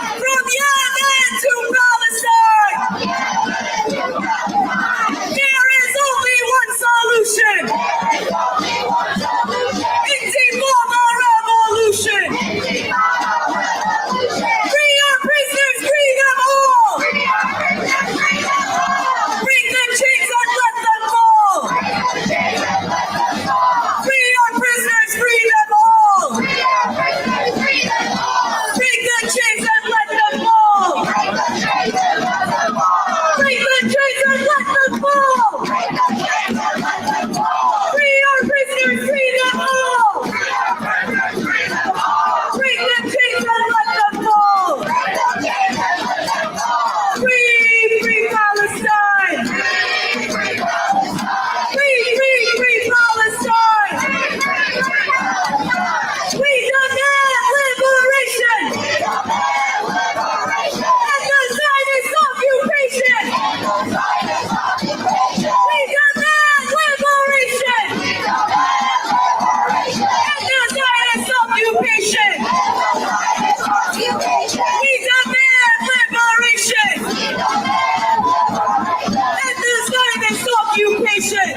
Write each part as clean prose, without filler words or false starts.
From Yemen to Palestine, there is only one solution. Intifada revolution. Free our prisoners, free them all. Break the chains and let them fall. Free our prisoners, free them all. Break the chains and let them fall. Break the chains and let them fall. Free our prisoners, free them all. Break the chains and let them fall. Free Palestine. Free Palestine. We demand liberation. And the Zionist occupation. We demand liberation. And the Zionist occupation. We demand liberation. And the Zionist occupation.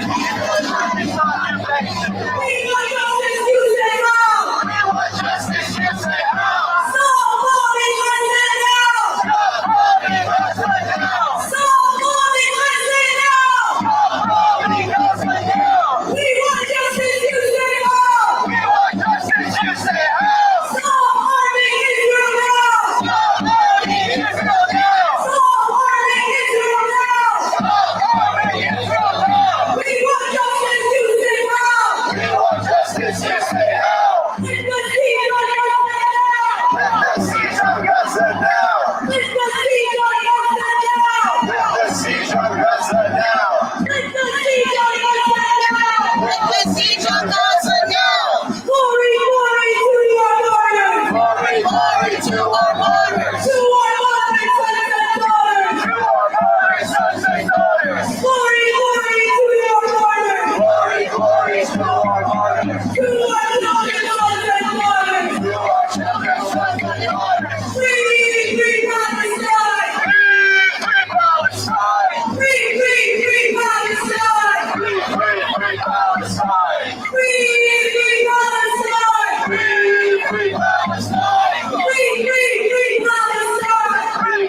We want justice, you say how. Somebody listen now. Somebody listen now. We want justice, you say how. Some army Israel now. Some army Israel now. We want justice, you say how. Let the siege on Gaza now. Let the siege on Gaza now. Let the siege on Gaza now. Let the siege on Gaza now. Let the siege on Gaza now. Glory, glory to your borders. Glory, glory to our borders. To our mothers, sons and daughters. To our mothers, sons and daughters. Glory, glory to your borders. Glory, glory to our borders. To our children, sons and daughters. To our children, sons and daughters. Free Palestine. Free Palestine. Free Palestine. Free Palestine. Free Palestine. Free Palestine. Free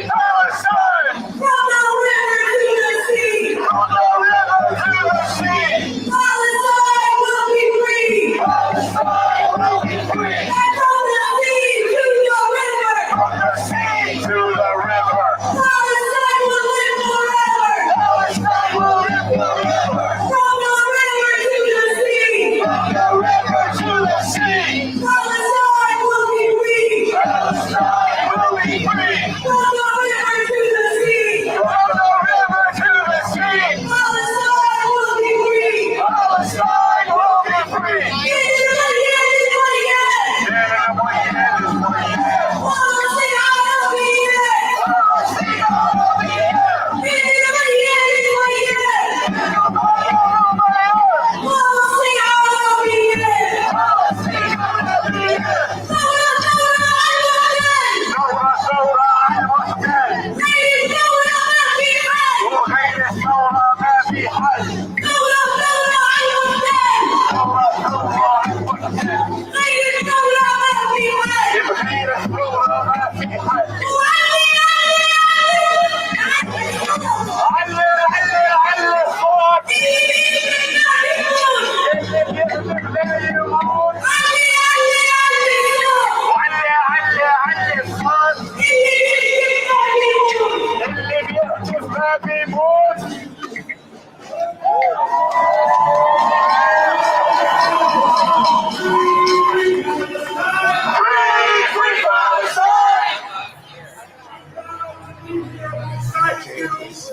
Palestine. From the river to the sea. From the river to the sea. Palestine will be free. Palestine will be free. And from the sea to the river. From the sea to the river. Palestine will live forever. Palestine will live forever. From the river to the sea. From the river to the sea. Palestine will be free. Palestine will be free. From the river to the sea. From the river to the sea. Palestine will be free. Palestine will be free.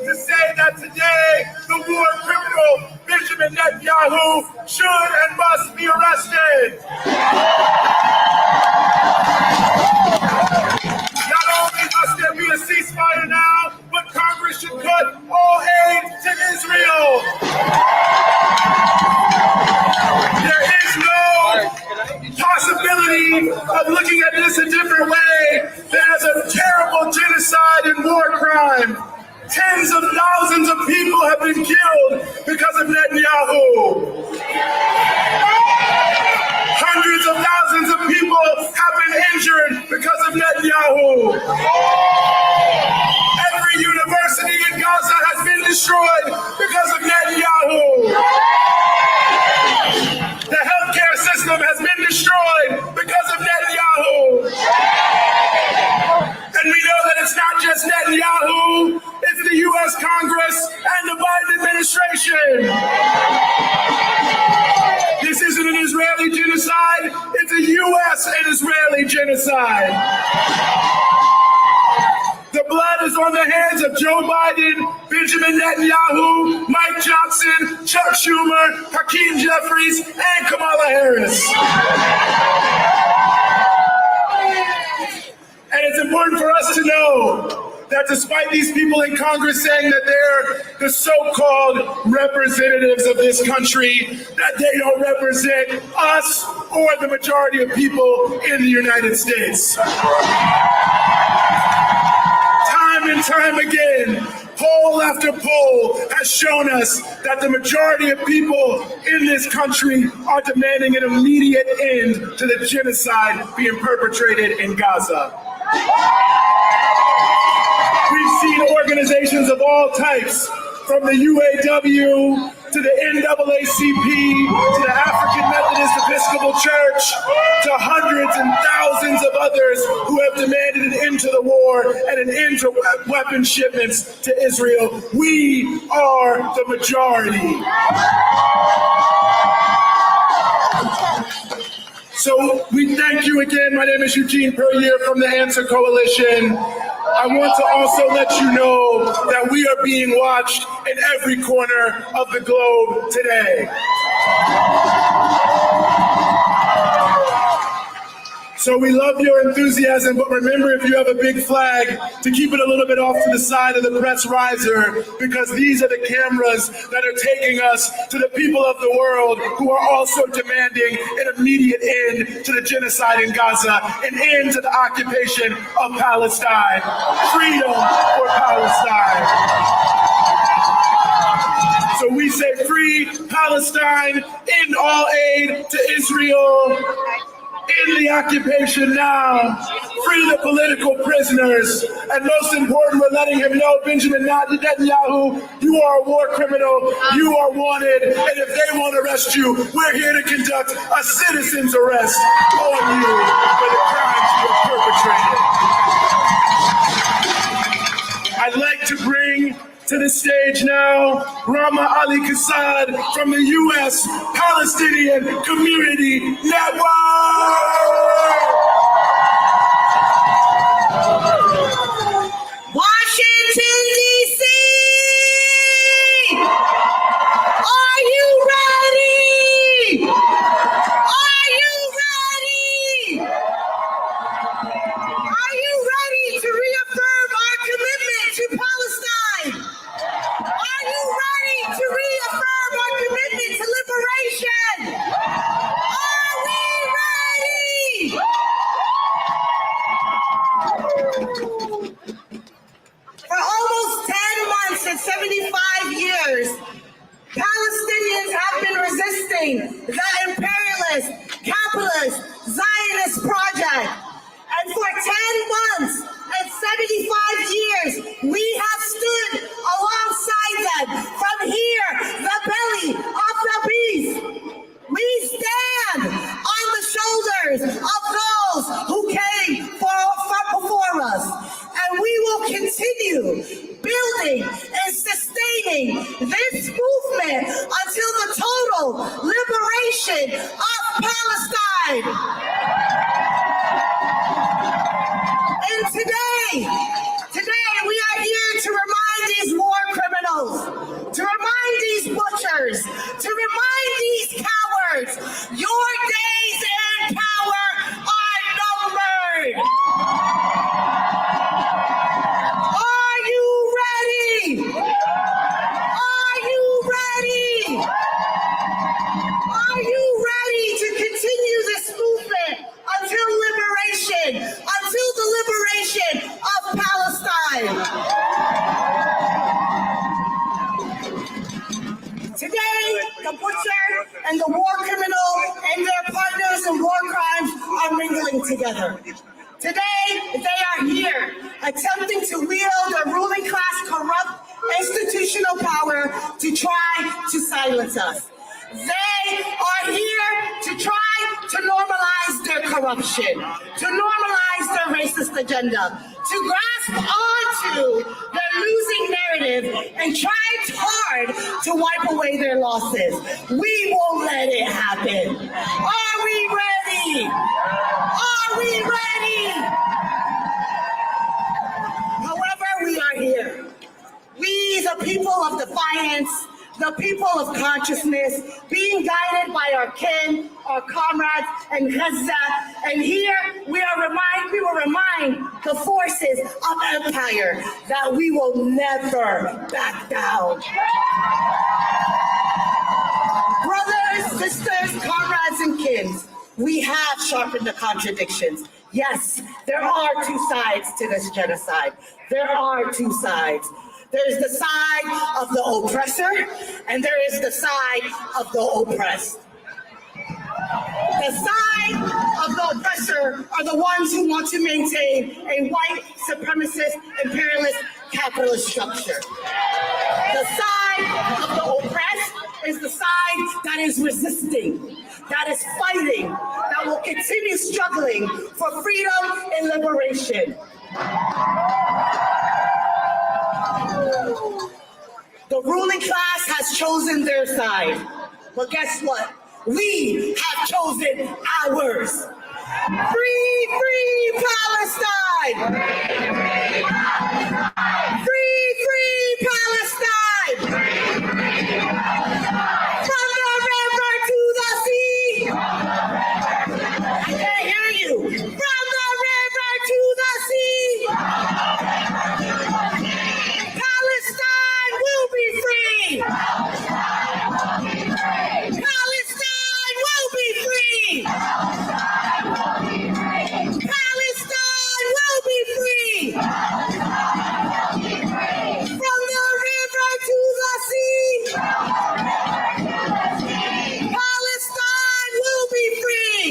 To say that today the war criminal Benjamin Netanyahu should and must be arrested. Not only must there be a ceasefire now, but Congress should cut all aid to Israel. There is no possibility of looking at this a different way than as a terrible genocide and war crime. Tens of thousands of people have been killed because of Netanyahu. Hundreds of thousands of people have been injured because of Netanyahu. Every university in Gaza has been destroyed because of Netanyahu. The healthcare system has been destroyed because of Netanyahu. And we know that it's not just Netanyahu, it's the U.S. Congress and the Biden administration. This isn't an Israeli genocide, it's a U.S. and Israeli genocide. The blood is on the hands of Joe Biden, Benjamin Netanyahu, Mike Johnson, Chuck Schumer, Hakeem Jeffries, and Kamala Harris. And it's important for us to know that despite these people in Congress saying that they're the so-called representatives of this country, that they don't represent us or the majority of people in the United States. Time and time again, poll after poll has shown us that the majority of people in this country are demanding an immediate end to the genocide being perpetrated in Gaza. We've seen organizations of all types, from the UAW to the NAACP to the African Methodist Episcopal Church to hundreds and thousands of others who have demanded an end to the war and an end to weapon shipments to Israel. We are the majority. So we thank you again. My name is Eugene Puryear from the Answer Coalition. I want to also let you know that we are being watched in every corner of the globe today. So we love your enthusiasm, but remember, if you have a big flag, to keep it a little bit off to the side of the press riser, because these are the cameras that are taking us to the people of the world who are also demanding an immediate end to the genocide in Gaza, an end to the occupation of Palestine, freedom for Palestine. So we say free Palestine, end all aid to Israel. In the occupation now, free the political prisoners, and most important, we're letting him know, Benjamin Netanyahu, you are a war criminal, you are wanted, and if they want to arrest you, we're here to conduct a citizen's arrest on you for the crimes you have perpetrated. I'd like to bring to the stage now Rama Ali Kassad from the U.S. Palestinian Community Network. Washington, D.C. Are you ready? Are you ready? Are you ready to reaffirm our commitment to Palestine? Are you ready to reaffirm our commitment to liberation? Are we ready? struggling together. Today, they are here, attempting to wield a ruling class corrupt institutional power to try to silence us. They are here to try to normalize their corruption, to normalize their racist agenda, to grasp onto their losing narrative and try hard to wipe away their losses. We won't let it happen. Are we ready? Are we ready? However, we are here. We, the people of defiance, the people of consciousness, being guided by our kin, our comrades, and Gaza. And here we will remind the forces of empire that we will never back down. Brothers, sisters, comrades, and kins, we have sharpened the contradictions. Yes, there are two sides to this genocide. There are two sides. There is the side of the oppressor, and there is the side of the oppressed. The side of the oppressor are the ones who want to maintain a white supremacist, imperialist, capitalist structure. The side of the oppressed is the side that is resisting, that is fighting, that will continue struggling for freedom and liberation. The ruling class has chosen their side, but guess what? We have chosen ours. Free, free Palestine! Free, free Palestine! From the river to the sea! I can't hear you. From the river to the sea! Palestine will be free! Palestine will be free! Palestine will be free! From the river to the sea! Palestine will be free!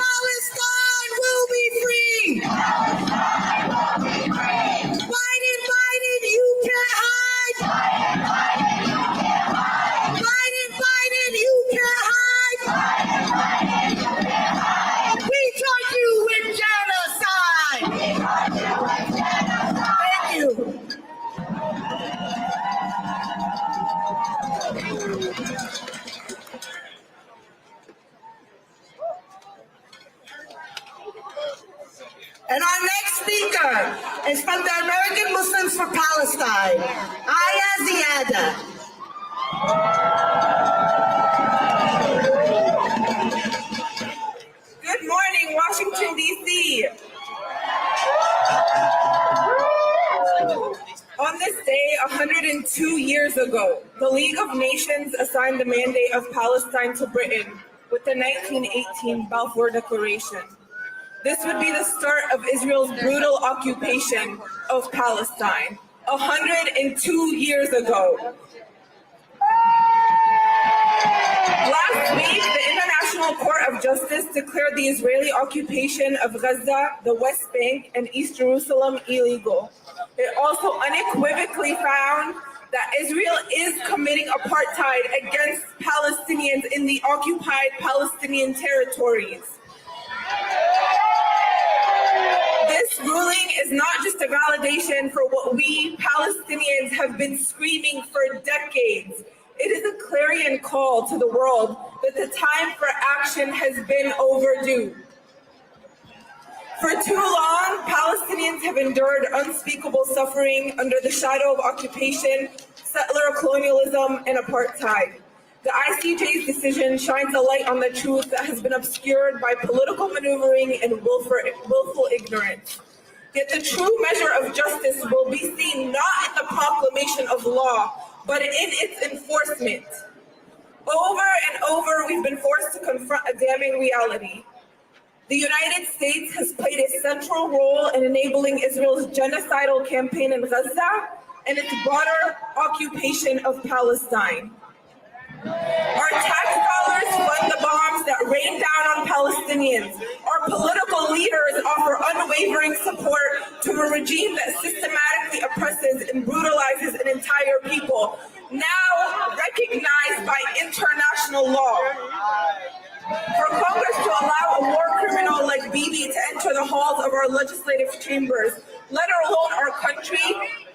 Palestine will be free! Biden, Biden, you can't hide! Biden, Biden, you can't hide! We charge you with genocide! Thank you. And our next speaker is from the American Muslims for Palestine, Ziyada. Good morning, Washington, D.C. On this day, 102 years ago, the League of Nations assigned the mandate of Palestine to Britain with the 1918 Balfour Declaration. This would be the start of Israel's brutal occupation of Palestine, 102 years ago. Last week, the International Court of Justice declared the Israeli occupation of Gaza, the West Bank, and East Jerusalem illegal. It also unequivocally found that Israel is committing apartheid against Palestinians in the occupied Palestinian territories. This ruling is not just a validation for what we Palestinians have been screaming for decades. It is a clarion call to the world that the time for action has been overdue. For too long, Palestinians have endured unspeakable suffering under the shadow of occupation, settler colonialism, and apartheid. The ICJ's decision shines a light on the truth that has been obscured by political maneuvering and willful ignorance. Yet the true measure of justice will be seen not in the proclamation of law, but in its enforcement. Over and over, we've been forced to confront a damning reality. The United States has played a central role in enabling Israel's genocidal campaign in Gaza and its broader occupation of Palestine. Our tax dollars fund the bombs that rain down on Palestinians. Our political leaders offer unwavering support to a regime that systematically oppresses and brutalizes an entire people, now recognized by international law. For Congress to allow a war criminal like Bibi to enter the halls of our legislative chambers, let alone our country,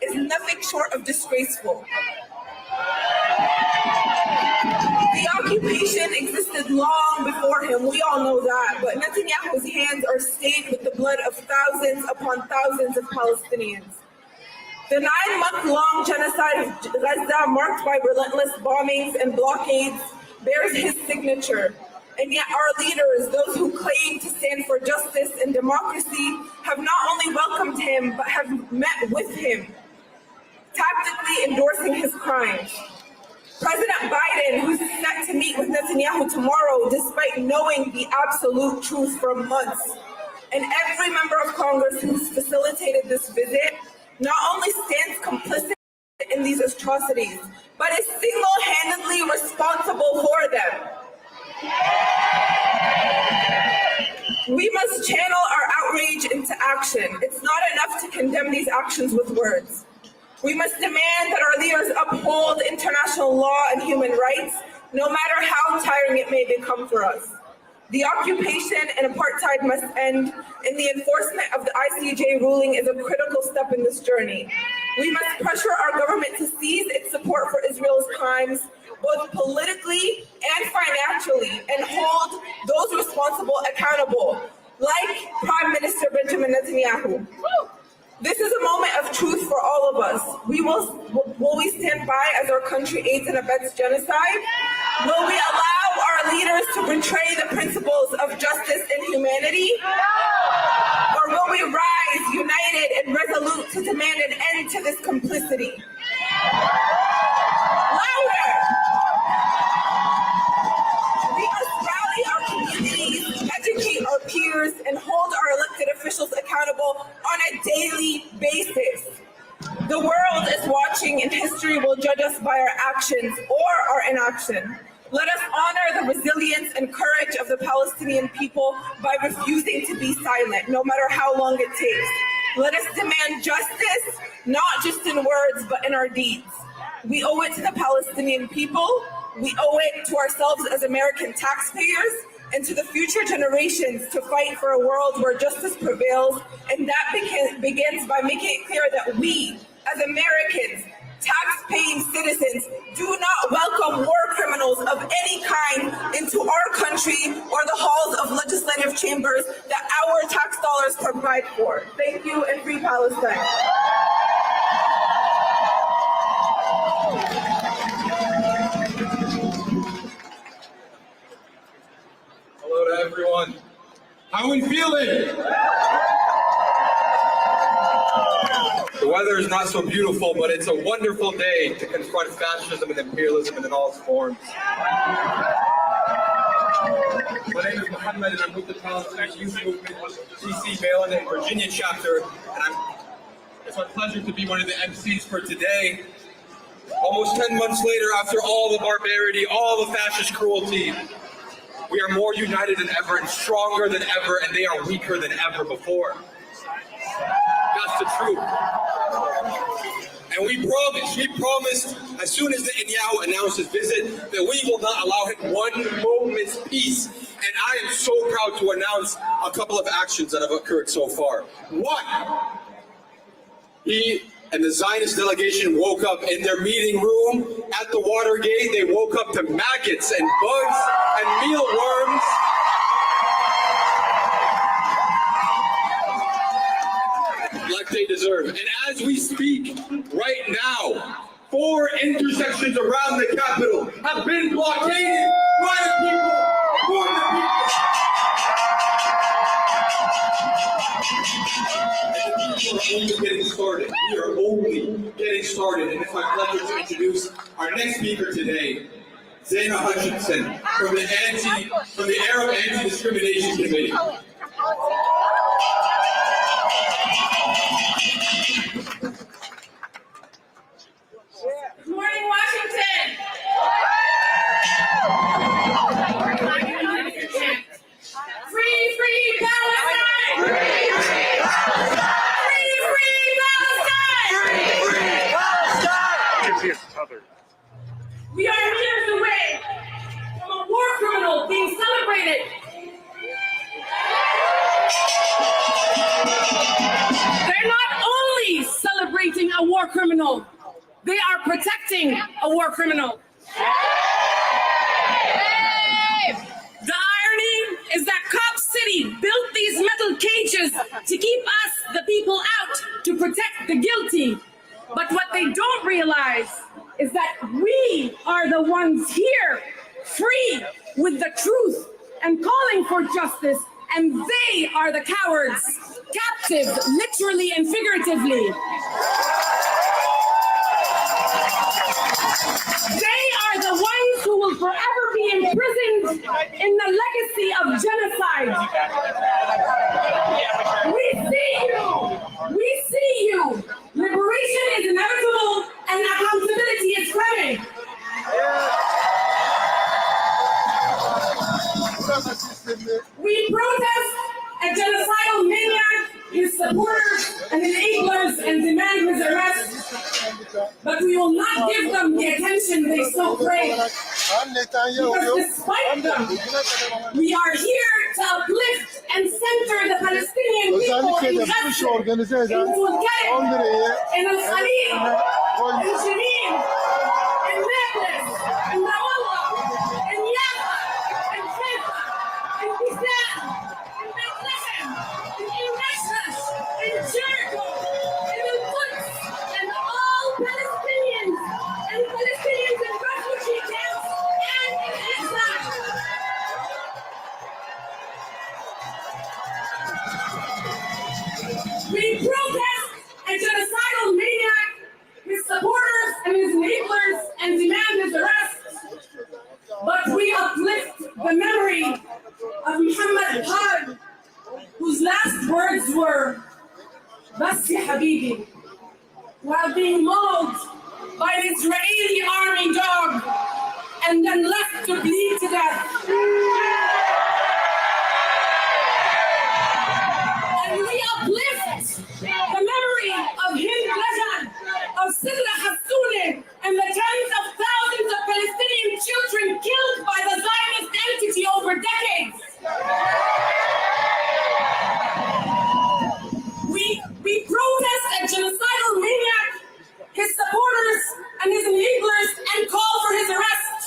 is nothing short of disgraceful. The occupation existed long before him, we all know that, but Netanyahu's hands are stained with the blood of thousands upon thousands of Palestinians. The 9-month-long genocide of Gaza, marked by relentless bombings and blockades, bears his signature. And yet our leaders, those who claim to stand for justice and democracy, have not only welcomed him, but have met with him, tactically endorsing his crimes. President Biden, who's set to meet with Netanyahu tomorrow, despite knowing the absolute truth for months, and every member of Congress who's facilitated this visit, not only stands complicit in these atrocities, but is single-handedly responsible for them. We must channel our outrage into action. It's not enough to condemn these actions with words. We must demand that our leaders uphold international law and human rights, no matter how tiring it may become for us. The occupation and apartheid must end, and the enforcement of the ICJ ruling is a critical step in this journey. We must pressure our government to cease its support for Israel's crimes, both politically and financially, and hold those responsible accountable, like Prime Minister Benjamin Netanyahu. This is a moment of truth for all of us. Will we stand by as our country aids and abets genocide? Will we allow our leaders to betray the principles of justice and humanity? Or will we rise united and resolute to demand an end to this complicity? Louder! We must rally our communities, educate our peers, and hold our elected officials accountable on a daily basis. The world is watching, and history will judge us by our actions or our inaction. Let us honor the resilience and courage of the Palestinian people by refusing to be silent, no matter how long it takes. Let us demand justice, not just in words, but in our deeds. We owe it to the Palestinian people, we owe it to ourselves as American taxpayers, and to the future generations to fight for a world where justice prevails, and that begins by making it clear that we, as Americans, tax-paying citizens, do not welcome war criminals of any kind into our country or the halls of legislative chambers that our tax dollars provide for. Thank you, and free Palestine. Hello to everyone. How are we feeling? The weather is not so beautiful, but it's a wonderful day to confront fascism and imperialism in all its forms. My name is Muhammad, and I'm with the Palestinian Youth Movement, DC, Maryland, and Virginia chapter, and it's my pleasure to be one of the MCs for today. Almost 10 months later, after all the barbarity, all the fascist cruelty, we are more united than ever and stronger than ever, and they are weaker than ever before. That's the truth. And we promised, as soon as Netanyahu announced his visit, that we will not allow him one moment's peace. And I am so proud to announce a couple of actions that have occurred so far. One, he and the Zionist delegation woke up in their meeting room at the Watergate. They woke up to maggots and bugs and mealworms. Like they deserve. And as we speak right now, 4 intersections around the Capitol have been blockaded by the people, for the people. And the people are only getting started. We are only getting started. And it's my pleasure to introduce our next speaker today, Zaina Hutchinson, from the Arab Anti-Discrimination Committee. Good morning, Washington. criminal. They are protecting a war criminal. The irony is that Cop City built these metal cages to keep us, the people, out to protect the guilty. But what they don't realize is that we are the ones here, free with the truth and calling for justice, and they are the cowards, captive, literally and figuratively. They are the ones who will forever be imprisoned in the legacy of genocide. We see you. We see you. Liberation is inevitable and accountability is coming. We protest a genocidal maniac, his supporters and enablers, and demand his arrest. But we will not give them the attention they so crave. Because despite them, we are here to uplift and center the Palestinian people in Gaza, in Tulkarem, in Al-Khalil, in Jenin, in Nablus, in Ramallah, in Yafa, in Haifa, in Bisan, in Bethlehem, in Rashrash, in Jericho, in Al-Quds, and all Palestinians and Palestinians in refugee camps and in exile. We protest a genocidal maniac, his supporters and his enablers, and demand his arrest. But we uplift the memory of Muhammad Khan, whose last words were, "Bas ya habibi," while being mauled by an Israeli army dog and then left to bleed to death. And we uplift the memory of Hind Lajan, of Sidra Hassoune, and the tens of thousands of Palestinian children killed by the Zionist entity over decades. We protest a genocidal maniac, his supporters and his enablers, and call for his arrest.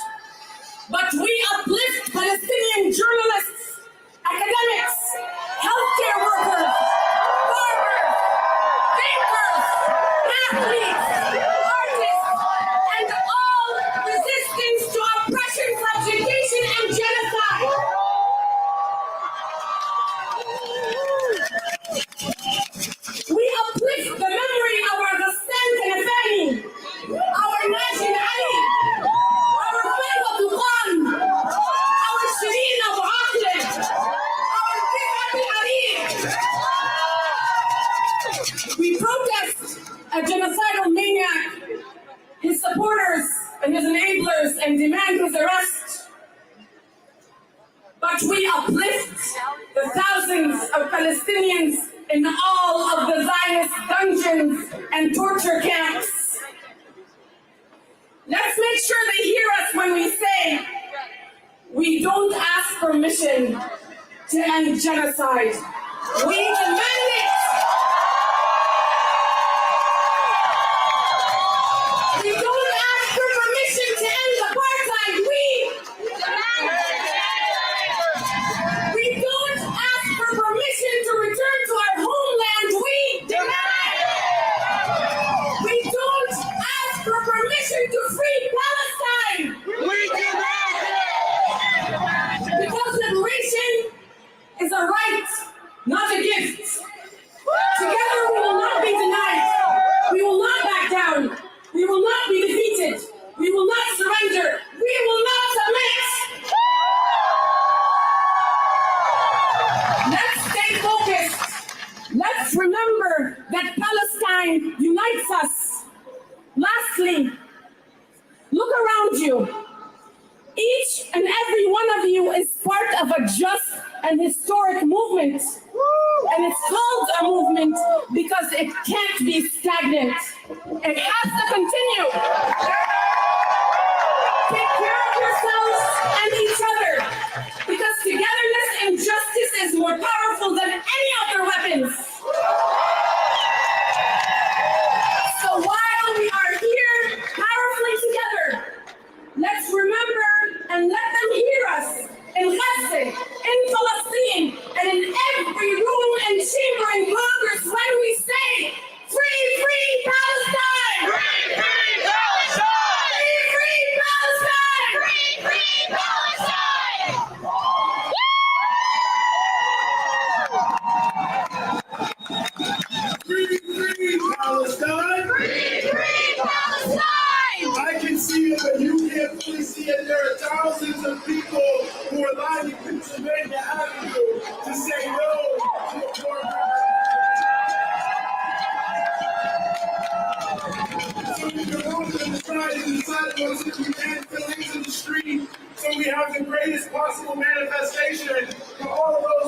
But we uplift Palestinian journalists, academics, healthcare workers, farmers, thinkers, athletes, artists, and all resistance to oppression, subjugation, and genocide. We uplift the memory of our Ghassan Kanafani, our Najin Ali, our Fatima Khan, our Shireen Abu Aqil, our Kifat Ali. We protest a genocidal maniac, his supporters and his enablers, and demand his arrest. But we uplift the thousands of Palestinians in all of the Zionist dungeons and torture camps. Let's make sure they hear us when we say, we don't ask permission to end genocide. We demand it. We don't ask for permission to end apartheid. We demand it. We don't ask for permission to return to our homeland. We demand it. We don't ask for permission to free Palestine. We demand it. Because liberation is a right, not a gift. Together we will not be denied. We will not back down. We will not be defeated. We will not surrender. We will not submit. Let's stay focused. Let's remember that Palestine unites us. Lastly, look around you. Each and every one of you is part of a just and historic movement. And it's called a movement because it can't be stagnant. It has to continue. Take care of yourselves and each other, because togetherness and justice is more powerful than any other weapons. So while we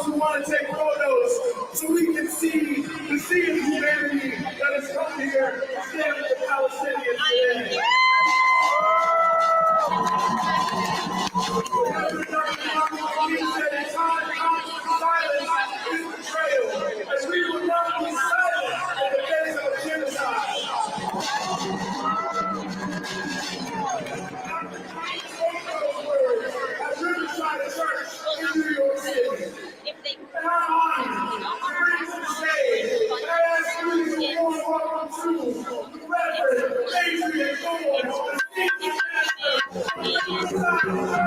those who want to take photos so we can see the sea of humanity that has come here to stand with the Palestinians today. Silence is betrayal, as we will not be silent in the face of genocide. As Riverside Church in New York City. And I'm honored to bring to the stage, I ask you to warm welcome to the Reverend Adrian Thorne, the Senior Pastor of Riverside Church.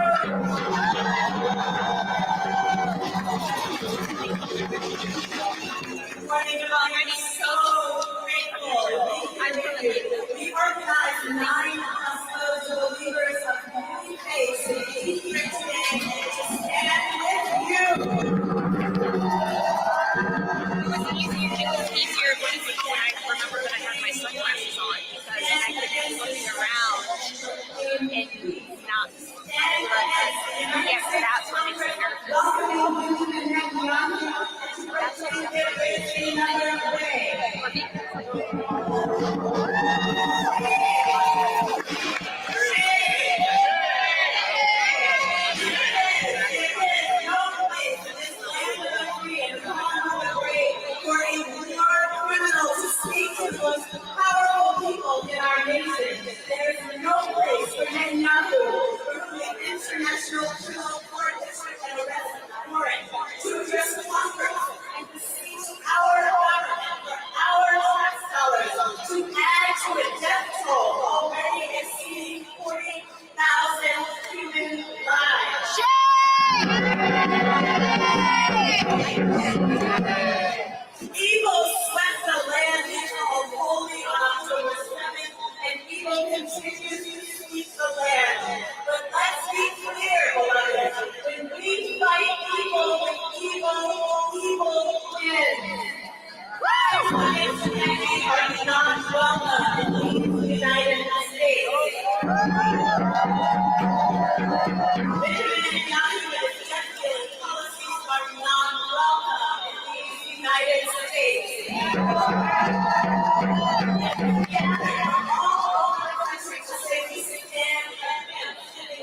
Good morning, everyone. I'm so grateful. We organized 9 hospitals of believers of community faith to be here today to stand with you. It was easier when I remember that I had my sunglasses on because I could be looking around and not. Yes, that's what makes me nervous. That's what most powerful people in our nation. There is no place for Netanyahu, for whom the International Criminal Court District and arrest warrant to address Congress and to seize our government for our tax dollars to add to a death toll already exceeding 40,000 human lives. Evil swept the land we called holy on October 7th, and evil continues to sweep the land. But let's be clear, beloved, when we fight evil with evil, evil wins. Lives are not welcome in the United States. Policies are not welcome in the United States. All over the country to say we stand and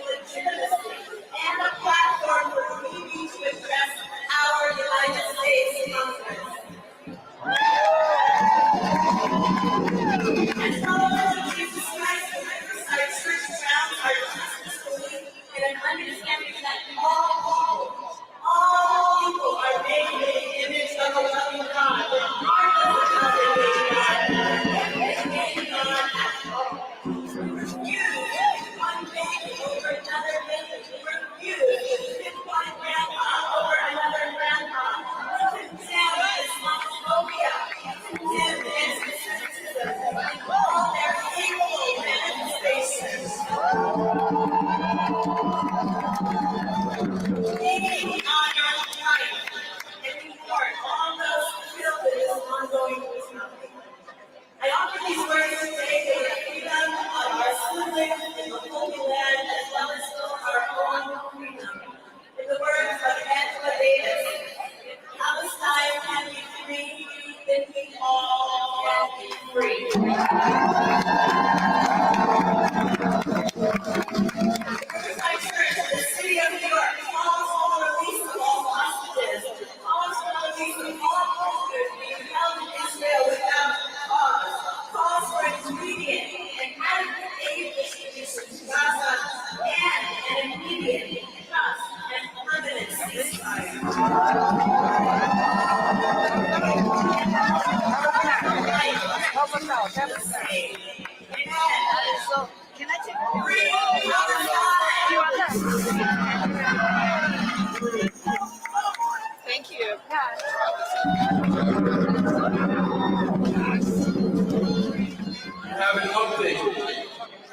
legitimacy and a platform for we need to address our United States Congress. And followers of Jesus Christ, the Riverside Church grounds our Jesus belief in an understanding that all people are made in the image of a loving God, regardless of how they made God. They made God at all. Refuse one baby over another baby. Refuse pick one grandpa over another grandpa. Condemn Islamophobia. Condemn anti-Zionism and all their hateful manifestations. We honor life and reward all those killed in this ongoing brutality. I offer these words today for the freedom of our siblings in the Holy Land as well as for our own freedom. In the words of Angela Davis, if Palestine can be free, then we all can be free. Riverside Church, the city of New York, calls for the release of all hostages, calls for the release of all prisoners being held in Israel without cause, calls for immediate and adequate aid distribution to Gaza, and an immediate, just, and permanent ceasefire. Help us out. So, can I take you want that? Thank you. You have an update.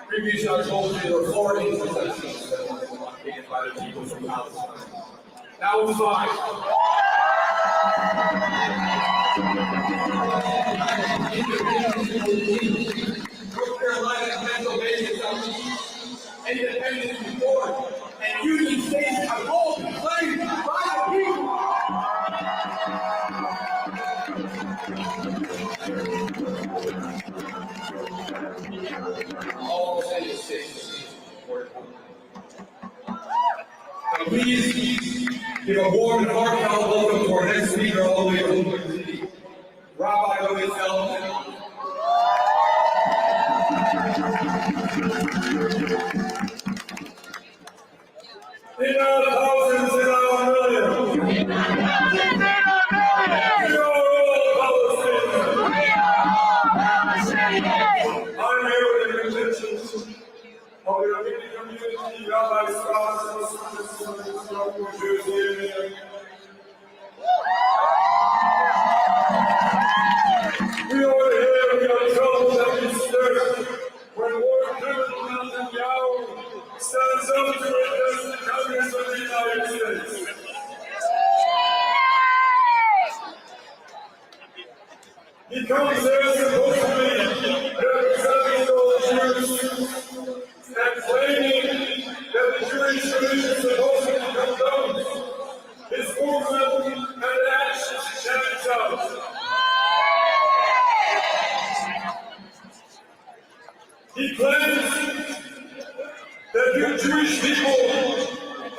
Previously, I told you the authorities were blockaded by the people from Palestine. That was fine. North Carolina, Pennsylvania, independence before, and Union States are both claimed by the people. please give a warm and heartfelt welcome to our next speaker all the way from New York City, Rabbi Yoav Gallant. In our thousands, in our millions, we are all Palestinians. I'm here with the intentions of the Rabbinic community, rabbis, scholars, Muslims, Jews, we are here, we are troubled and disturbed when war criminal Netanyahu stands up to address the Congress of the United States. He comes there supposedly representing all Jews and claiming that the Jewish religion supposedly condones his movement and actions and himself. He claims that the Jewish people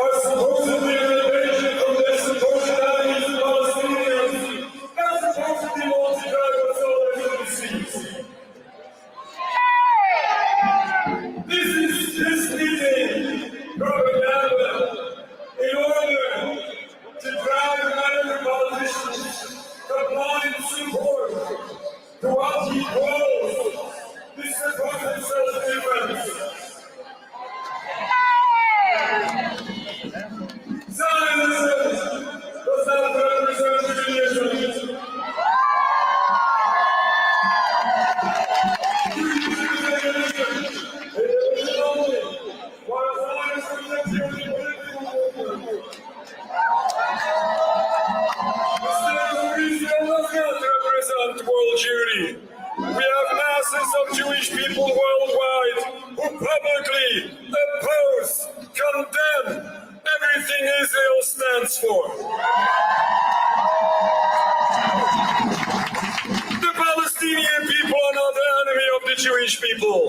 are supposedly an invasion from their supposed enemies, the Palestinians, and supposedly multi-tribal soldiers in the seas. This is misleading propaganda in order to drive American politicians to blind support to what he calls this supposed self-defense. Zionism does not represent Judaism. It is only while Zionism is the only political movement. The state of Israel does not represent world Jewry. We have masses of Jewish people worldwide who publicly oppose, condemn everything Israel stands for. The Palestinian people are not the enemy of the Jewish people.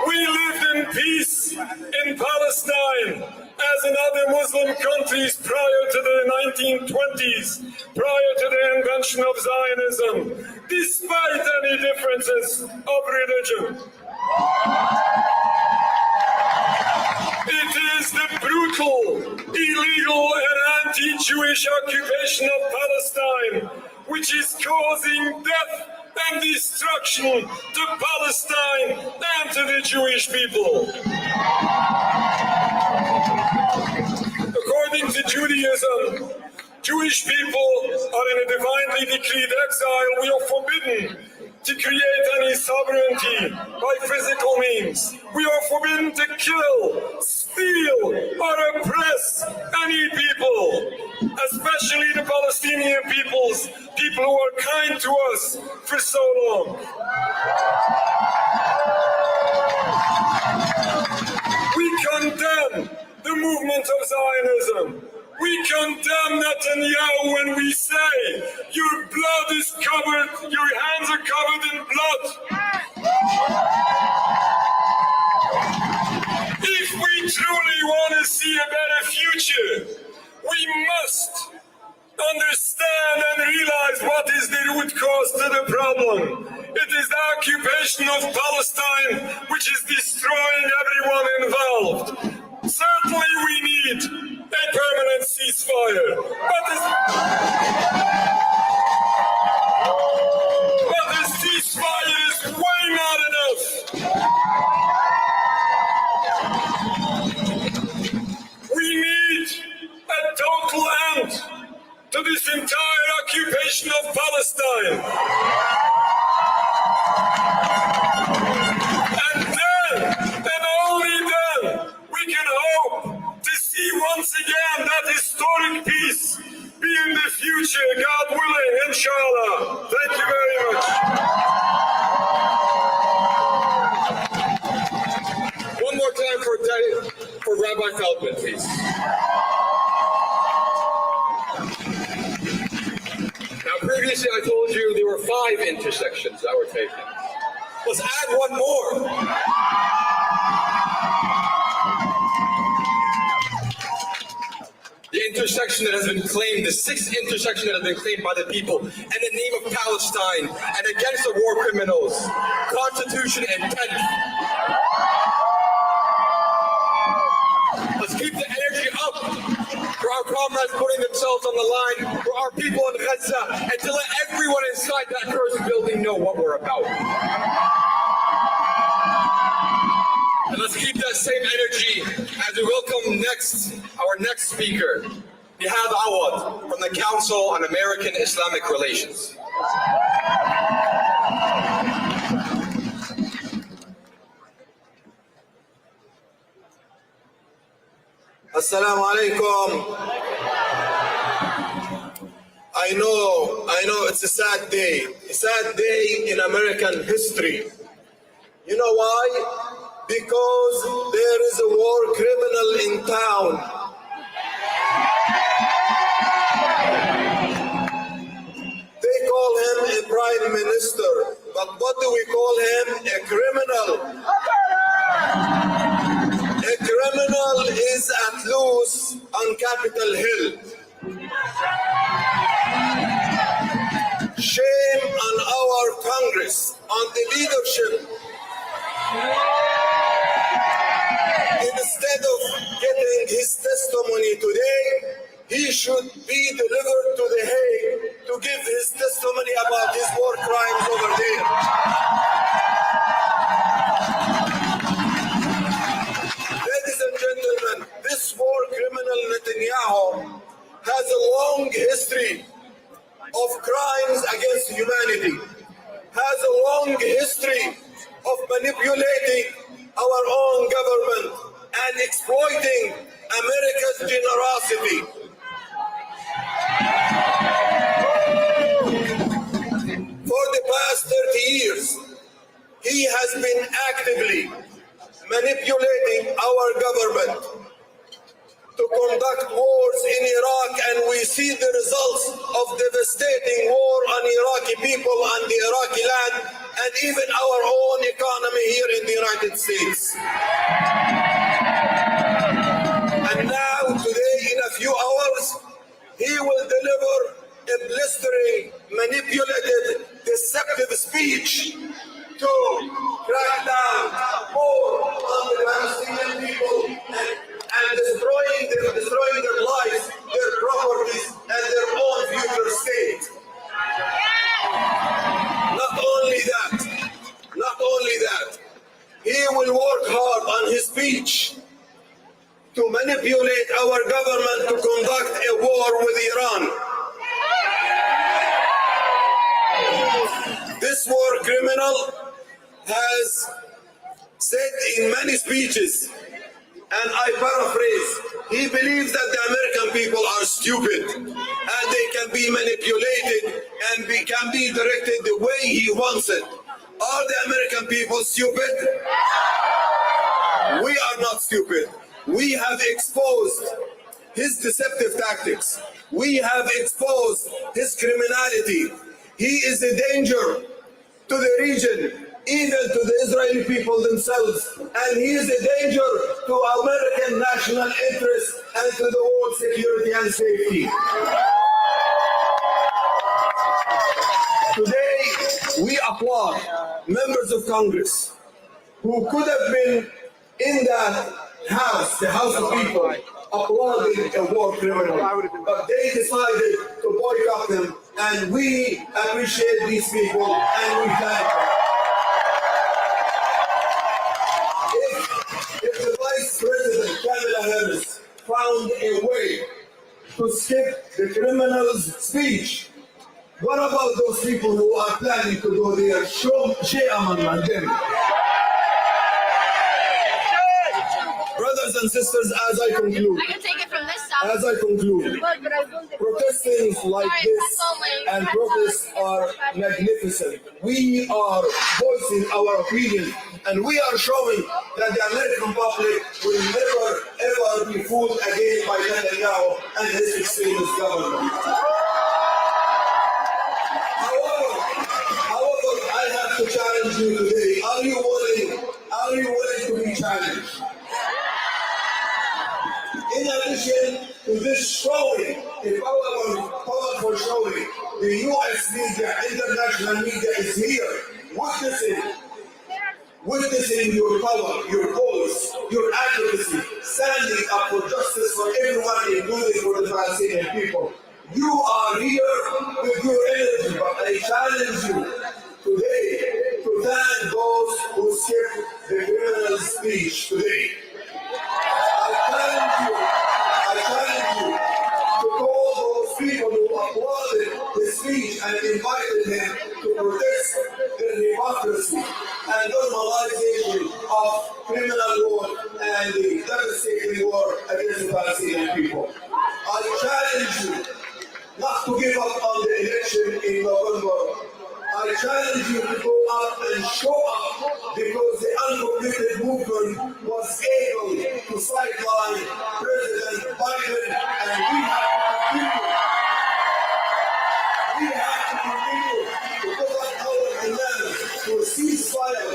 We lived in peace in Palestine as in other Muslim countries prior to the 1920s, prior to the invention of Zionism, despite any differences of religion. It is the brutal, illegal, and anti-Jewish occupation of Palestine which is causing death and destruction to Palestine and to the Jewish people. According to Judaism, Jewish people are in a divinely decreed exile. We are forbidden to create any sovereignty by physical means. We are forbidden to kill, steal, or oppress any people, especially the Palestinian peoples, people who are kind to us for so long. We condemn the movement of Zionism. We condemn Netanyahu when we say, your blood is covered, your hands are covered in blood. If we truly want to see a better future, we must understand and realize what is the root cause to the problem. It is the occupation of Palestine which is destroying everyone involved. Certainly we need a permanent ceasefire, but the ceasefire is way not enough. We need a total end to this entire occupation of Palestine. And then, and only then, we can hope to see once again that historic peace be in the future, God willing, inshallah. Thank you very much. One more time for Rabbi Feldman, please. Now, previously I told you there were 5 intersections that were taken. Let's add one more. intersection that has been claimed, the sixth intersection that has been claimed by the people in the name of Palestine and against the war criminals. Constitution and 10th. Let's keep the energy up for our comrades putting themselves on the line, for our people in Gaza, and to let everyone inside that cursed building know what we're about. And let's keep that same energy as we welcome our next speaker, Yoav Gallant, from the Council on American Islamic Relations. Assalamu alaikum. I know it's a sad day in American history. You know why? Because there is a war criminal in town. They call him a prime minister, but what do we call him? A criminal. A criminal is at loose on Capitol Hill. Shame on our Congress, on the leadership. Instead of getting his testimony today, he should be delivered to The Hague to give his testimony about his war crimes over there. Ladies and gentlemen, this war criminal Netanyahu has a long history of crimes against humanity, has a long history of manipulating our own government and exploiting America's generosity. For the past 30 years, he has been actively manipulating our government to conduct wars in Iraq, and we see the results of devastating war on Iraqi people, on the Iraqi land, and even our own economy here in the United States. And now, today, in a few hours, he will deliver a blistering, manipulated, deceptive speech to crack down more on the Palestinian people and destroying their lives, their properties, and their own future state. Not only that, he will work hard on his speech to manipulate our government to conduct a war with Iran. This war criminal has said in many speeches, and I paraphrase, he believes that the American people are stupid and they can be manipulated and can be directed the way he wants it. Are the American people stupid? We are not stupid. We have exposed his deceptive tactics. We have exposed his criminality. He is a danger to the region, even to the Israeli people themselves, and he is a danger to American national interests and to the world security and safety. Today, we applaud members of Congress who could have been in that house, the House of People, applauding a war criminal, but they decided to boycott them, and we appreciate these people and we thank them. If the Vice President Kamala Harris found a way to skip the criminal's speech, what about those people who are planning to go there? Brothers and sisters, as I conclude, protesting like this and protests are magnificent. We are voicing our opinion, and we are showing that the American public will never ever be fooled again by Netanyahu and his extremist government. However, I have to challenge you today. Are you willing to be challenged? In addition to this strong way, the U.S. media, international media is here, witnessing your power, your voice, your advocacy, standing up for justice for everyone, including for the Palestinian people. You are here with your energy, but I challenge you today to thank those who skipped the criminal speech today. I challenge you to call those people who applauded the speech and invited him to protest their hypocrisy and normalization of criminal war and the devastating war against the Palestinian people. I challenge you not to give up on the election in November. I challenge you to go out and show up, because the uncommitted movement was able to sideline President Biden, and we have to continue to put up our demands for ceasefire,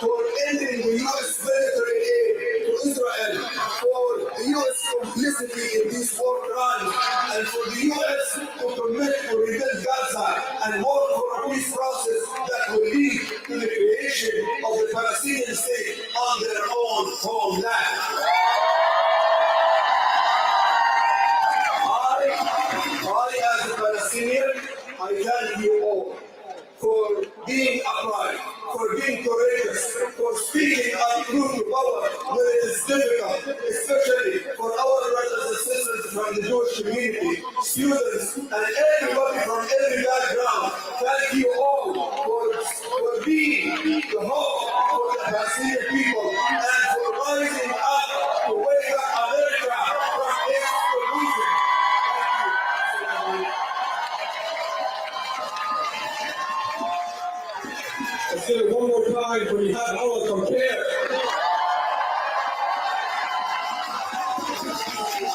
for ending the U.S. military aid to Israel, for the U.S. complicity in these war crimes, and for the U.S. to commit to rebuild Gaza and work for a peace process that will lead to the creation of the Palestinian state on their own homeland. I, as a Palestinian, I thank you all for being upright, for being courageous, for speaking up truth to power when it is difficult, especially for our brothers and sisters from the Jewish community, students, and everybody from every background. Thank you all for being the hope for the Palestinian people and for rising up to wake up America from its delusion. Thank you. Let's do it one more time for you have all compare.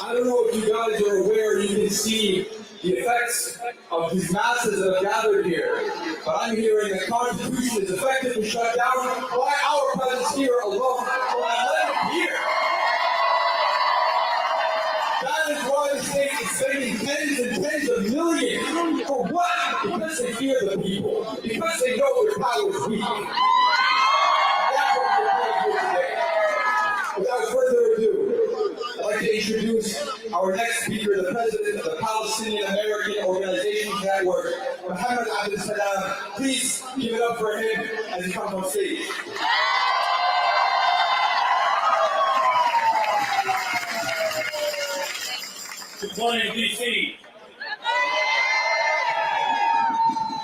I don't know if you guys are aware, you can see the effects of these masses that have gathered here. But I'm hearing the Constitution is effectively shut down by our presence here alone for 11 years. That is why the state is spending tens and tens of millions. For what? Because they fear the people. Because they know their power is weak. That's what we're doing here today. Without further ado, I'd like to introduce our next speaker, the president of the Palestinian American Organizations Network, Mohammed Abdel Salam. Please give it up for him as he comes on stage. Good morning, DC.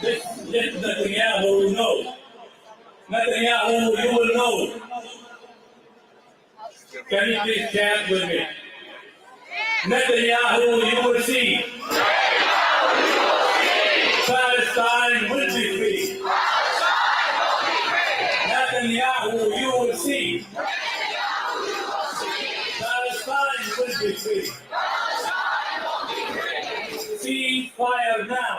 This Netanyahu will know. Netanyahu, you will know. Can you please chant with me? Netanyahu, you will see. Palestine will be free. Netanyahu, you will see. Palestine will be free. Ceasefire now.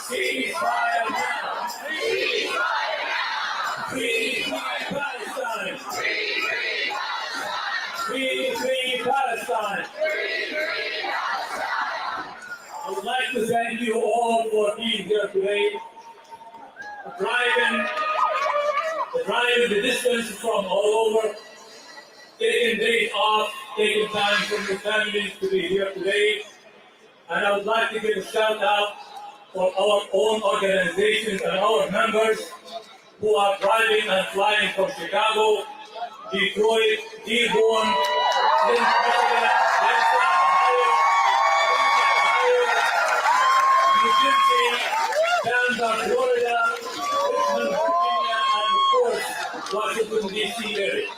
Ceasefire now. Free Palestine. Free Palestine. I would like to thank you all for being here today, driving the distance from all over, taking days off, taking time from your families to be here today. And I would like to give a shout out for our own organizations and our members who are driving and flying from Chicago, Detroit, Dearborn, Flint, Michigan, Lansing, Ohio, New Jersey, Tampa, Florida, Richmond, Virginia, and of course, Washington, D.C. area.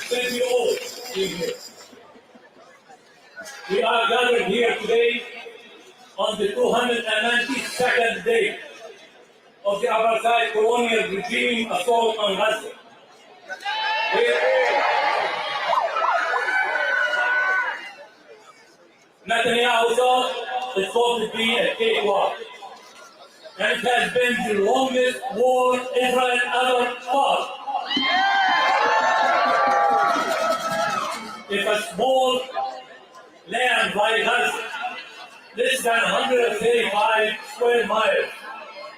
Thank you all for being here. We are gathered here today on the 292nd day of the apartheid colonial regime assault on Gaza. Netanyahu thought it's going to be a cakewalk, and it has been the longest war Israel ever fought. if a small land like Gaza, less than 135 square miles,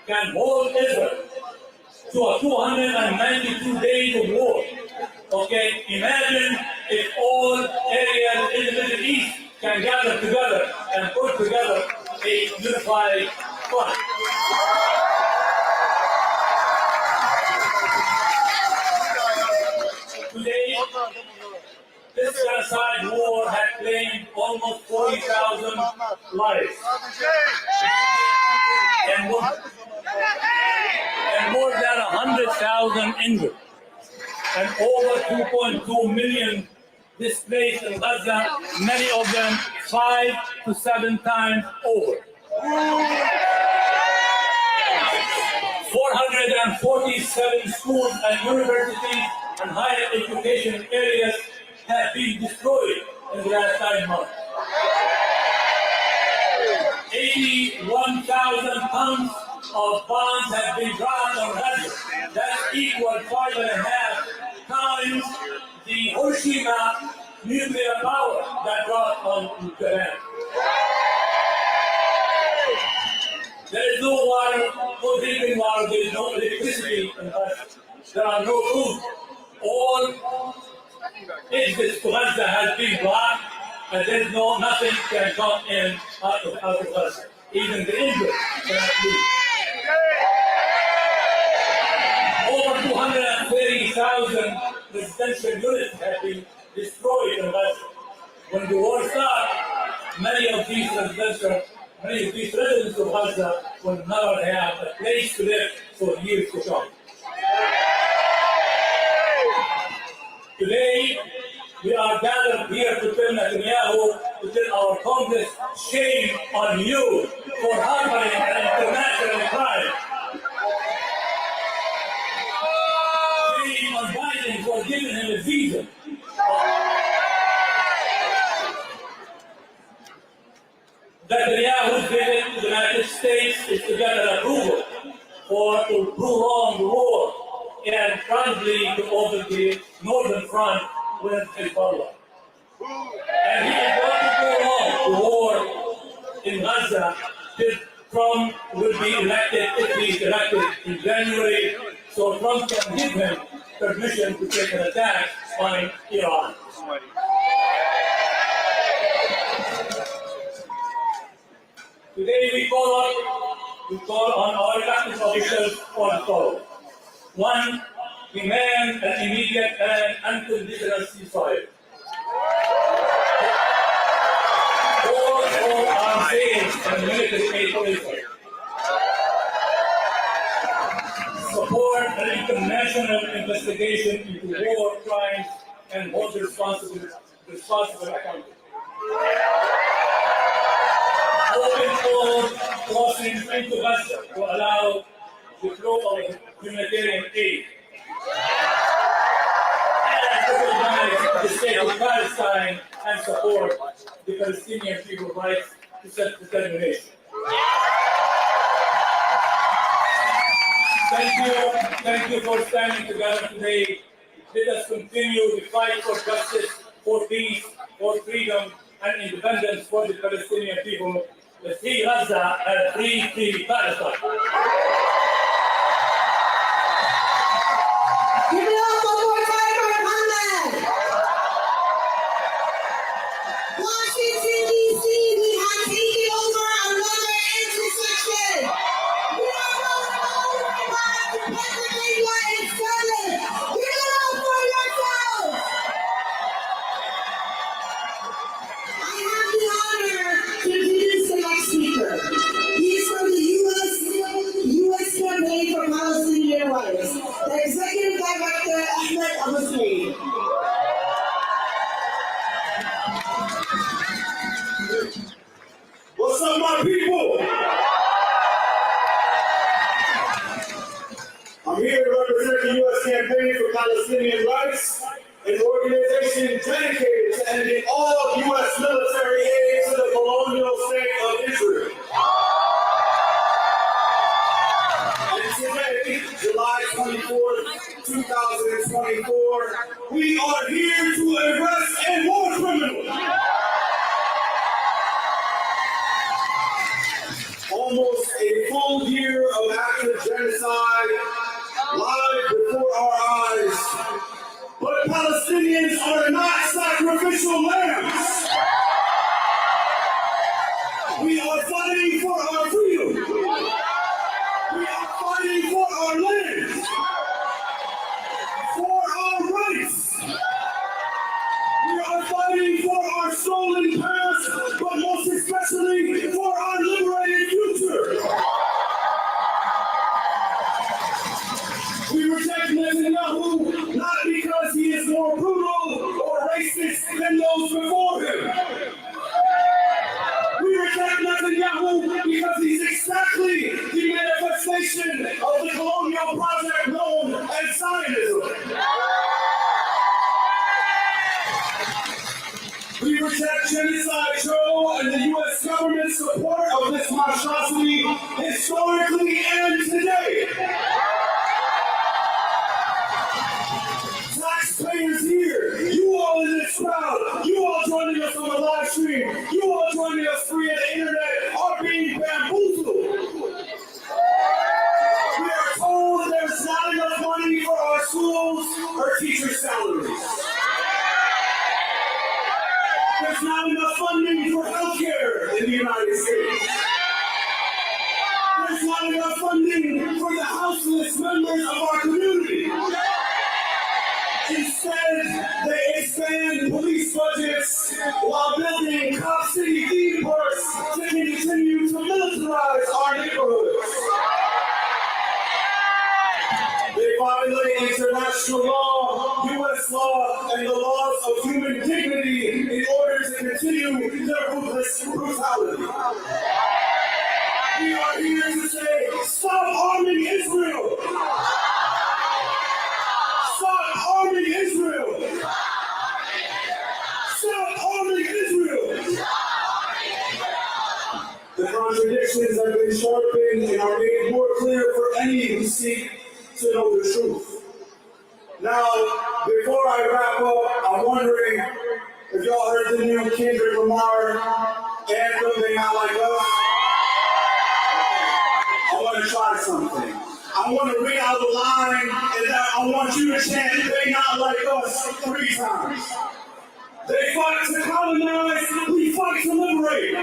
can hold Israel to a 292 days of war. Okay, imagine if all areas in the Middle East can gather together and put together a unified front. Today, this genocide war had claimed almost 40,000 lives. And more than 100,000 injured. And over 2.2 million displaced in Gaza, many of them 5 to 7 times over. 447 schools and universities and higher education areas have been destroyed in the last 9 months. 81,000 tons of bombs have been dropped on Gaza. That's equal 5.5 times the Hiroshima nuclear power that dropped on Japan. There is no water, no drinking water, there is no electricity in Gaza. There are no food. All exits to Gaza has been blocked, and there is nothing can come in out of Gaza. Even the injured cannot leave. Over 230,000 residential units have been destroyed in Gaza. When the war started, many of these residents of Gaza will never have a place to live for years to come. Today, we are gathered here to tell Netanyahu, to tell our Congress, shame on you for harboring an international crime. Shame on Biden for giving him a visa. Netanyahu's visit to the United States is to get an approval to prolong the war and probably to open the northern front with Hezbollah. And he is going to prolong the war in Gaza till Trump will be elected, if he is elected in January, so Trump can give him permission to take an attack on Iran. Today we call on our elected officials for the following. 1, demand an immediate and unconditional ceasefire. Pause all arms sales and military aid to Israel. Support an international investigation into war crimes and hold the responsible accountable. Open all crossings into Gaza to allow the flow of humanitarian aid. And recognize the state of Palestine and support the Palestinian people's rights to self-determination. Thank you for standing together today. Let us continue the fight for justice, for peace, for freedom, and independence for the Palestinian people. Let's free Gaza and free Palestine. Give it up one more time for Muhammad. Washington, D.C., we have taken over another intersection. We are rolling all the way back to Pennsylvania and Southern. Give it up for yourselves. I have the honor to introduce the next speaker. He is from the U.S. Campaign for Palestinian Rights, the Executive Director, Ahmed Al-Hussein. What's up, my people? I'm here to represent the U.S. Campaign for Palestinian Rights, an organization dedicated to ending all U.S. military aid to the colonial state of Israel. And today, July 24th, 2024, we are here to arrest and more stolen past, but most especially for our liberated future. We reject Netanyahu not because he is more brutal or racist than those before him. We reject Netanyahu because he's exactly the manifestation of the colonial project known as Zionism. We reject genocide, Joe, and the U.S. government's support of this monstrosity historically and today. Taxpayers here, you all in this crowd, you all joining us on the live stream, you all joining us free on the internet are being bamboozled. We are told there's not enough money for our schools or teachers' salaries. There's not enough funding for healthcare in the United States. There's not enough funding for the houseless members of our community. Instead, they expand police budgets while building cop city theme parks to continue to militarize our neighborhoods. They violate international law, U.S. law, and the laws of human dignity in order to continue their ruthless brutality. We are here to say, stop arming Israel! Stop arming Israel! Stop arming Israel! The contradictions have been sharpened and are made more clear for any who seek to know the truth. Now, before I wrap up, I'm wondering if y'all heard the new Kendrick Lamar anthem, They Not Like Us. I want to try something. I want to read out a line, and I want you to chant, They Not Like Us 3 times. They fight to colonize, we fight to liberate.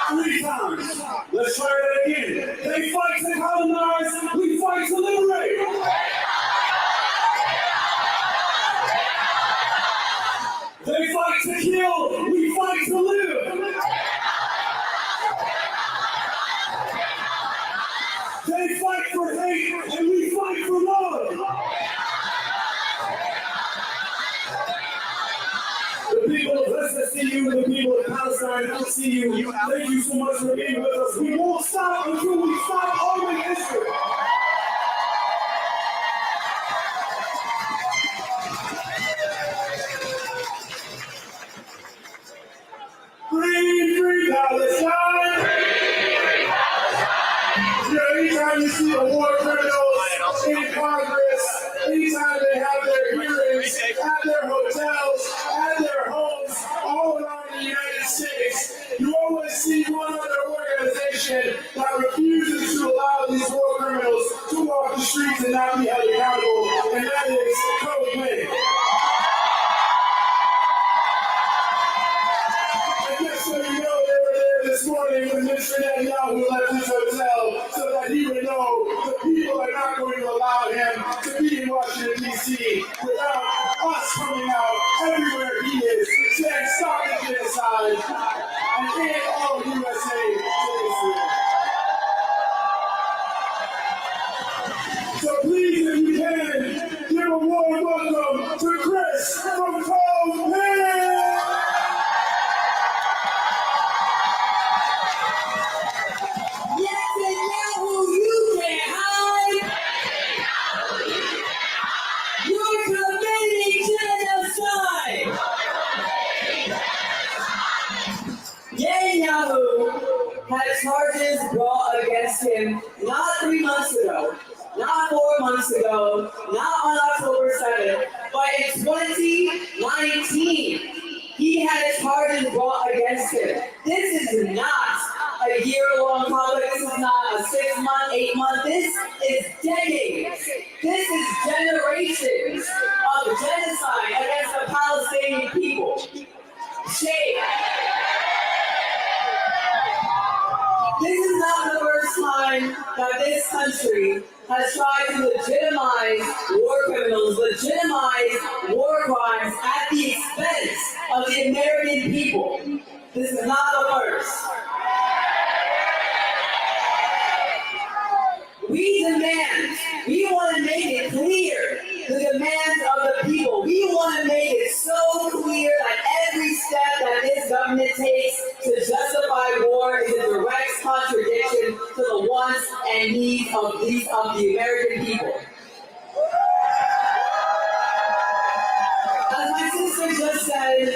3 times. Let's try that again. They fight to colonize, we fight to liberate. They fight to kill, we fight to live. They fight for hate, and we fight for love. The people of Gaza see you, the people of Palestine don't see you. Thank you so much for being with us. We won't stop until we stop arming Israel. Free Palestine! Anytime you see a war criminals in Congress, anytime they have their hearings, at their hotels, at their homes, all around the United States, you always see one other organization that refuses to allow these war criminals to walk the streets and not be held accountable, and that is Code. And just so you know, they were there this morning when Mr. Netanyahu left his hotel so that he would know the people are not going to allow him to be in Washington, D.C. without us coming out everywhere he is, saying stop the genocide and end all USA citizens. So please, if you can, give a warm welcome to Chris from Code. Had charges brought against him not 3 months ago, not 4 months ago, not on October 7th, but in 2019. He had charges brought against him. This is not a year-long conflict. This is not a 6-month, 8-month. This is decades. This is generations of genocide against the Palestinian people. Shame. This is not the first time that this country has tried to legitimize war criminals, legitimize war crimes at the expense of the American people. This is not the first. We want to make it clear, the demands of the people. We want to make it so clear that every step that this government takes to justify war is a direct contradiction to the wants and needs of the American people. As my sister just said,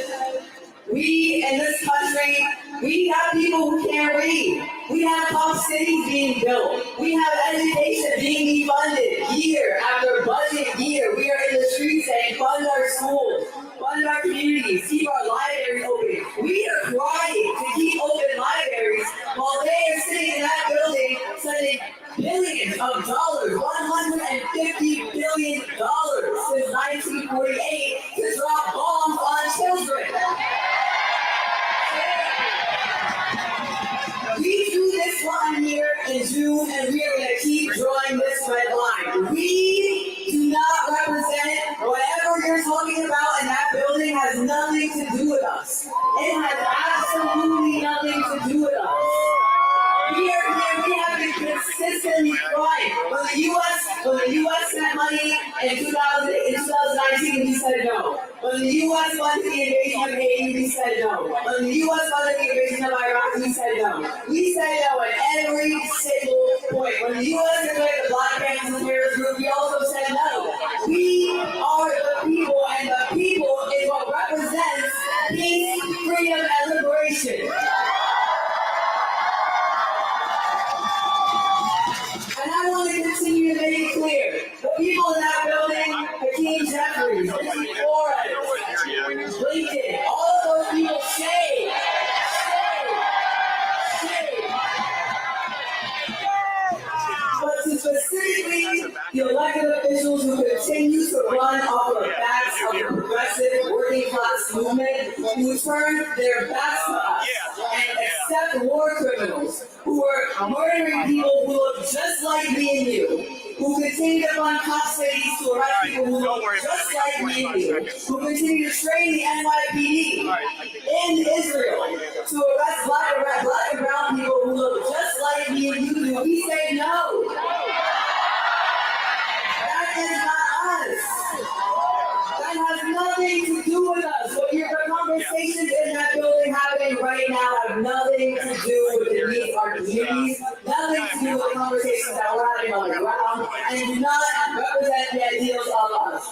we in this country, we have people who can't read. We have top cities being built. We have education being defunded year after budget year. We are in the streets saying, fund our schools, fund our communities, keep our libraries open. We are crying to keep open libraries while they are sitting in that building spending billions of dollars, $150 billion since 1948 to drop bombs on children. We drew this line here in June, and we are going to keep drawing this red line. We do not represent whatever you're talking about in that building has nothing to do with us. It has absolutely nothing to do with us. We are here, we have been consistently crying. When the U.S. sent money in 2019, we said no. When the U.S. funded the invasion of Haiti, we said no. When the U.S. funded the invasion of Iraq, we said no. We said no at every single point. When the U.S. declared the Black Panthers a terrorist group, we also said no. We are the people, and the people is what represents peace, freedom, and liberation. And I want to continue to make it clear. The people in that building, Hakeem Jeffries, Flores, Lincoln, all of those people say, but to specifically the elected officials who continue to run off the backs of the progressive working class movement, who turn their backs to us and accept war criminals who are murdering people who look just like me and you, who continue to fund cop cities to arrest people who look just like me and you, who continue to train the NYPD in Israel to arrest black and brown people who look just like me and you do. We say no. That is not us. That has nothing to do with us. What the conversations in that building happening right now have nothing to do with the needs of our communities, nothing to do with the conversations that we're having on the ground, and do not represent the ideals of us.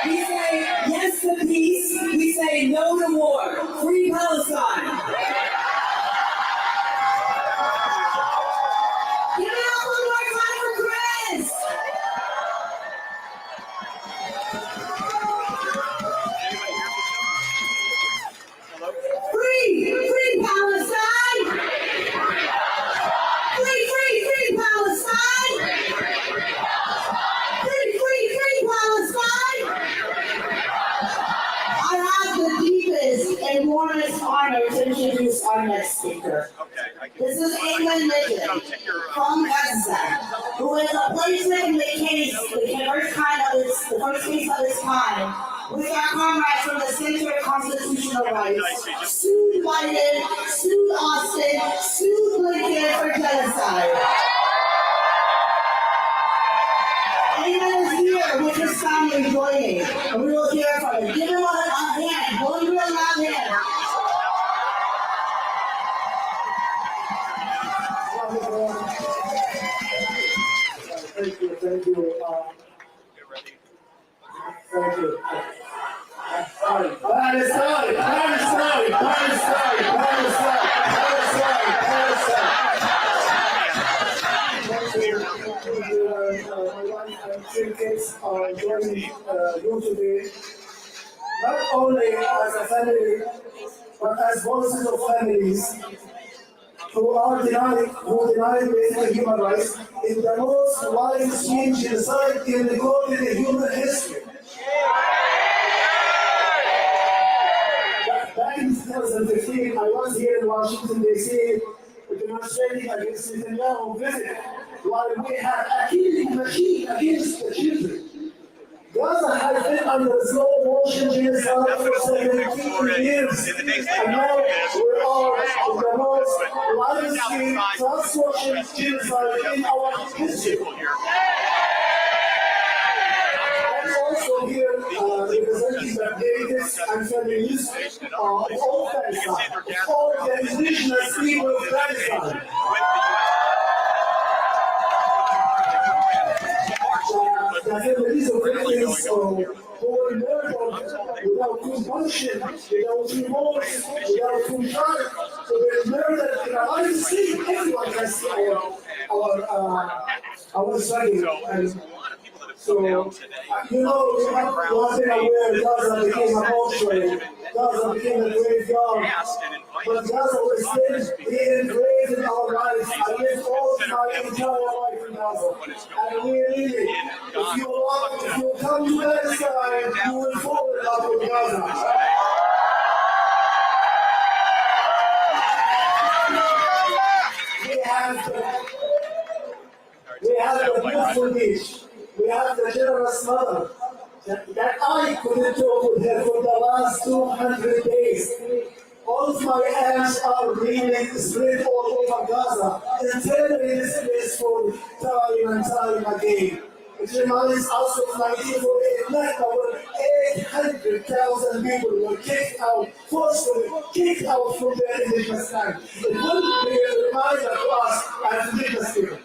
We say yes to peace, we say no to war, free Palestine. Give it up one more time for Chris! Free Palestine! Free Palestine! Free Palestine! I have the deepest and warmest honor to introduce our next speaker. This is England Midland from Gaza, who is a placement in the first case of its kind, with our comrades from the Center of Constitutional Rights, sued Biden, sued Austin, sued Lincoln for genocide. England is here with his family joining, and we will hear from him. Give him a hand, one real loud hand. Thank you. Thank you. Are joining you today, not only as a family, but as voices of families who deny basic human rights in the most wide-scale genocide in recorded in human history. Back in 2015, I was here in Washington, D.C., demonstrating against Netanyahu. Netanyahu visit while we have a killing machine against the children. Gaza has been under slow motion genocide for 17 years, and now we are in the most large-scale transformation genocide in our history. I'm also here representing the activists and feminists of all Palestine, all the indigenous people of Palestine. The families of victims who were murdered without compulsion, without remorse, without control, so they murdered in a live stream. Everyone can see our struggle. And so, you know, one thing aware, Gaza became a mortuary, Gaza became a graveyard, but Gaza will still be engraved in our lives. I lived all my entire life in Gaza, and we really, if you come to Palestine, you will fall in love with Gaza. We have the beautiful beach. We have the generous mother that I couldn't talk with her for the last 200 days. All of my hands are bleeding, spread all over Gaza, internally displaced for time and time again. It reminds us of 1948, where 800,000 people were kicked out, forcefully kicked out from their indigenous land. It will be a reminder to us as indigenous people.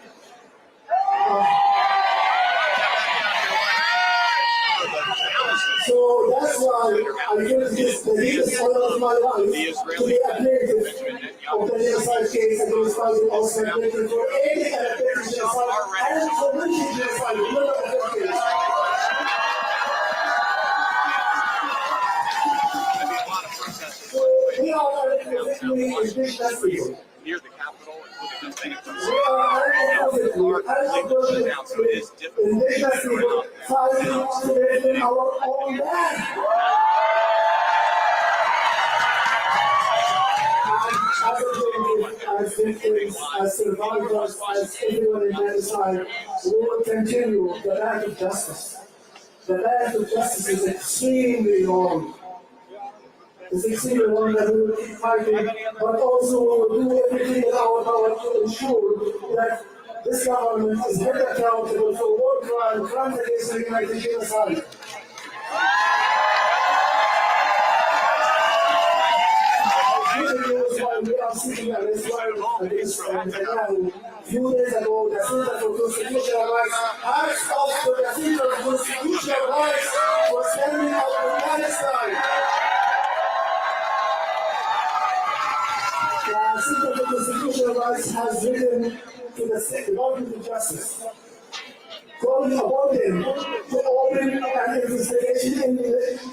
So that's why I give this the deepest honor of my life to be a plaintiff of the genocide case against President Oscar Clinton for aiding and abetting genocide and committing genocide. So we are unequivocally indigenous people. Near the Capitol, including the We are unequivocally indigenous people fighting to defend our own land. As victims, as survivors, as everyone in genocide, we will continue the path of justice. The path of justice is extremely long. It's extremely long that we will keep fighting, but also we will do everything in our power to ensure that this government is held accountable for war crimes against the United genocide. We are seeking a response against Netanyahu. Few days ago, the Center for Constitutional Rights asked us for the Center for Constitutional Rights for standing up for Palestine. The Center for Constitutional Rights has written to the State Department of Justice, calling upon them to open an investigation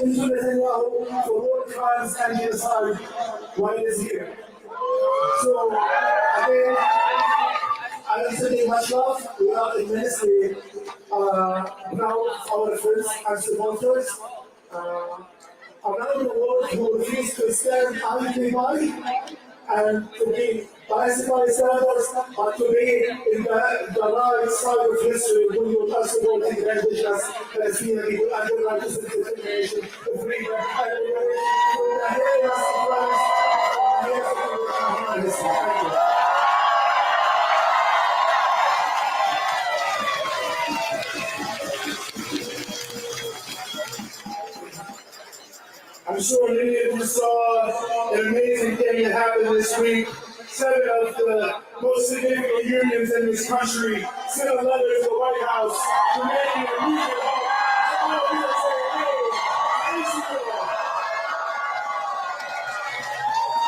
into Netanyahu for war crimes and genocide while he is here. So, again, I am sending much love. We are immensely proud of our friends and supporters around the world who refuse to stand anti-by and to be biased by standards, but to be in the right side of history when you are supporting the indigenous Palestinian people and the right to self-determination, the freedom, and the heinous crimes. I'm sure many of you saw an amazing thing that happened this week. 7 of the most significant unions in this country sent a letter to the White House demanding a immediate halt to all military aid.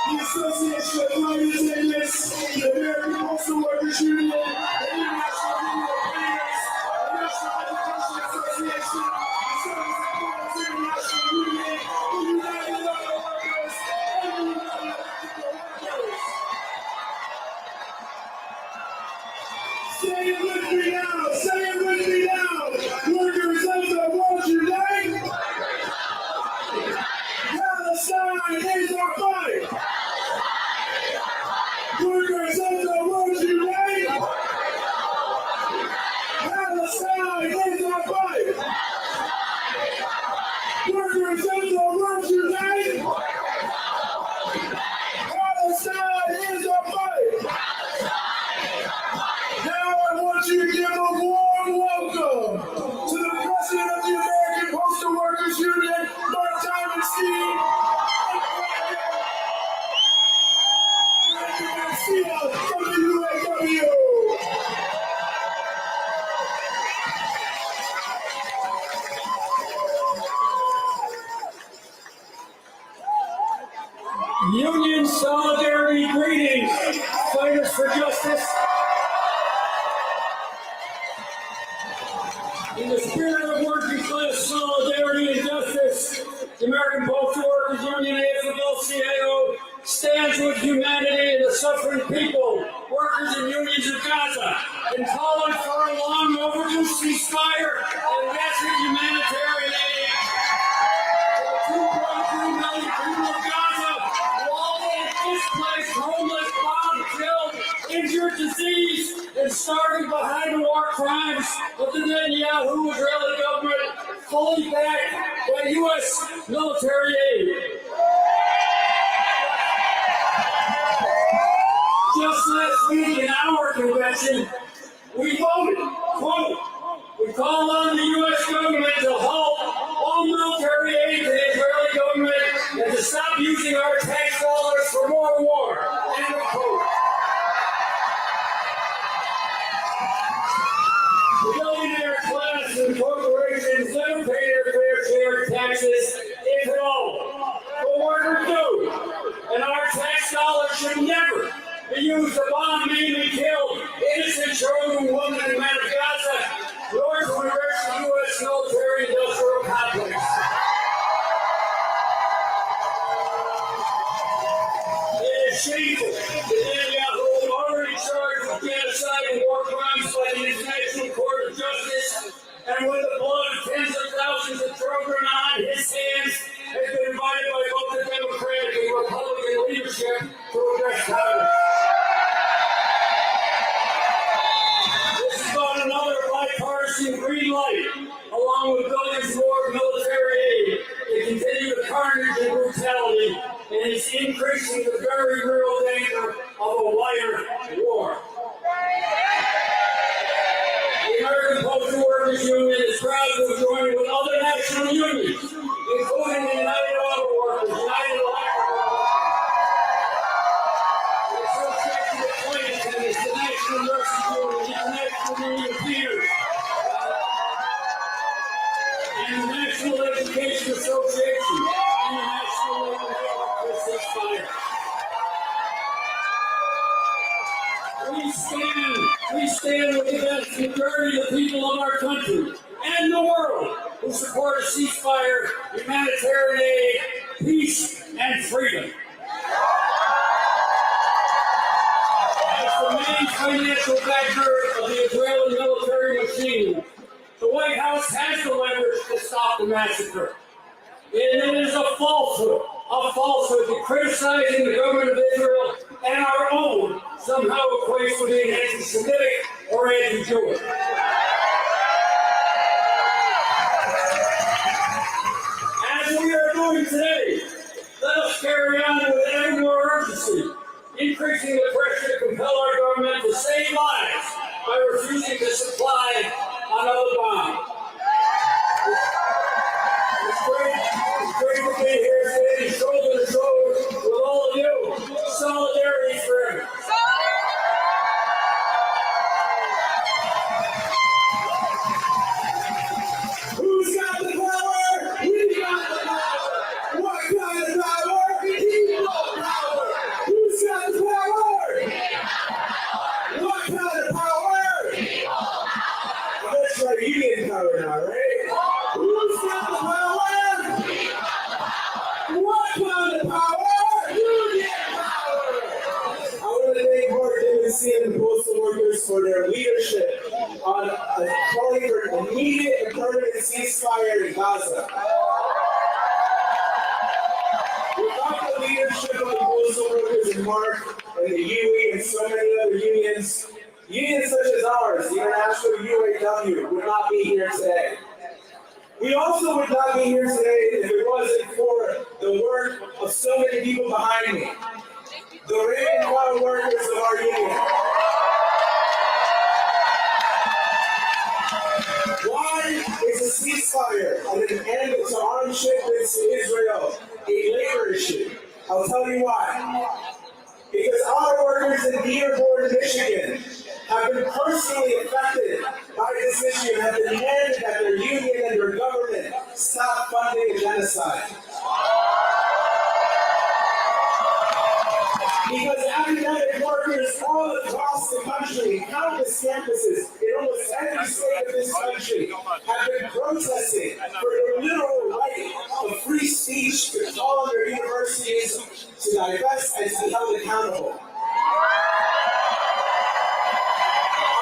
The Association of Climate Activists, the American Postal Workers Union, the International Union of Planners, the National Education Association, the Service Employees International Union, the United Auto Workers, and the United Electrical Workers. Say it with me now! Say it with me now! Workers Union solidarity greetings, fighters for justice. In the spirit of working class solidarity and justice, the American Postal Workers Union, AFL-CIO, stands with humanity and the suffering people, workers and unions of Gaza, and calling for a long overdue ceasefire and massive humanitarian aid for the 2.3 million people of Gaza, walled, displaced, homeless, bombed, killed, injured, diseased, and starving behind the war crimes of the Netanyahu Israeli government, fully backed by U.S. military aid. Just last week in our convention, we voted, quote, we call on the U.S. government to halt all military aid to the Israeli government and to stop using our tax dollars for more war, end of quote. The billionaire class and corporations never pay their fair share of taxes, if at all. But workers do, and our tax dollars should never be used to bomb, maim, and kill innocent children, women, and men of Gaza, nor to enrich the U.S. military-industrial complex. It is shameful that Netanyahu, already charged with genocide and war crimes by the International Court of Justice, and with the blood of tens of thousands of children on his hands, has been invited by both the Democratic and Republican leadership to address Congress. This is about another bipartisan green light, along with billions more military aid, to continue the carnage and brutality, and is increasing the very real danger of a wider war. The American Postal Workers Union is proud to have joined with other national unions, including the United Auto Workers, United Electrical Workers, the Association of Flight Attendants, the National Nurses Union, the International Union of Theaters, and the National Education Association, and the National Labor Network Ceasefire. We stand with the vast majority of the people of our country and the world who support a ceasefire, humanitarian aid, peace, and freedom. As the main financial backer of the Israeli military machine, the White House has the leverage to stop the massacre. It is a falsehood that criticizing the government of Israel and our own somehow equates to being anti-Semitic or anti-Jewish. As we are doing today, let us carry on with ever more urgency, increasing the pressure to compel our government to save lives by refusing to supply another bomb. It's great to be here today, shoulder to shoulder with all of you. Solidarity forever. Who's got the power? We got the power. What kind of power? People power. Who's got the power? What kind of power? That's right, union power now, right? Who's got the power? What kind of power? Union power. I want to thank DIRECTO and postal workers for their leadership on calling for immediate and permanent ceasefire in Gaza. Without the leadership of the postal workers in Mark and the EEUU and so many other unions such as ours, the International UAW, would not be here today. We also would not be here today if it wasn't for the work of so many people behind me, the rank and file workers of our union. Why is a ceasefire and an end to armed shipments to Israel a labor issue? I'll tell you why. Because our workers in Dearborn, Michigan, have been personally affected by this issue and have demanded that their union and their government stop funding a genocide. for the literal right of free speech to call on their universities to divest and to be held accountable.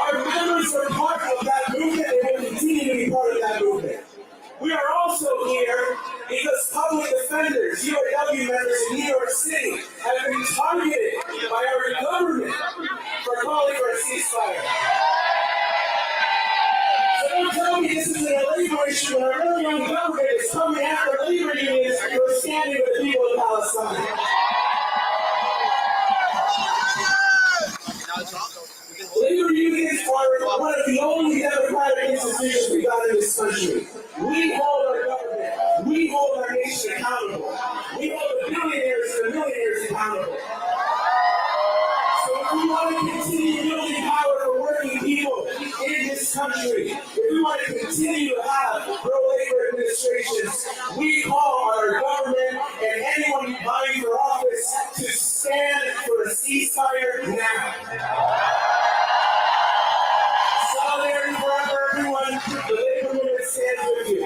Our members are part of that movement and will continue to be part of that movement. We are also here because public defenders, UAW members in New York City, have been targeted by our government for calling for a ceasefire. So don't tell me this is a labor issue when our really young government is coming after labor unions who are standing with the people of Palestine. Labor unions are one of the only democratic institutions we got in this country. We hold our government. We hold our nation accountable. We hold the billionaires and the millionaires accountable. So if we want to continue building power for working people in this country, if we want to continue to have pro-labor administrations, we call on our government and anyone vying for office to stand for a ceasefire now. Solidarity forever, everyone. The labor movement stands with you.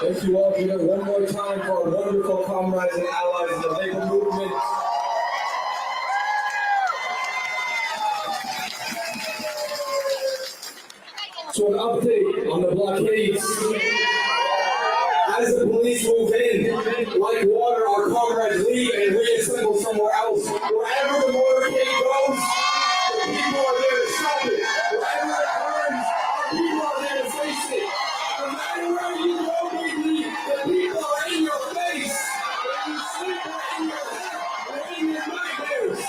Thank you all here one more time for our wonderful comrades and allies in the labor movement. So an update on the blockades. As the police move in, like water, our comrades leave and reassemble somewhere else. Wherever the motorcade goes, the people are there to stop it. Wherever it burns, our people are there to face it. No matter where you go, baby, the people are in your face. When you sleep, they're in your head. They're in your nightmares.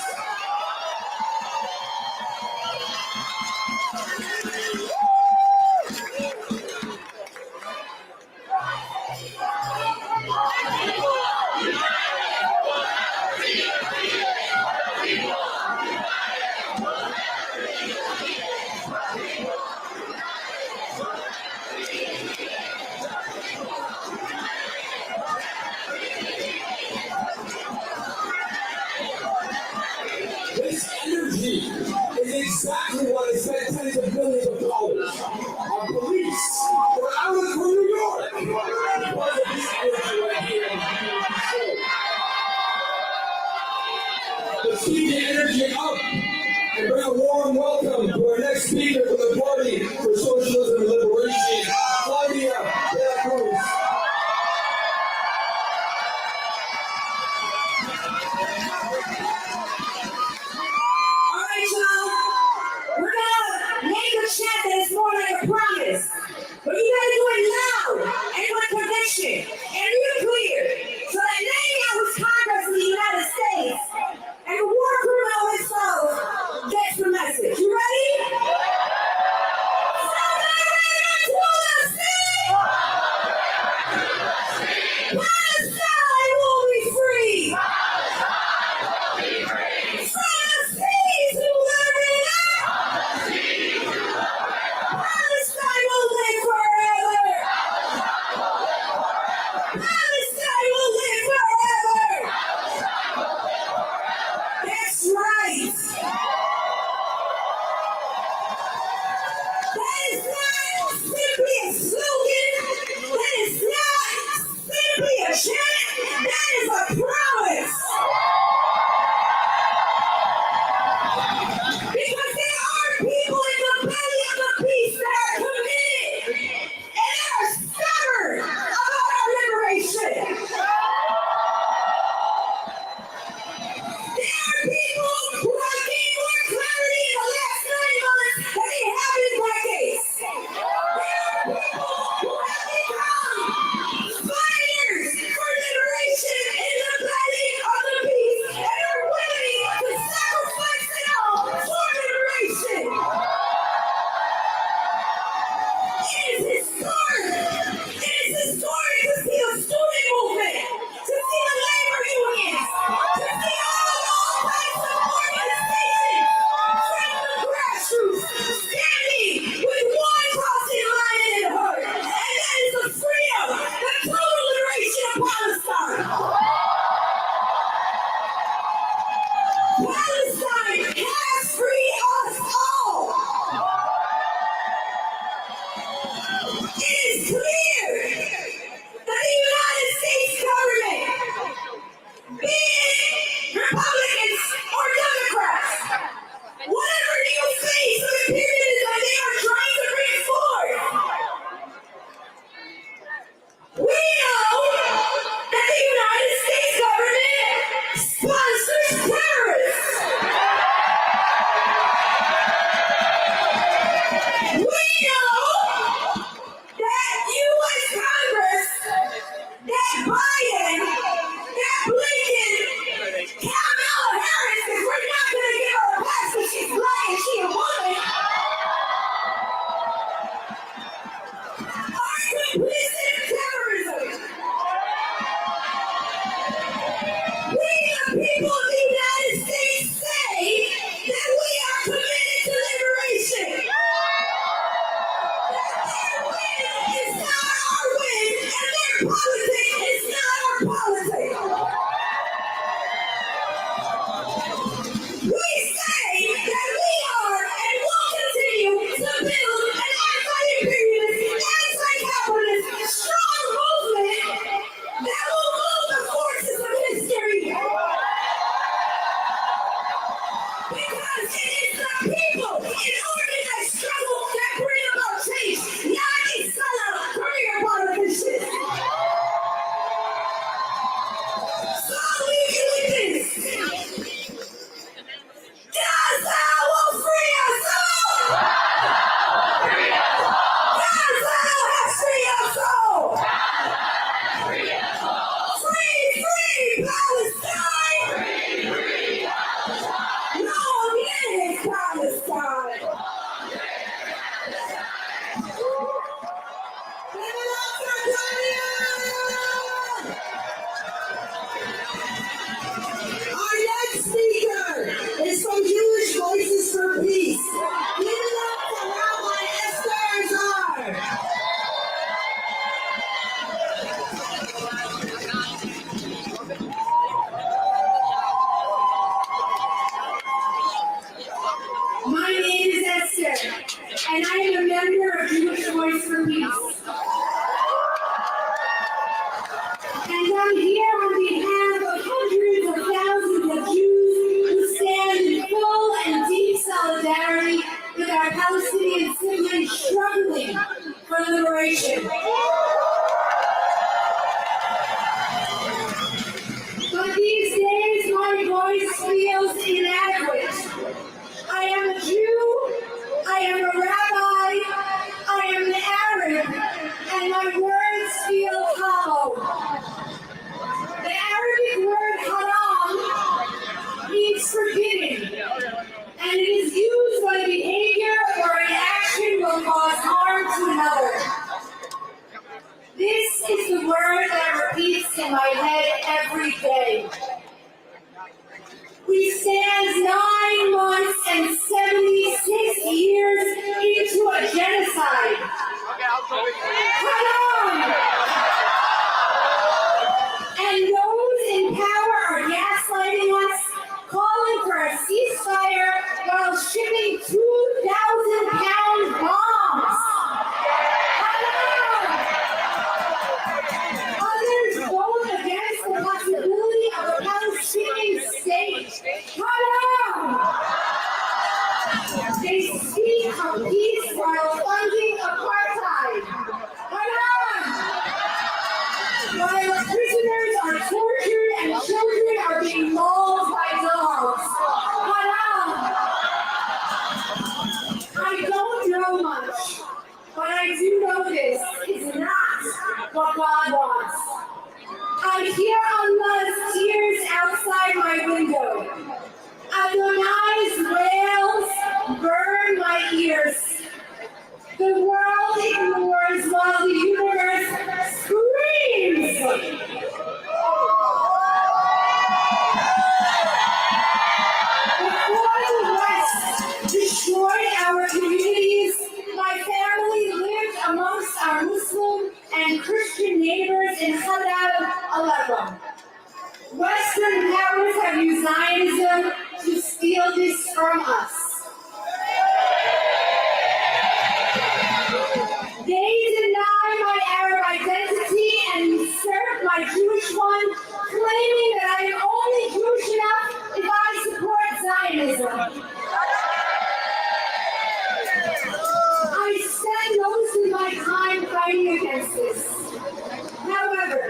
This energy is exactly what has spent tens of billions of dollars on police who are out of New York because of this energy right here in the Let's keep the energy up and bring a warm welcome to our next speaker for the Party for Socialism and Liberation, Claudia de la Cruz. We're gonna make a chant that is more like a promise. But you gotta do it loud and with conviction and real clear. So that Netanyahu's Congress in the United States and the war criminal himself gets the message. You ready? Palestine will be free! Palestine will live forever! Palestine will live forever! That's right! That is not simply a slogan. That is not simply a chant. That is a promise. Because there are people in the belly of the beast that are committed and they are stubborn about our liberation. There are people who have gained more clarity in the last 9 months than they have in decades. There are people who have become fighters for liberation in the belly of the beast and are willing to sacrifice it all Because it is the people in organized struggle that bring about change, not a sellout career politician. So I'll leave you with this. Gaza will free us all! Gaza has free us all! Free, free Palestine! Long live Palestine! Give it up for Zion! Our next speaker is from Jewish Voices for Peace. Give it up for Rabbi Esther Azar. My name is Esther, and I am a member of Jewish Voice for Peace. And I'm here on behalf of hundreds of thousands of Jews who stand in full and deep solidarity with our Palestinian siblings struggling for liberation. But these days, my voice feels inadequate. I am a Jew, I am a rabbi, I am an Arab, and my words feel hollow. The Arabic word haram means forbidden, and it is used when a behavior or an action will cause harm to another. This is the word that repeats in my head every day. We stand 9 months and 76 years into a genocide. Haram! And those in power are gaslighting us, calling for a ceasefire while shipping 2,000-pound bombs. Haram! Others vote against the possibility of a Palestinian state. Haram! They speak of peace while funding apartheid. Haram! While prisoners are tortured and children are being mauled by dogs. Haram! I don't know much, but I do know this is not what God wants. I hear Allah's tears outside my window. Adonai's wails burn my ears. The world ignores while the universe screams. Before the West destroyed our communities, my family lived amongst our Muslim and Christian neighbors in Hadab, Aleppo. Western powers have used Zionism to steal this from us. They deny my Arab identity and usurp my Jewish one, claiming that I am only Jewish enough if I support Zionism. I spend most of my time fighting against this. However,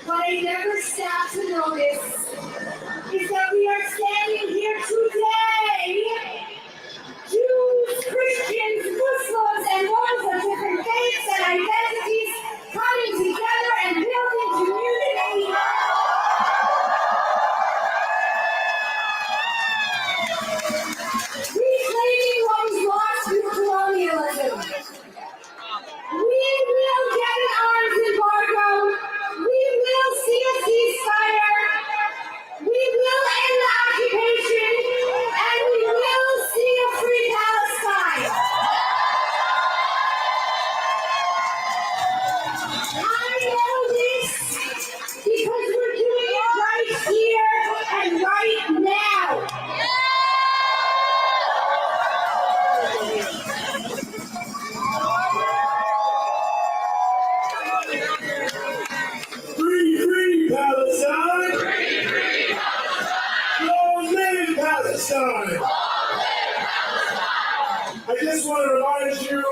what I never stop to notice is that we are standing here today, Jews, Christians, Muslims, and those of different faiths and identities coming together and building community. Reclaiming what was lost through colonialism. We will get an arms embargo. We will see a ceasefire. We will end I just want to remind you,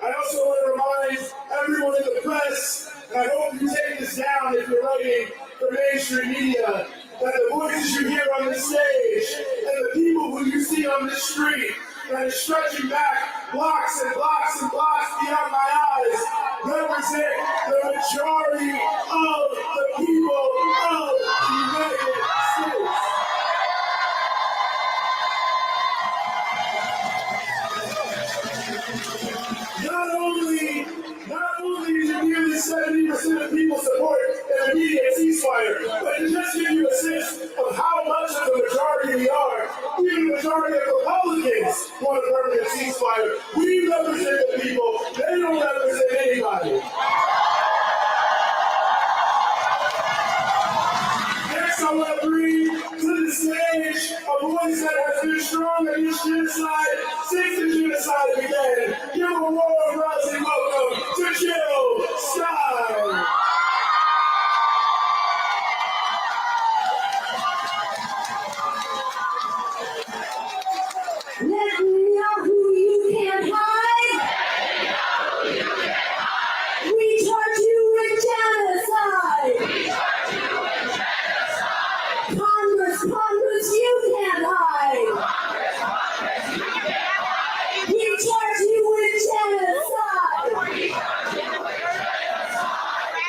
I also want to remind everyone in the press, and I hope you take this down if you're writing for mainstream media, that the voices you hear on the stage and the people who you see on the street that is stretching back blocks and blocks and blocks beyond my eyes represent the majority of the people of the United States. Not only did you hear that 70% of people support an immediate ceasefire, but to just give you a sense of how much of the majority we are, even the majority of Republicans want a permanent ceasefire. We represent the people, they don't represent anybody. Next, I want to bring to the stage a voice that has been strong against genocide since the genocide began. Give a warm, rousing welcome to Jill Stein. Netanyahu, you can't hide. We charge you with genocide. Congress, you can't hide. We charge you with genocide.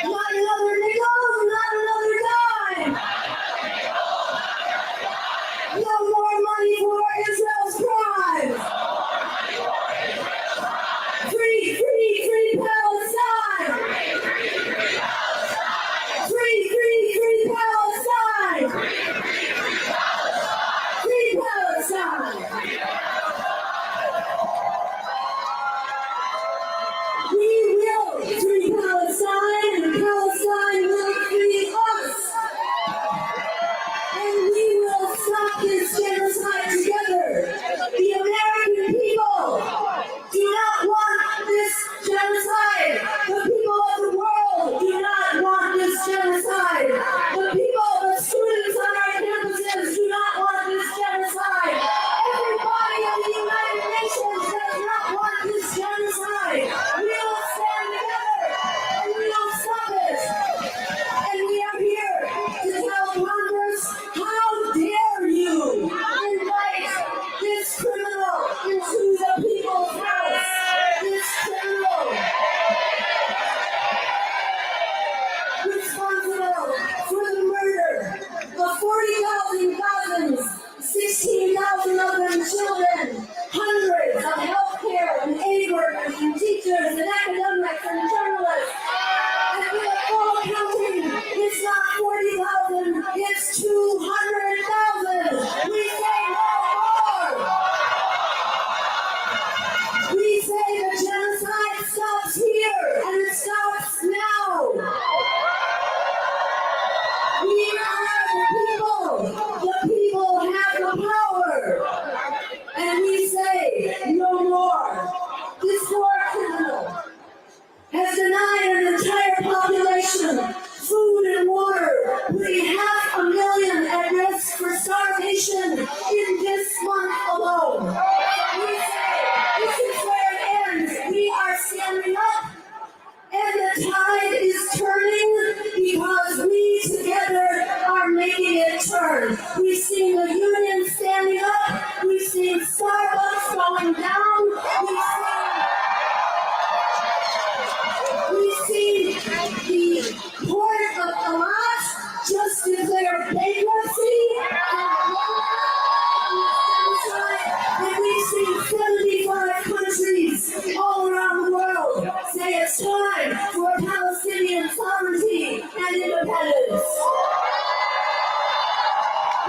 Not another nickel, not another dime. No more money for Israel's crimes. Free, free, free Palestine. Free, free, free Palestine. Free Palestine. We will free Palestine, and Palestine will free us. And we will stop this genocide together. The American people do not want this genocide. The people of the world do not want this genocide. The people, the students on our campuses do not want this genocide. Everybody in the United Nations does not want this genocide. We will stand together and we will stop it. And we are here to tell Congress, how dare you invite this criminal into the people's house? This criminal responsible for the murder of 40,000 Gazans, 16,000 of them children, hundreds of healthcare and aid workers and teachers and academics and journalists. And we are all counting. It's not 40,000, it's 200,000. We say no more. We say the genocide stops here and it stops now. We are the people. The people have the power. And we say no more. This war criminal has denied an entire population food and water, putting 500,000 at risk for starvation in this month alone. We say this is where it ends. We are standing up, and the tide is turning because we together are making it turn. We've seen the union standing up. We've seen Starbucks going down. We've seen the port of Hamas just declare bankruptcy. And we've seen 75 countries all around the world say it's time for Palestinian sovereignty and independence.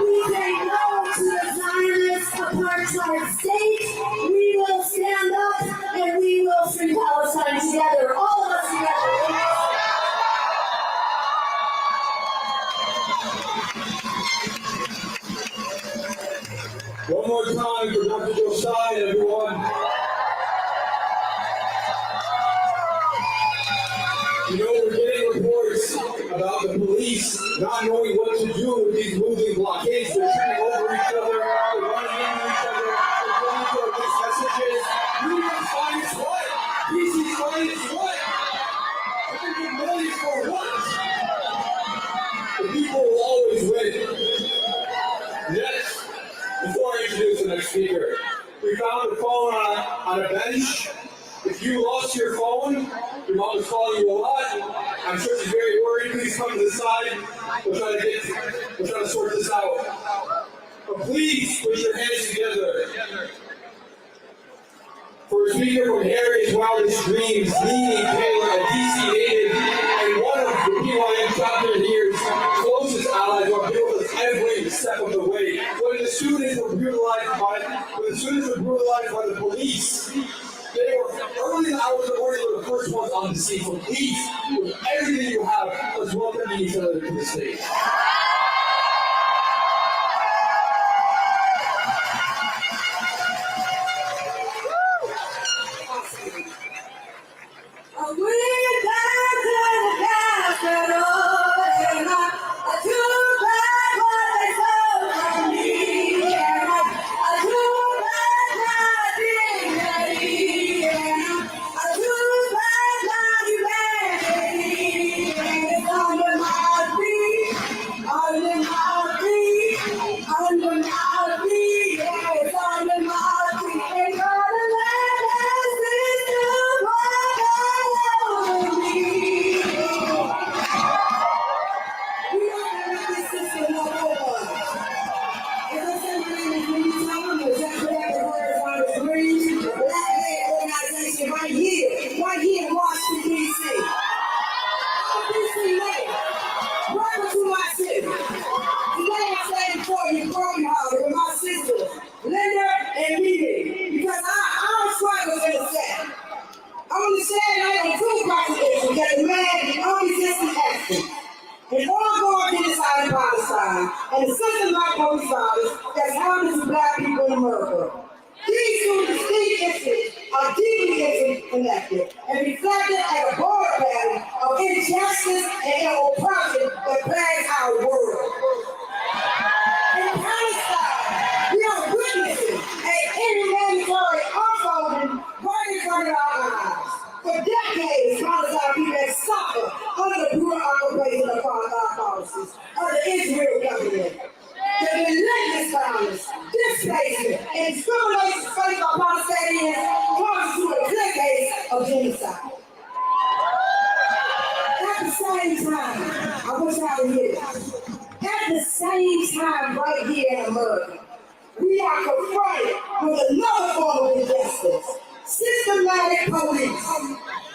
We say no to the Zionist apartheid state. We will stand up and we will free Palestine together, all of us together. One more time for Dr. Josiah, everyone. You know, we're getting reports about the police not knowing what to do with these moving blockades. They're turning over each other, they're running into each other, they're going to We found the phone on a bench. If you lost your phone, your mom was calling you a lot. I'm sure she's very worried. Please come to the side. We'll try to sort this out. But please put your hands together for a speaker from Harry's wildest dreams, Nene Taylor, a DC native, and one of the PYM chapter here's closest allies who have been with us every step of the way. When the students were brutalized by the police, they were early in the hours of the morning. They were the first ones on the scene. So please, with everything you have, let's welcome each other to the stage. And the systematic police violence that's happening to black people in America. These two distinct issues are deeply interconnected and reflected at a broader pattern of injustice and oppression that plagues our world. In Palestine, we are witnessing an inhumanitarian unfolding right in front of our eyes. For decades, Palestine people have suffered under the brutal occupation of apartheid policies of the Israel government. The relentless violence, displacement, and discrimination faced by Palestinians constitute a decade of genocide. At the same time, I wish I would hear this. At the same time, right here in America, we are confronted with another form of injustice. Systematic police.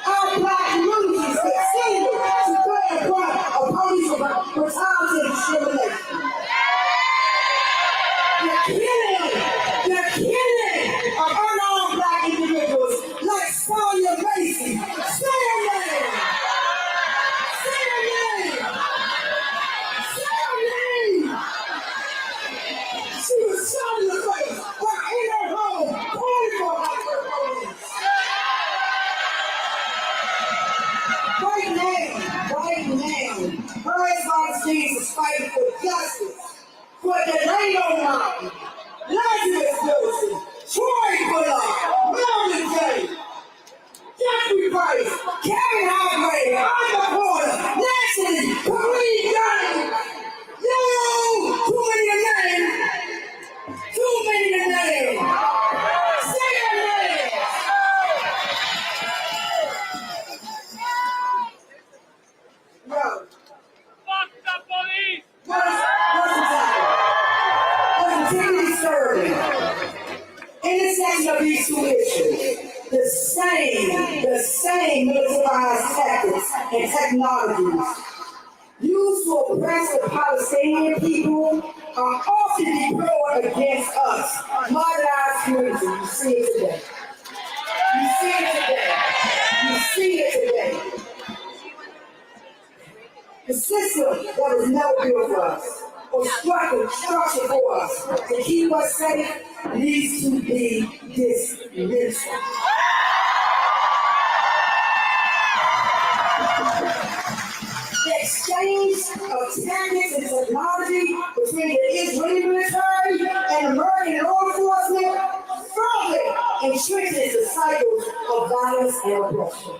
Our black communities continue to bear the brunt of police brutality and discrimination. The killing of unarmed black individuals like Sonia Macy. Say her name! Say her name! Say her name! She was shot in the face while in her home, calling for her police. Right now, her ex-vice is fighting for justice. For the Delano Mountain, Lazarus Wilson, Troy Bullard, Melvin J. Jeffrey Price, Kevin Hargrave, Arthur Porter, Natalie, Karim Khan. Yo, too many to name. Too many to name. Say your name. Yo. Fuck the police! What's the title? Continually serving. Intersection of these two issues. The same militarized tactics and technologies used to oppress the Palestinian people are often deployed against us, marginalized communities. You see it today. You see it today. You see it today. The system that was never built for us, or structured for us, to keep us safe, needs to be dismantled. The exchange of tactics and technology between the Israeli military and American law enforcement firmly entrenches the cycles of violence and oppression.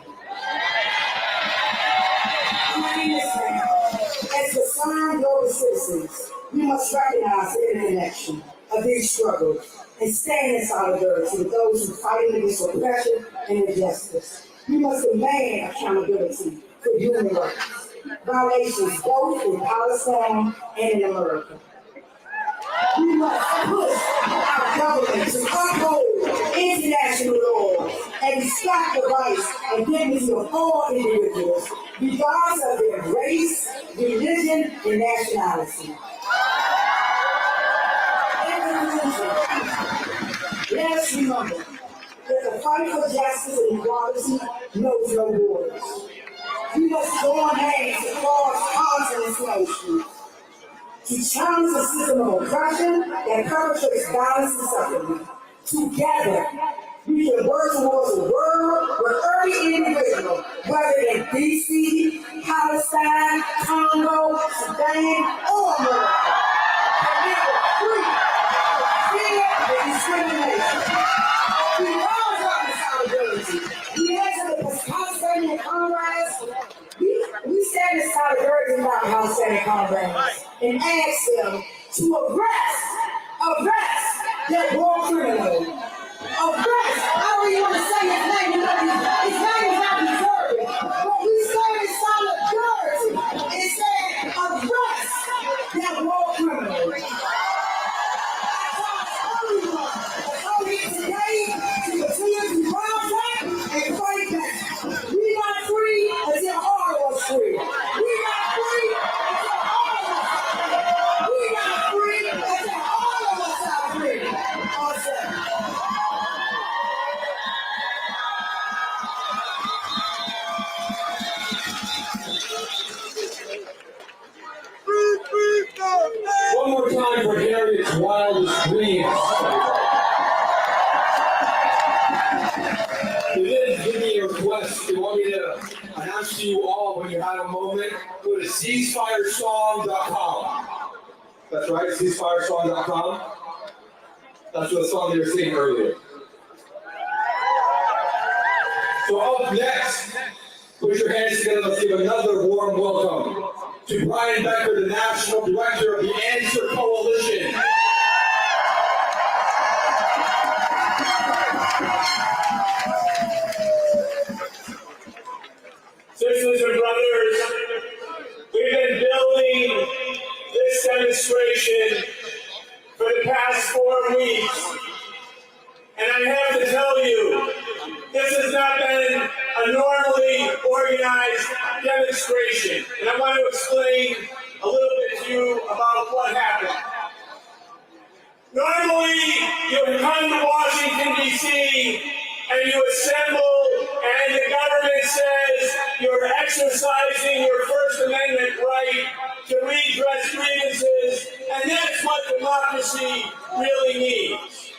As concerned global citizens, we must recognize the interconnection of these struggles and stand in solidarity with those who fight against oppression and injustice. We must demand accountability for human rights violations both in Palestine and in America. We must push our government to uphold international law and respect the rights and dignity of all individuals, regardless of their race, religion, and nationality. In conclusion, let us remember that the fight for justice and equality knows no borders. We must join hands across continents and oceans to challenge the system of oppression that perpetrates violence and suffering. Together, we can work towards a world where every individual, whether in DC, Palestine, Congo, Sudan, or America, can live free of fear and discrimination. We rise up in solidarity. We answer the Palestinian Congress. We stand in solidarity with our Palestinian Congress and ask them to arrest that war criminal. Arrest, I don't even want to say his name, his name is not deserving, but we stand in solidarity and say arrest that war criminal. I told everyone today to continue to rise up and fight back. We not free until all of us free. We not free until all of us are free. We not free until all of us are free. Awesome. One more time for Harriet's wildest dreams. It is giving me a request. They want me to announce to you all when you have a moment. Go to ceasefiresong.com. That's right, ceasefiresong.com. That's the song you were singing earlier. So up next, put your hands together. Let's give another warm welcome to Brian Becker, the National Director of the Answer Coalition. Sisters and brothers, we've been building this demonstration for the past 4 weeks. And I have to tell you, this has not been a normally organized demonstration. And I want to explain a little bit to you about what happened. Normally, you come to Washington, D.C., and you assemble, and the government says you're exercising your First Amendment right to redress grievances, and that's what democracy really needs.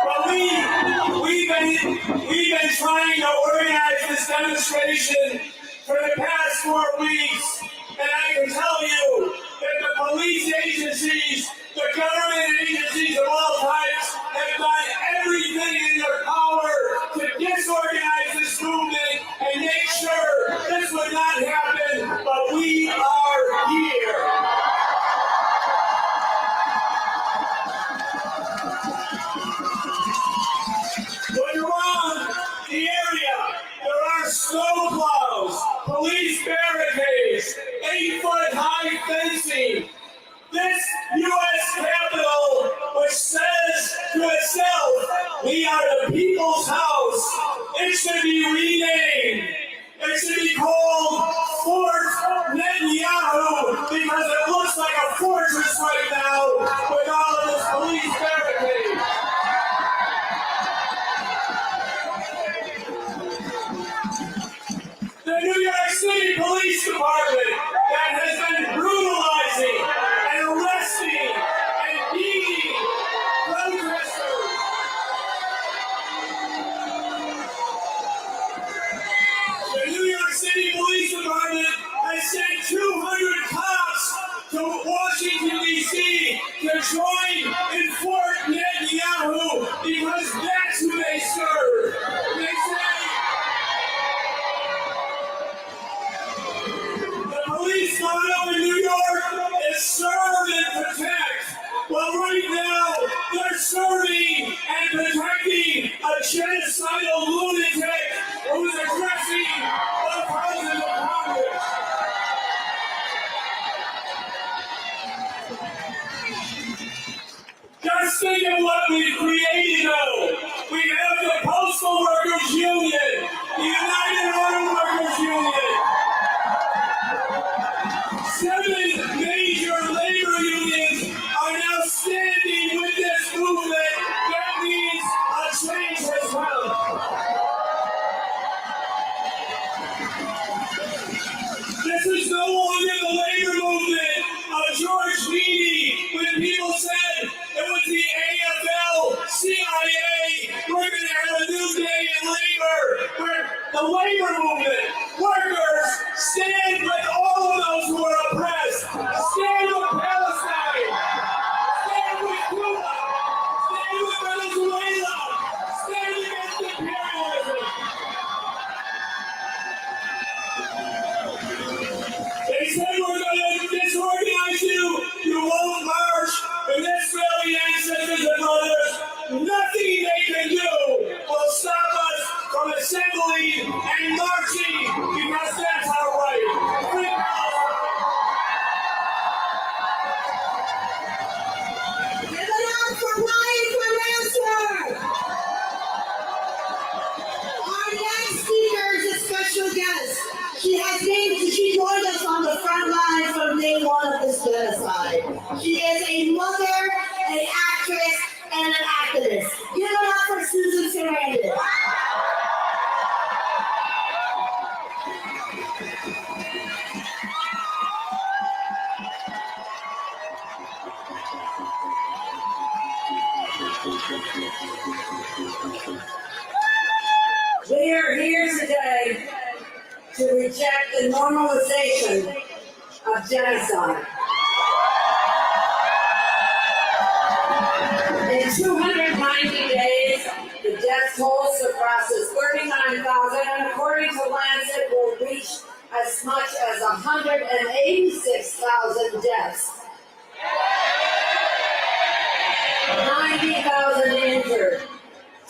But we've been trying to organize this demonstration for the past 4 weeks, and I can tell you that the police agencies, the government agencies of all types have done everything in their power to disorganize this movement and make sure this would not happen, but we are here. When you're on the area, there are snowplows, police barricades, 8-foot-high fencing. This U.S. Capitol, which says to itself, we are the people's house, it should be renamed. It should be called Fort Netanyahu because it looks like a fortress right now with all of this police barricades. The New York City Police Department that has been brutalizing and arresting and beating protesters. The New York City Police Department has sent 200 cops to Washington, D.C. genocidal lunatic who's addressing the President of Congress. Just think of what we've created, though. We have the Postal Workers Union, the United Auto Workers Union, 7 major labor unions are now standing with this movement. That means a change has come. This is no longer the labor movement of George Meany when people said it was the AFL, CIA, we're going to have a new day in labor, where the labor movement, workers, stand with all of those who are oppressed, stand with Palestine, stand with Cuba, stand with Venezuela, stand against imperialism. They said we're going to disorganize you, you won't march, and this really ancestors and mothers, nothing they can do will stop us from assembling and marching, because that's our right. Free Palestine! Give it up for Brian for answer. Our next speaker is a special guest. She joined us on the front line from day one of this genocide. She is a mother, an actress, and an activist. Give it up for Susan Sarandon. We are here today to reject the normalization of genocide. In 290 days, the death toll surpasses 39,000, and according to Lancet, will reach as much as 186,000 deaths. 90,000 injured.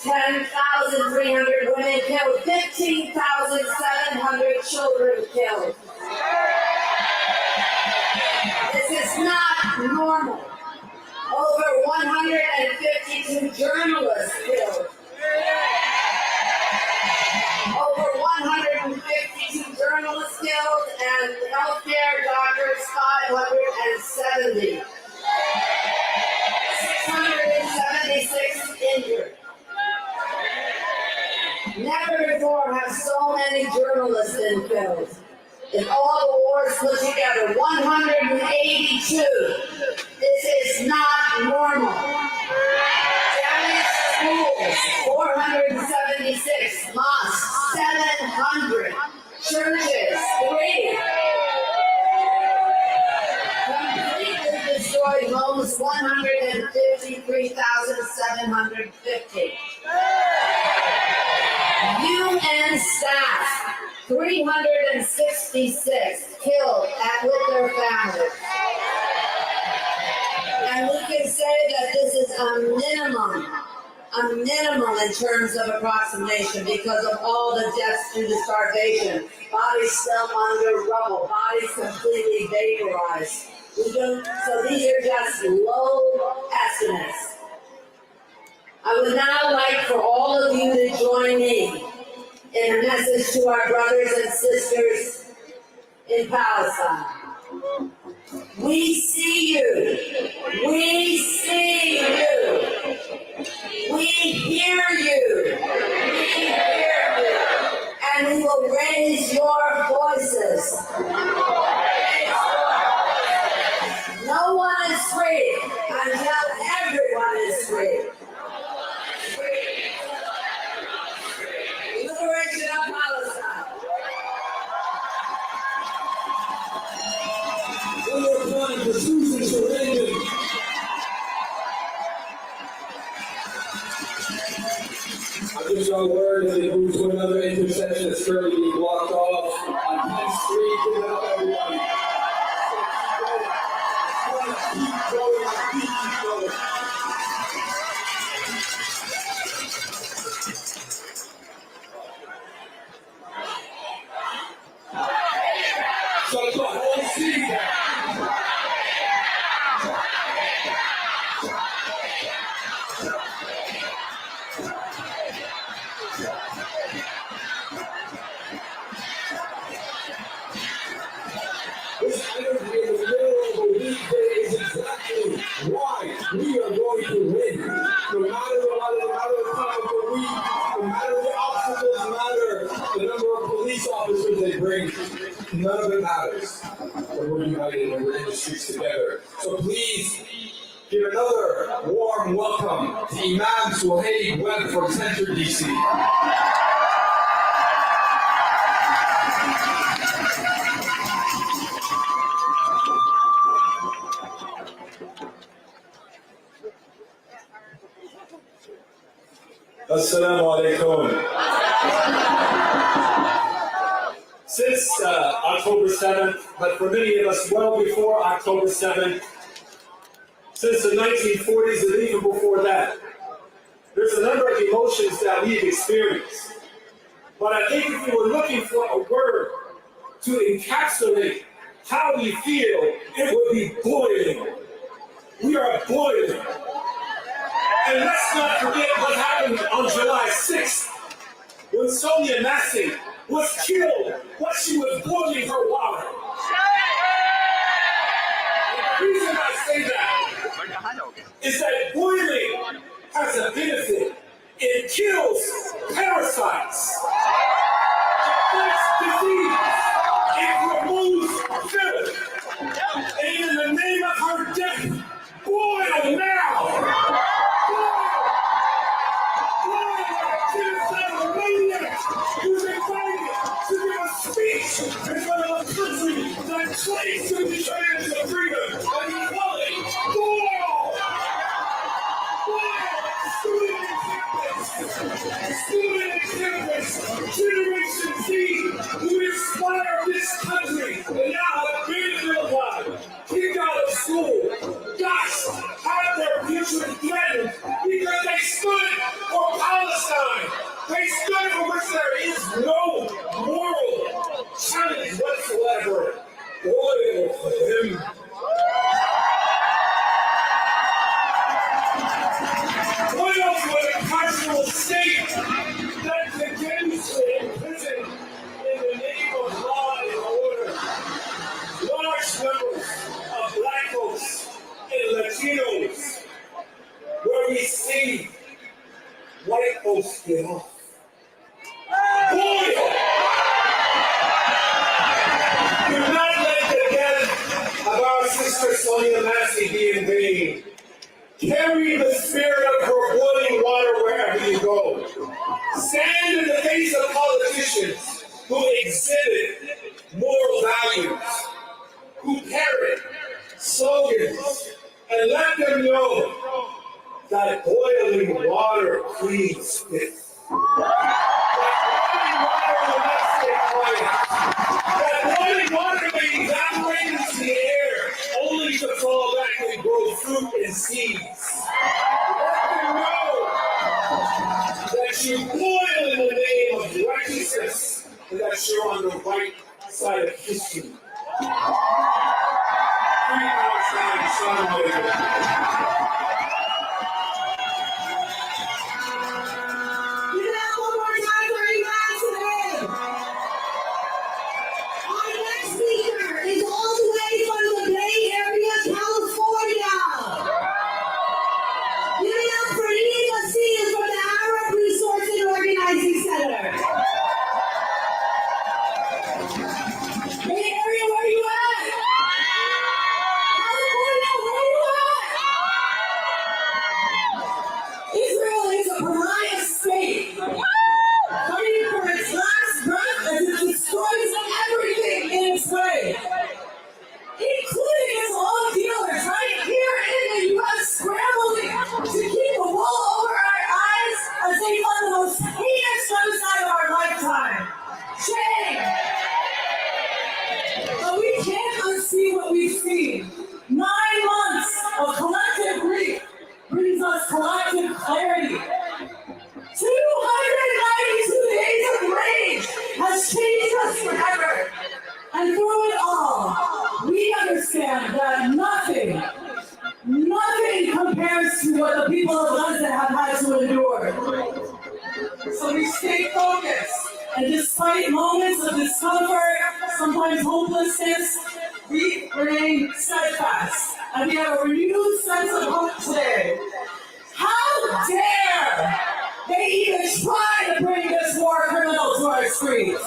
10,300 women killed, 15,700 children killed. This is not normal. Over 152 journalists killed. Over 152 journalists killed, and healthcare doctors 570. 676 injured. Never before have so many journalists been killed. In all the wars put together, 182. This is not normal. Damaged schools, 476. Mosques, 700. Churches, 3. Completely destroyed homes, 153,750. UN staff, 366 killed with their families. And we can say that this is a minimum in terms of approximation because of all the deaths due to starvation, bodies still under rubble, bodies completely vaporized. So these are just low estimates. I would now like for all of you to join me in a message to our brothers and sisters in Palestine. We see you. We see you. We hear you. We hear you. And we will raise your voices. No one is free until everyone is free. Liberation of Palestine. We are applying for Susan Sarandon. I give y'all word as they move to another intersection that's currently being blocked off on 10th Street. Give it up, everybody. Keep going. Keep going. none of it matters when we're united and we're in the streets together. So please give another warm welcome to Imam Suhaib Webb from Center DC. Assalamu alaikum. Since October 7th, but for many of us well before October 7th, since the 1940s and even before that, there's a number of emotions that we've experienced. But I think if we were looking for a word to encapsulate how we feel, it would be boiling. We are boiling. And let's not forget what happened on July 6th when Sonia Massey was killed while she was boiling her water. And the reason I say that is that boiling has a benefit. It kills parasites. It fights disease. It removes filth. And in the name of her death, boil now. Who's invited to give a speech in front of a country that claims to be trans of freedom and equality. Boil! Student activists, Generation Z, who inspired this country and now have been their lives, kicked out of school, gosh, had their future threatened because they stood for Palestine. They stood for which there is no moral challenge whatsoever. Boil for him. Boil for the carceral state that continues to imprison in the name of law and order large numbers of black folks and Latinos, where we see white folks get off. Boil! Do not let the death of our sister Sonia Massey be in vain. Carry the spirit of her boiling water wherever you go. Stand in the face of politicians who exhibit moral values, who parrot slogans, and let them know that boiling water cleans fifth. That boiling water may evaporate into the air, only to fall back and grow fruit and seeds. Let them know that you boil in the name of righteousness and that you're on the right side of history. Free Palestine, Shalom Aleichem. Nothing compares to what the people of Gaza have had to endure. So we stay focused, and despite moments of discomfort, sometimes hopelessness, we remain steadfast, and we have a renewed sense of hope today. How dare they even try to bring this war criminal to our streets?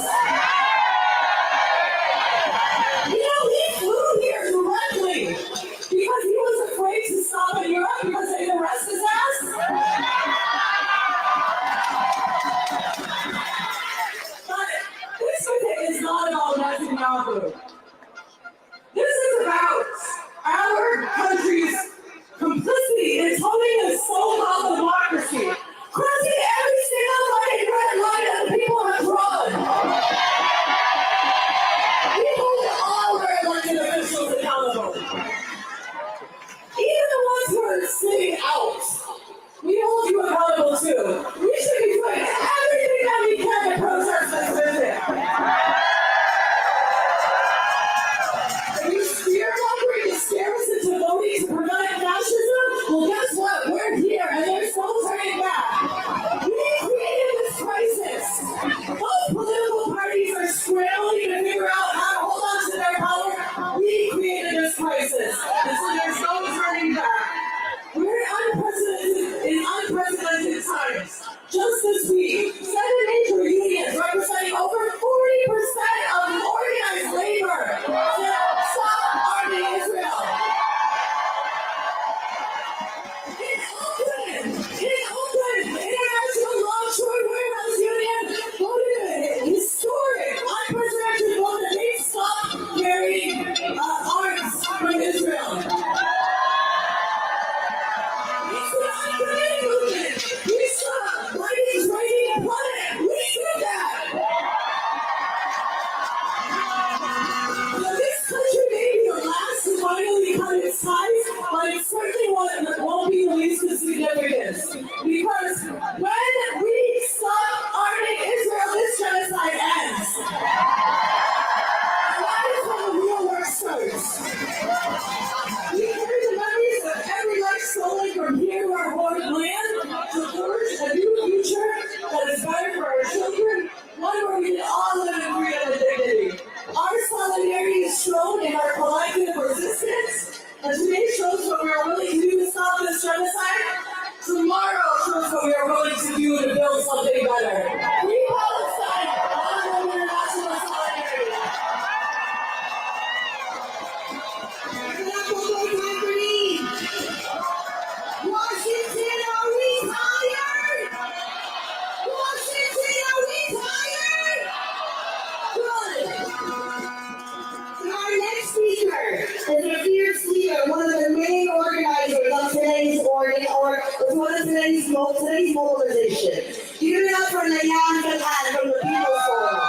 nation. Give it up for Yoav Gallant from the People's Forum.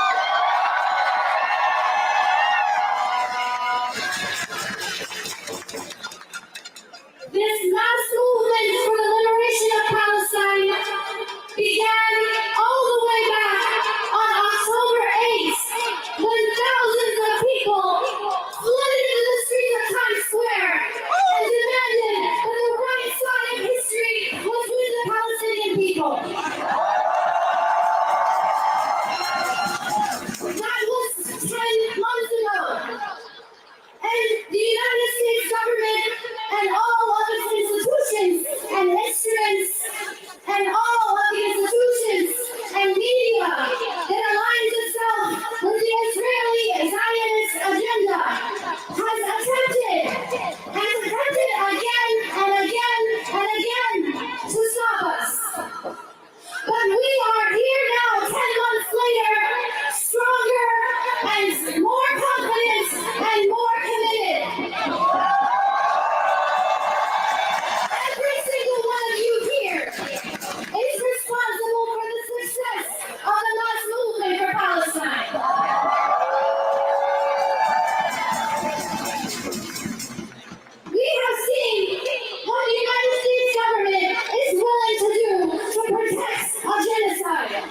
This mass movement for the liberation of Palestine began all the way back on October 8th, when thousands of people flooded into the streets of Times Square and demanded that the right side of history was with the Palestinian people. That was 10 months ago. And the United States government and all of its institutions and instruments and all of the institutions and media that aligns itself with the Israeli Zionist agenda has attempted again and again and again to stop us. But we are here now 10 months later, stronger and more confident and more committed. Every single one of you here is responsible for the success of the mass movement for Palestine. We have seen what the United States government is willing to do to protect a genocide.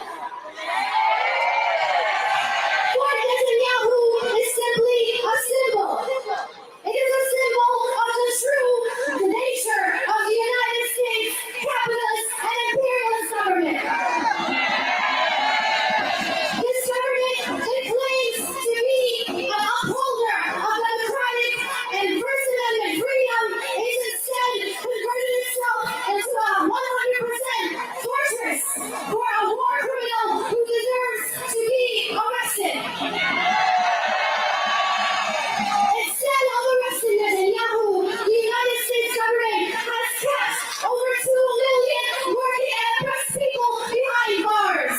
What Netanyahu is simply a symbol. It is a symbol of the true nature of the United States capitalist and imperialist government. This government, it claims to be an upholder of democratic and First Amendment freedom, is instead converted itself into a 100% fortress for a war criminal who deserves to be arrested. Instead of arresting Netanyahu, the United States government has kept over 2 million working and oppressed people behind bars.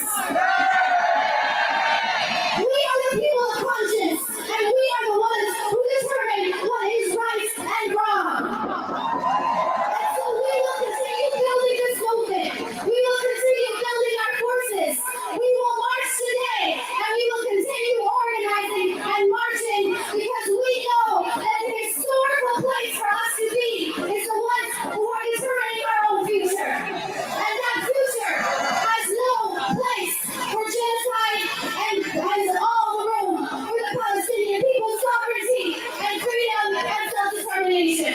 We are the people of conscience, and we are the ones who determine what is right and wrong. And so we will continue building this movement. We will continue building our forces. We will march today, and we will continue organizing and marching because we know that the historical place for us to be is the ones who are determining our own future. And that future has no place for genocide and has all the room for the Palestinian people's sovereignty and freedom and self-determination.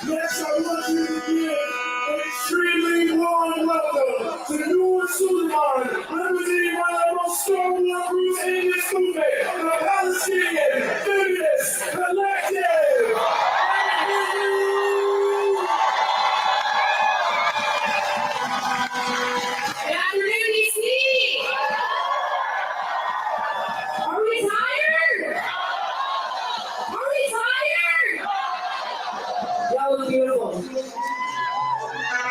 Yes, I want you to give an extremely warm welcome to the new Suleiman, representing one of the most strong groups in this movement, the Palestinian Feminist Collective. Good afternoon, DC. Are we tired? Are we tired? Y'all look beautiful.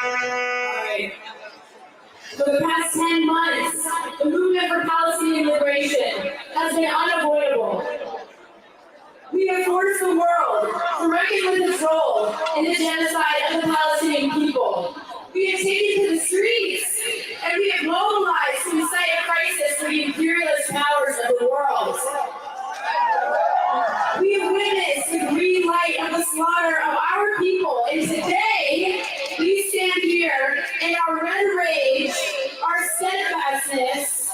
Alright. For the past 10 months, the movement for Palestinian liberation has been unavoidable. We have forced the world to reckon with its role in the genocide of the Palestinian people. We have taken to the streets and we have mobilized to incite a crisis for the imperialist powers of the world. We have witnessed the green light of the slaughter of our people, and today we stand here in our red rage, our steadfastness,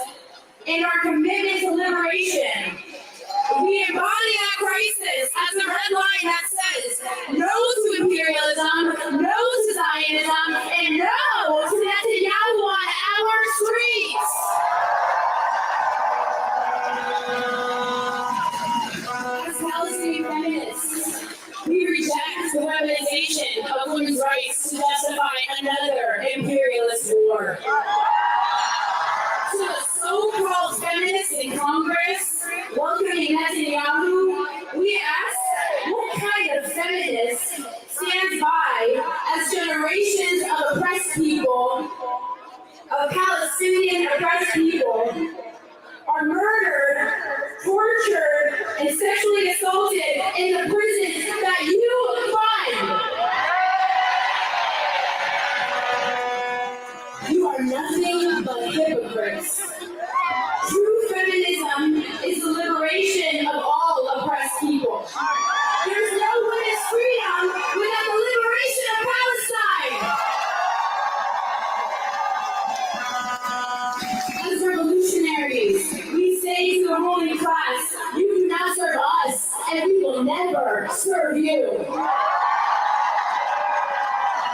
and our commitment to liberation. We embody that crisis as the red line that says no to imperialism, no to Zionism, and no to Netanyahu on our streets. As Palestinian feminists, we reject the weaponization of women's rights to justify another imperialist war. To the so-called feminists in Congress welcoming Netanyahu, we ask, what kind of feminist stands by as generations of oppressed people, of Palestinian oppressed people, are murdered tortured, and sexually assaulted in the prisons that you fund. You are nothing but hypocrites. True feminism is the liberation of all oppressed people. There's no women's freedom without the liberation of Palestine. As revolutionaries, we say to the ruling class, you do not serve us, and we will never serve you.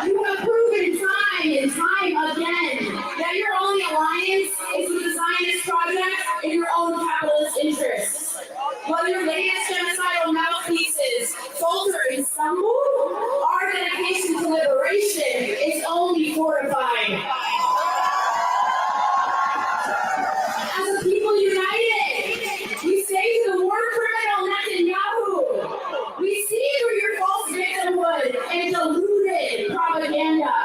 You have proven time and time again that your only alliance is with the Zionist project in your own capitalist interests. While your latest genocidal mouthpieces falter and stumble, our dedication to liberation is only fortified. As a people united, we say to the war criminal Netanyahu, we see through your false victimhood and deluded propaganda.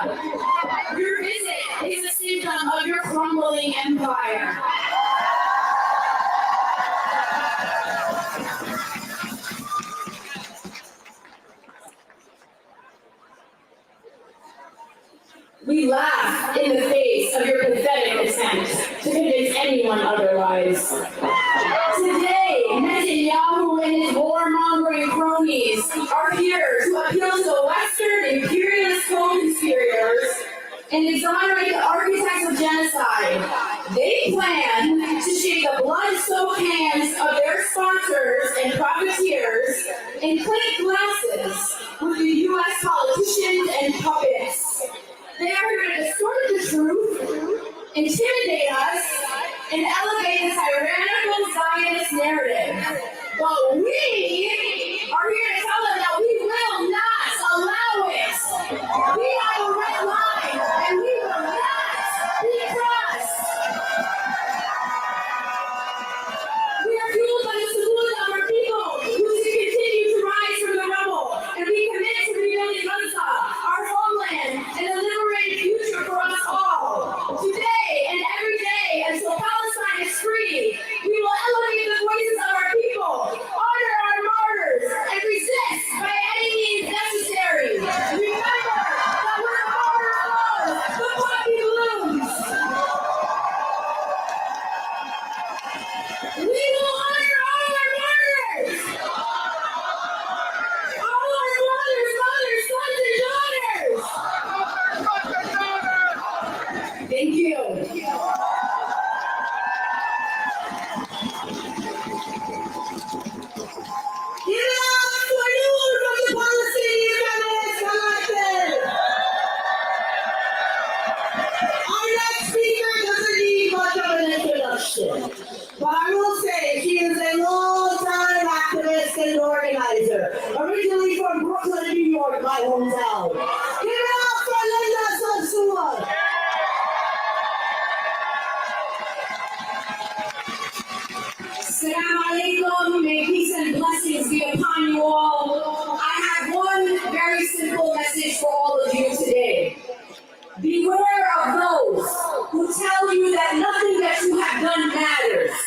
Your visit is a symptom of your crumbling empire. We laugh in the face of your pathetic attempt to convince anyone otherwise. Today, Netanyahu and his warmongering cronies are here to appeal to the Western imperialist co-conspirators and exonerate the architects of genocide. They plan to shake the blood-soaked hands of their sponsors and profiteers and clink glasses with the U.S. politicians and puppets. They are going to distort the truth, intimidate us, and elevate the tyrannical Zionist narrative. But we are here to tell them that we will not allow it. We have a red line, and we will not be crossed. We are fueled by the support of our people who continue to rise from the rubble, and we commit to rebuilding Gaza, our homeland, and a liberated future for us all. Today and every day until Palestine is free, we will elevate the voices of our people, honor our martyrs, and resist by any means necessary. Remember that we're martyrs alone, the poppy blooms. We will honor all our martyrs. All our brothers, mothers, sons, and daughters. Thank you. Give it up for you from the Palestinian feminist collective. Our next speaker doesn't need much of an introduction, but I will say she is a long-time activist and organizer, originally from Brooklyn, New York, my hometown. Give it up for Linda Sansua. Assalamu alaikum, may peace and blessings be upon you all. I have one very simple message for all of you today. Beware of those who tell you that nothing that you have done matters.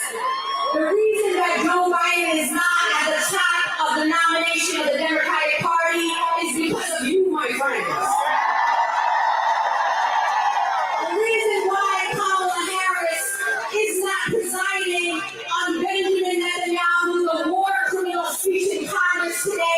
The reason that Joe Biden is not at the top of the nomination of the Democratic Party is because of you, my friends. The reason why Kamala Harris is not presiding on Benjamin Netanyahu, the war criminal speech in Congress today,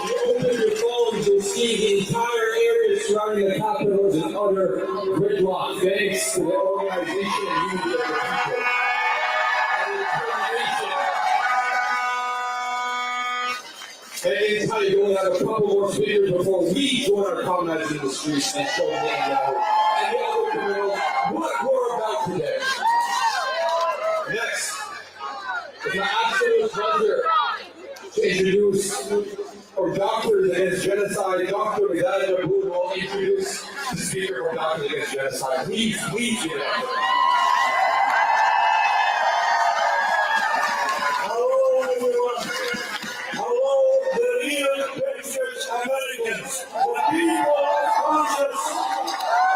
you open your phones, you'll see the entire area surrounding the Capitol is under gridlock, thanks to the organization and unity of the people. And anytime you only have a couple more speakers before we join our comrades in the streets and show Netanyahu and the other criminals what we're about today. Next, it's my absolute pleasure to introduce our Doctors Against Genocide. Dr. Yoav will introduce the speaker of Doctors Against Genocide. Please give it up. Hello, everyone. Hello, the real patriots Americans, the people of conscience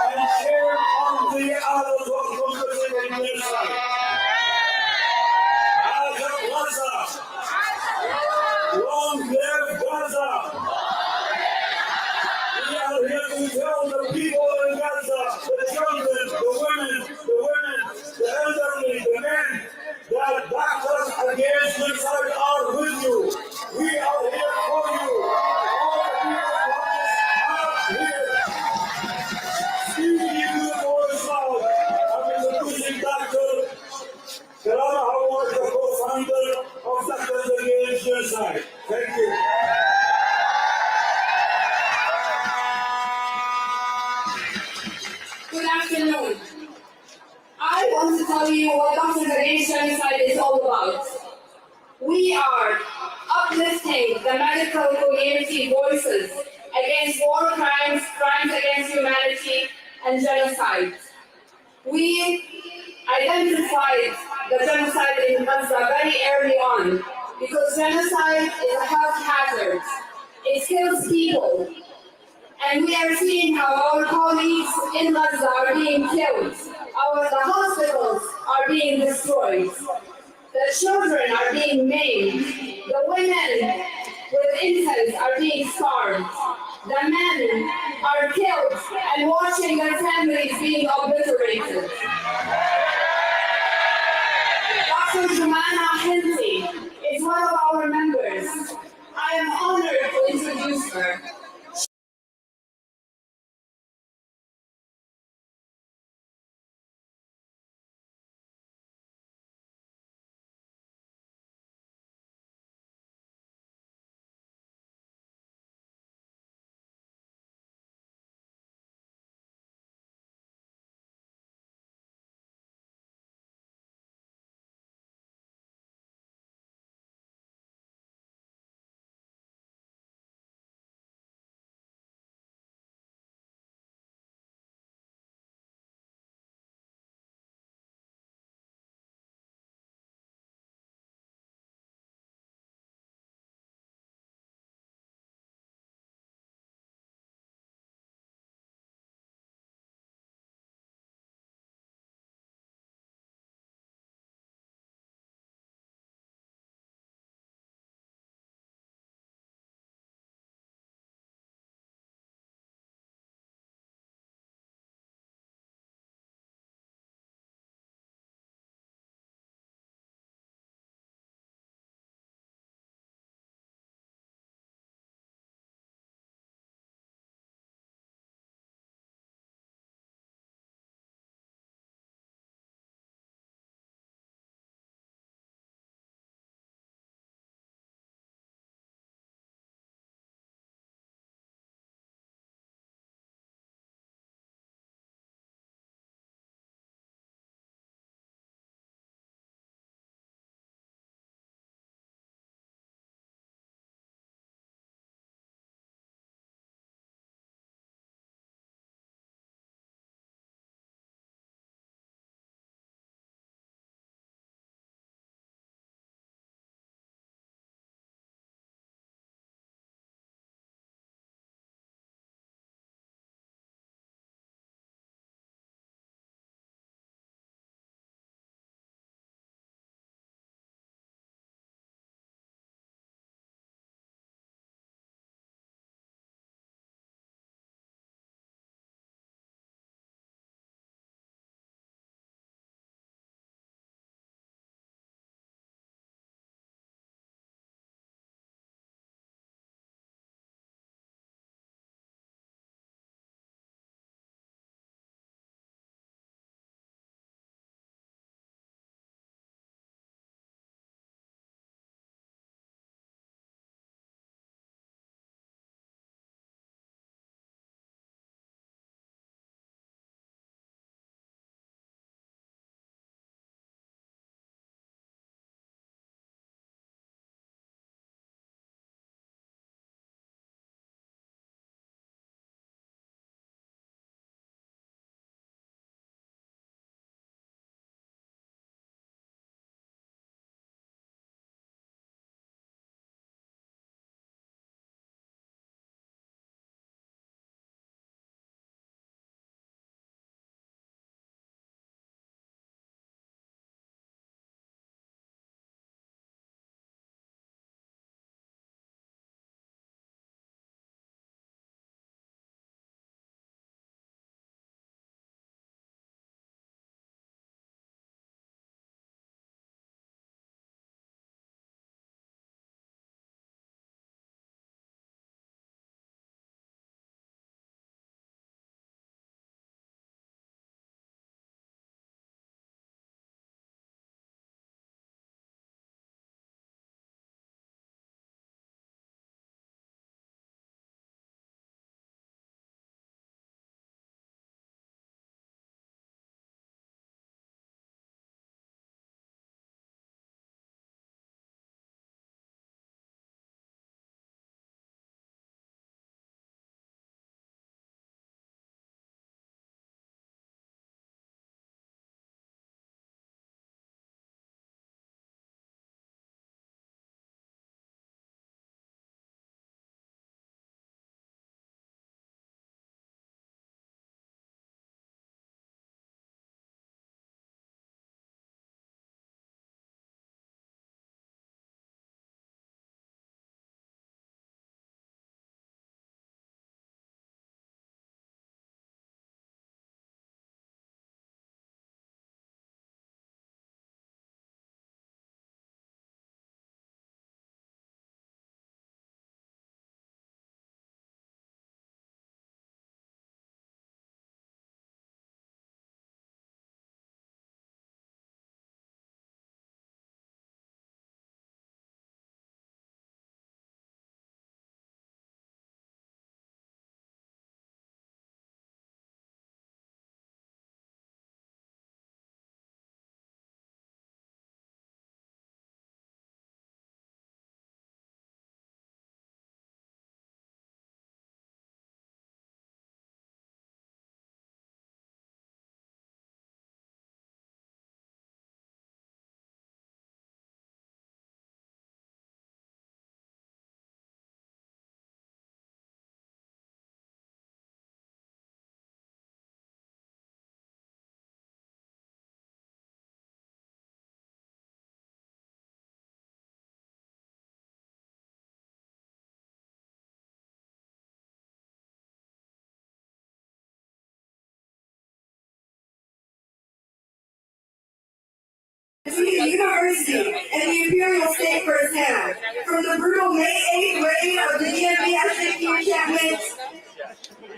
and share on the others of democracy and genocide. Gaza, long live Gaza. We are here to tell the people in Gaza, the children, the women, the elderly, the men, that doctors against genocide are with you. We are here for you. All the people are here. Speaking to the voice loud, I'm introducing Dr. Karim Khan, the co-founder of Doctors Against Genocide. Thank you. Good afternoon. I want to tell you what Doctors Against Genocide is all about. We are uplifting the medical community voices against war crimes, crimes against humanity, and genocide. We identified the genocide in Gaza very early on because genocide is a health hazard. It kills people. And we are seeing how our colleagues in Gaza are being killed. The hospitals are being destroyed. The children are being maimed. The women with infants are being starved. The men are killed and watching their families being obliterated. Dr. Jumana Henty is one of our members. I am honored to introduce her. university and the imperial state firsthand. From the brutal May 8th raid of the DMV F-15 encampment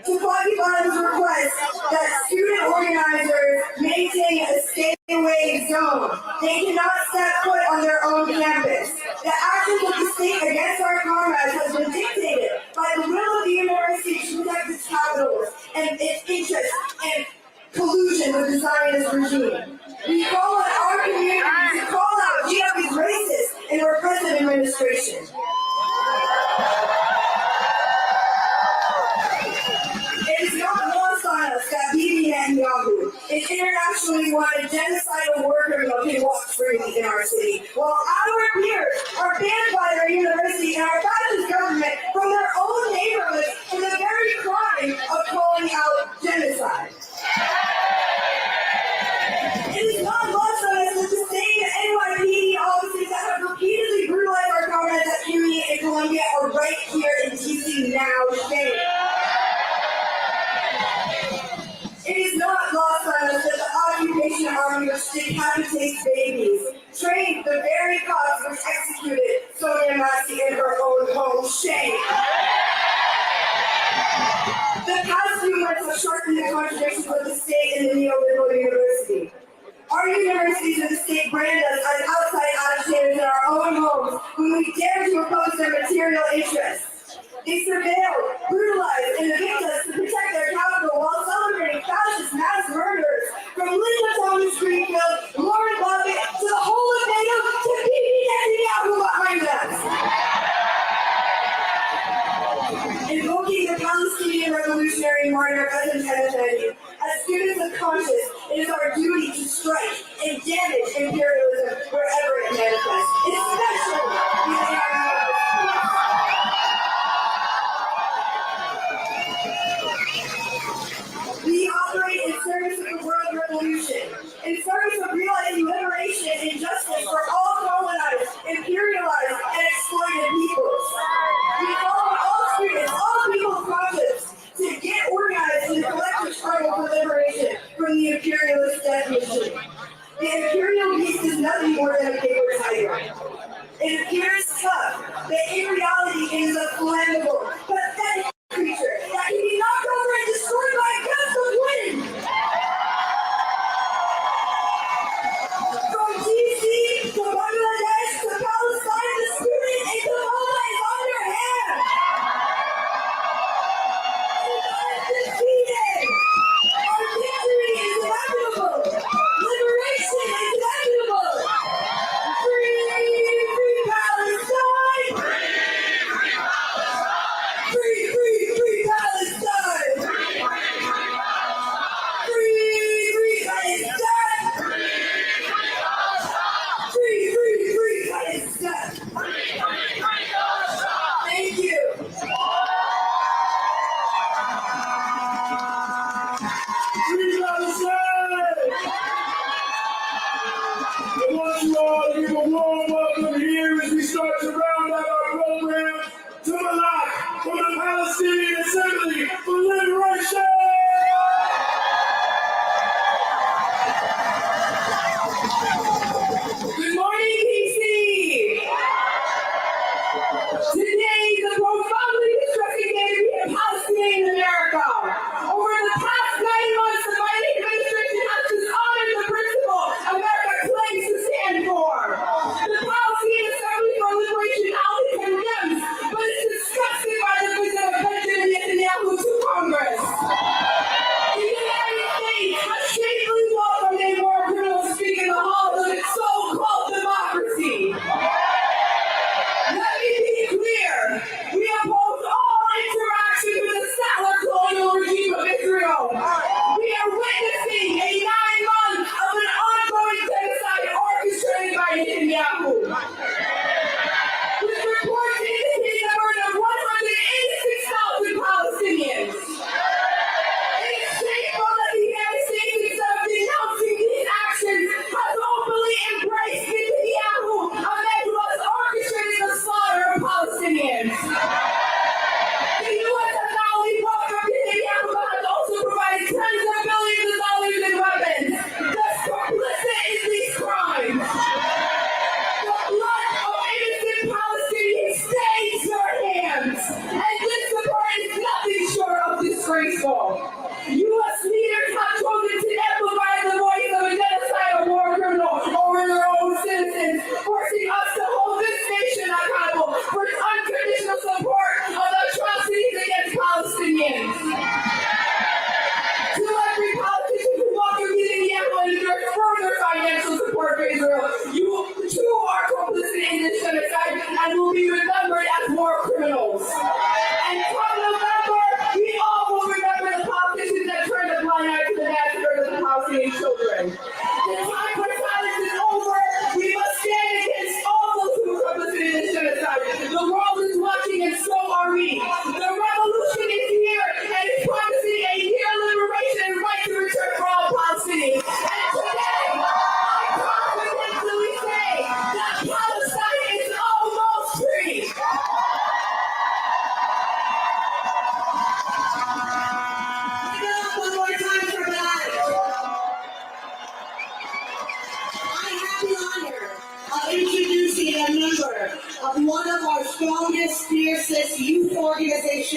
to Pakistan's request that student organizers maintain a stay-away zone. They cannot step foot on their own campus. The actions of the state against our comrades has been dictated by the will of the university to protect its capitals and its interests and collusion with the Zionist regime. We call on our community to call out GOP's racist and repressive administration. It is not lost on us that Bibi Netanyahu, an internationally wanted genocidal war criminal, can walk freely in our city, while our peers are banned by their university and our fascist government from their own neighborhoods for the very crime of calling out genocide. It is not lost on us that the same NYPD officers that have repeatedly brutalized our comrades at CUNY and Columbia are right here in DC now today. It is not lost on us that the occupation army which decapitates babies trained the very cops which executed Sonia Massey in her own home. Shame. The past few months have sharpened the contradictions of the state and the neoliberal university. Our universities and the state brand us as outside agitators in our own homes when we dare to oppose their material interests. They surveil, brutalize, and evict us to protect their capital while celebrating fascist mass murders from Linda Thomas Greenfield, Lauren Buffett, to the whole of NATO, to Bibi Netanyahu behind us. Invoking the Palestinian revolutionary martyr Gaza as students of conscience, it is our duty to strike and damage imperialism wherever it manifests, especially within our universities. We operate in service of the world revolution, in service of realizing liberation and justice for all colonized, imperialized, and exploited peoples. We call on all students, all people of conscience, to get organized in the collective struggle for liberation from the imperialist death machine. The imperial beast is nothing more than a paper tiger. It appears tough, but in reality it is a flammable, pathetic creature that can be knocked over and destroyed by a gust of wind. From DC to Bangladesh to Palestine, the spirit and the moment is on your hand. It is undefeated. Our victory is inevitable. Liberation is inevitable. Free Palestine. Free Palestine. Free Palestine. Free Palestine. Thank you. Free Palestine! I want you all to give a warm welcome here as we start to round out our program to Malak from the Palestinian Assembly for Liberation! Good morning, PC! Today is a profoundly distressing day to be a Palestinian in America. Over the past 9 months, the Biden administration has dishonored the principle America claims to stand for. The Palestinian Assembly for Liberation loudly condemns, but is disgusted by the visit of Benjamin Netanyahu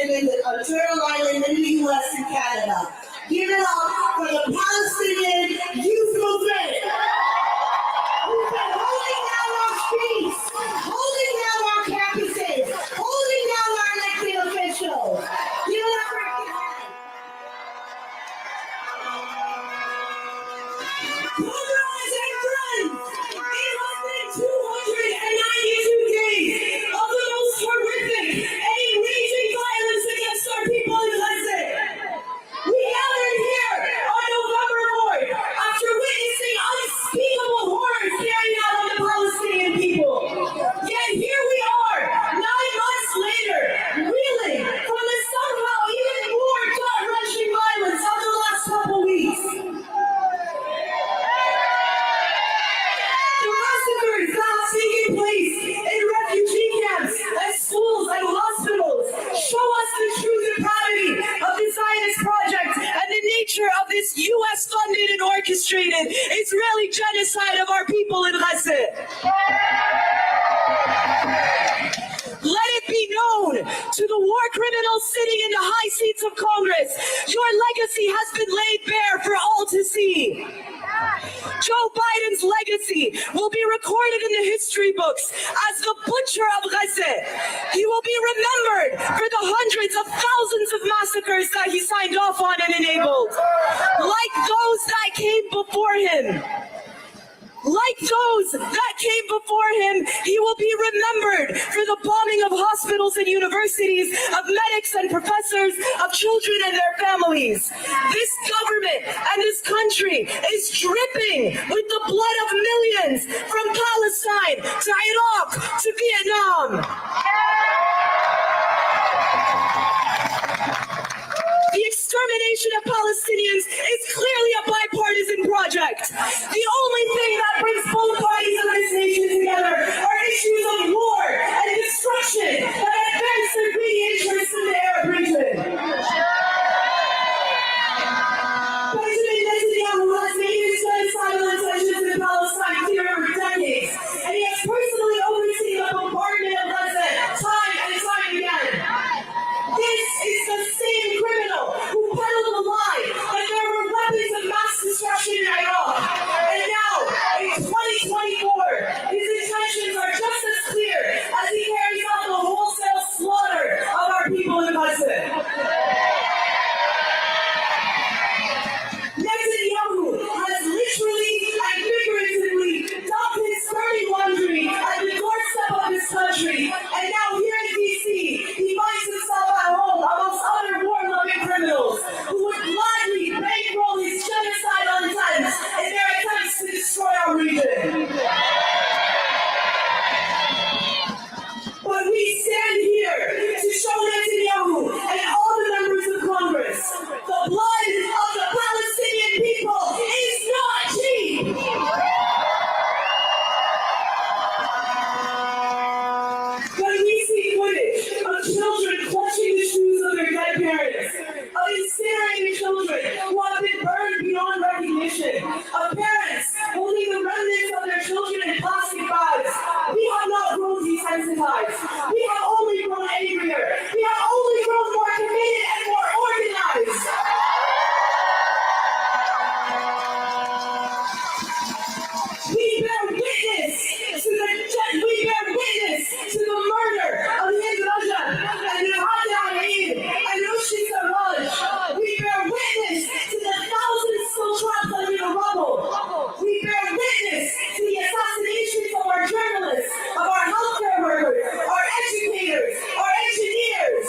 in a Turtle Island in the U.S. and Canada. Give it up for the Palestinian youth movement. We've been holding down our streets, holding down our campuses, holding down our elected officials. Give it up for Comrades and friends, it has been 292 days of the most horrific and enraging violence against our people in Gaza. We gathered here on November 4th after witnessing unspeakable horrors carried out on the Palestinian people. Yet here we are, 9 months later, reeling from the somehow even more gut-wrenching violence of the last couple weeks. The massacres that have taken place in refugee camps, at schools and hospitals show us the true depravity of the Zionist project and the nature of this U.S.-funded and orchestrated Israeli genocide of our people in Gaza. Let it be known to the war criminals sitting in the high seats of Congress, your legacy has been laid bare for all to see. Joe Biden's legacy will be recorded in the history books as the butcher of Gaza. He will be remembered for the hundreds of thousands of massacres that he signed off on and enabled. Like those that came before him. Like those that came before him, he will be remembered for the bombing of hospitals and universities, of medics and professors, of children and their families. This government and this country is dripping with the blood of millions from Palestine to Iraq to Vietnam. The extermination of Palestinians is clearly a bipartisan project. The only thing that brings both parties of this nation together are issues of war and destruction that advance their greedy interests in the Arab region. President Netanyahu has made his genocidal intentions in Palestine clear for decades, and he has personally overseen the bombardment of Gaza time and time again. This is the same criminal who peddled the lie that there were weapons of mass destruction in Iraq. And now, in 2024, his intentions are just as clear as he carries out the wholesale slaughter of our people in Gaza. Netanyahu has literally and figuratively dumped his dirty laundry at the doorstep of his country, and now here in D.C., he finds himself at home amongst other war-loving criminals who would gladly bankroll his genocidal intents in their attempts to destroy our region. But we stand here to show Netanyahu and all the members of Congress the blood of the Palestinian people is not cheap. When we see footage of children clutching the shoes of their dead parents, of incinerated children who have been burned beyond recognition, of parents holding the remnants of their children in plastic bags, we have not grown desensitized. We have only grown angrier. We have only grown more committed and more organized. We bear witness to the murder of Hind Rajab and Nihad Al-Ain and Rushi Sarraj. We bear witness to the thousands still trapped under the rubble. We bear witness to the assassinations of our journalists, of our healthcare workers, our educators, our engineers.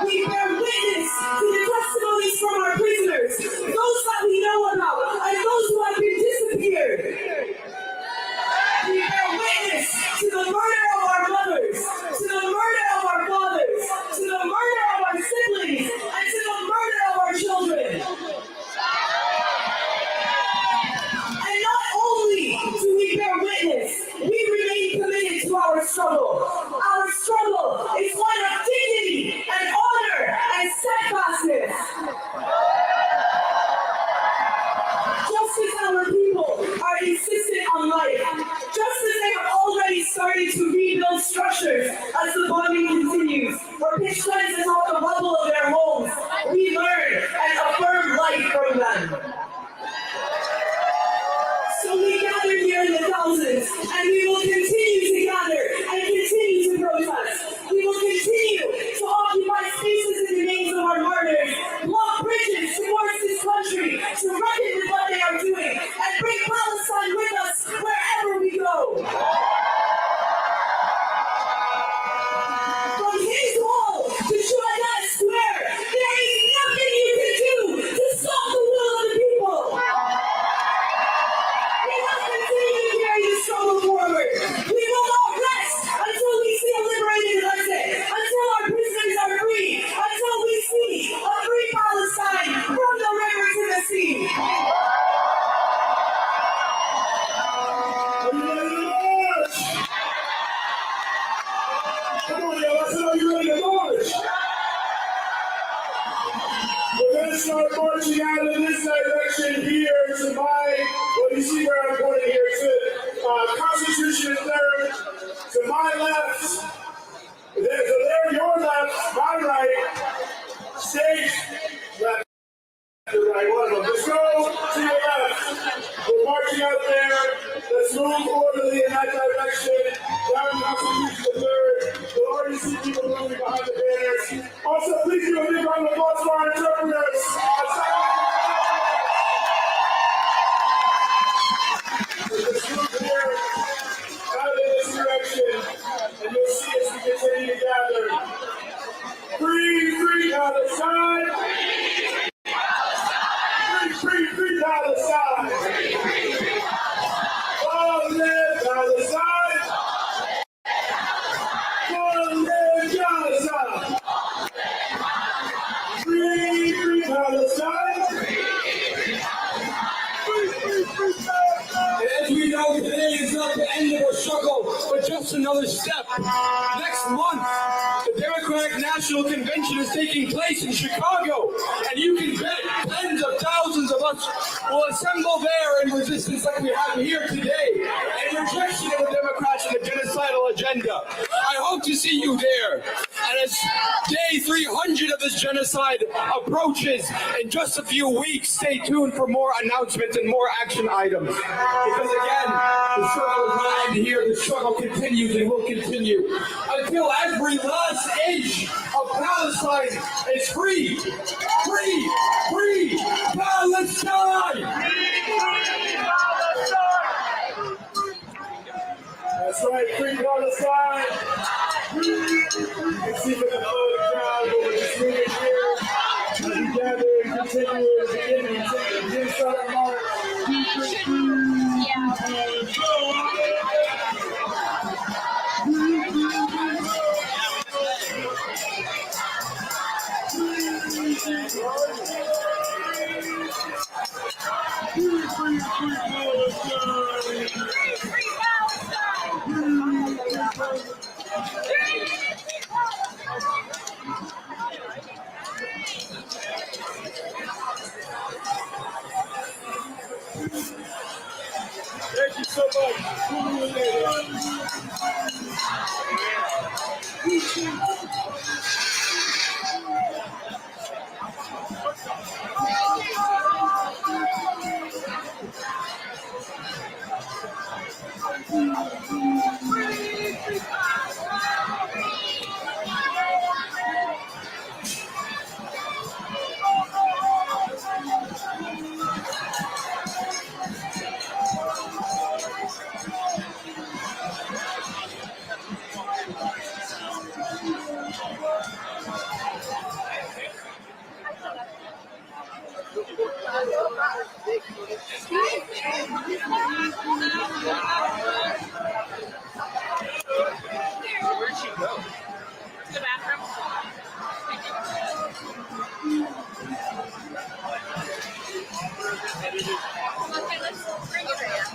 We bear witness to the testimonies from our prisoners, those that we know about, and those who have been disappeared. We bear witness to the murder of our mothers, to the murder of our fathers, to the murder of our siblings, and to the murder of our children. And not only do we bear witness, we remain committed to our struggle. Our struggle is one of dignity and honor and steadfastness. Just as our people are insistent on life, just as they have already started to rebuild structures Come on, y'all. Let's know you ready to march. We're going to start marching out in this direction here to what you see where I'm pointing here, to Constitution and Third, to my left, there, your left, my right, stage, left, to right, one of them. Let's go to your left. We're marching out there. Let's move orderly in that direction, down Constitution and Third. We'll already see people moving behind the banners. Also, please do a big round of applause for our interpreters. Let's move here, out in this direction, and you'll see as we continue to gather. Free Palestine! Free Palestine! Long live Palestine! Long live Gaza! Free Palestine! And as we know, today is not the end of our struggle, but just another step. Next month, the Democratic National Convention is taking place in Chicago, and you can bet tens of thousands of us will assemble there in resistance like we have here today, in rejection of the Democrats and the genocidal agenda. I hope to see you there. And as day 300 of this genocide approaches in just a few weeks, stay tuned for more announcements and more action items. Because again, the struggle is not end here. The struggle continues and will continue until every last inch of Palestine is free. Free Palestine! That's right, free Palestine! You can see the crowd, but we're just moving here as we gather and continue to begin start our march. Thank you so much. Where'd she go? The bathroom. Okay, let's bring it right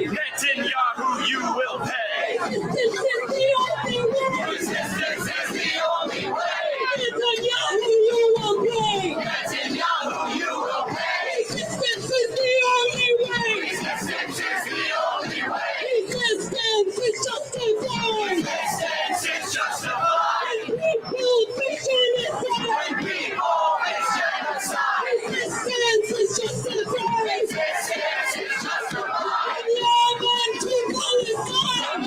Netanyahu, you will pay. Resistance is the only way. Netanyahu, you will pay. Netanyahu, you will pay. Resistance is the only way. Resistance is the only way. Resistance is justified. Resistance is justified. People is genocide. People is genocide. Resistance is justified. Resistance is justified. From Yemen to Palestine.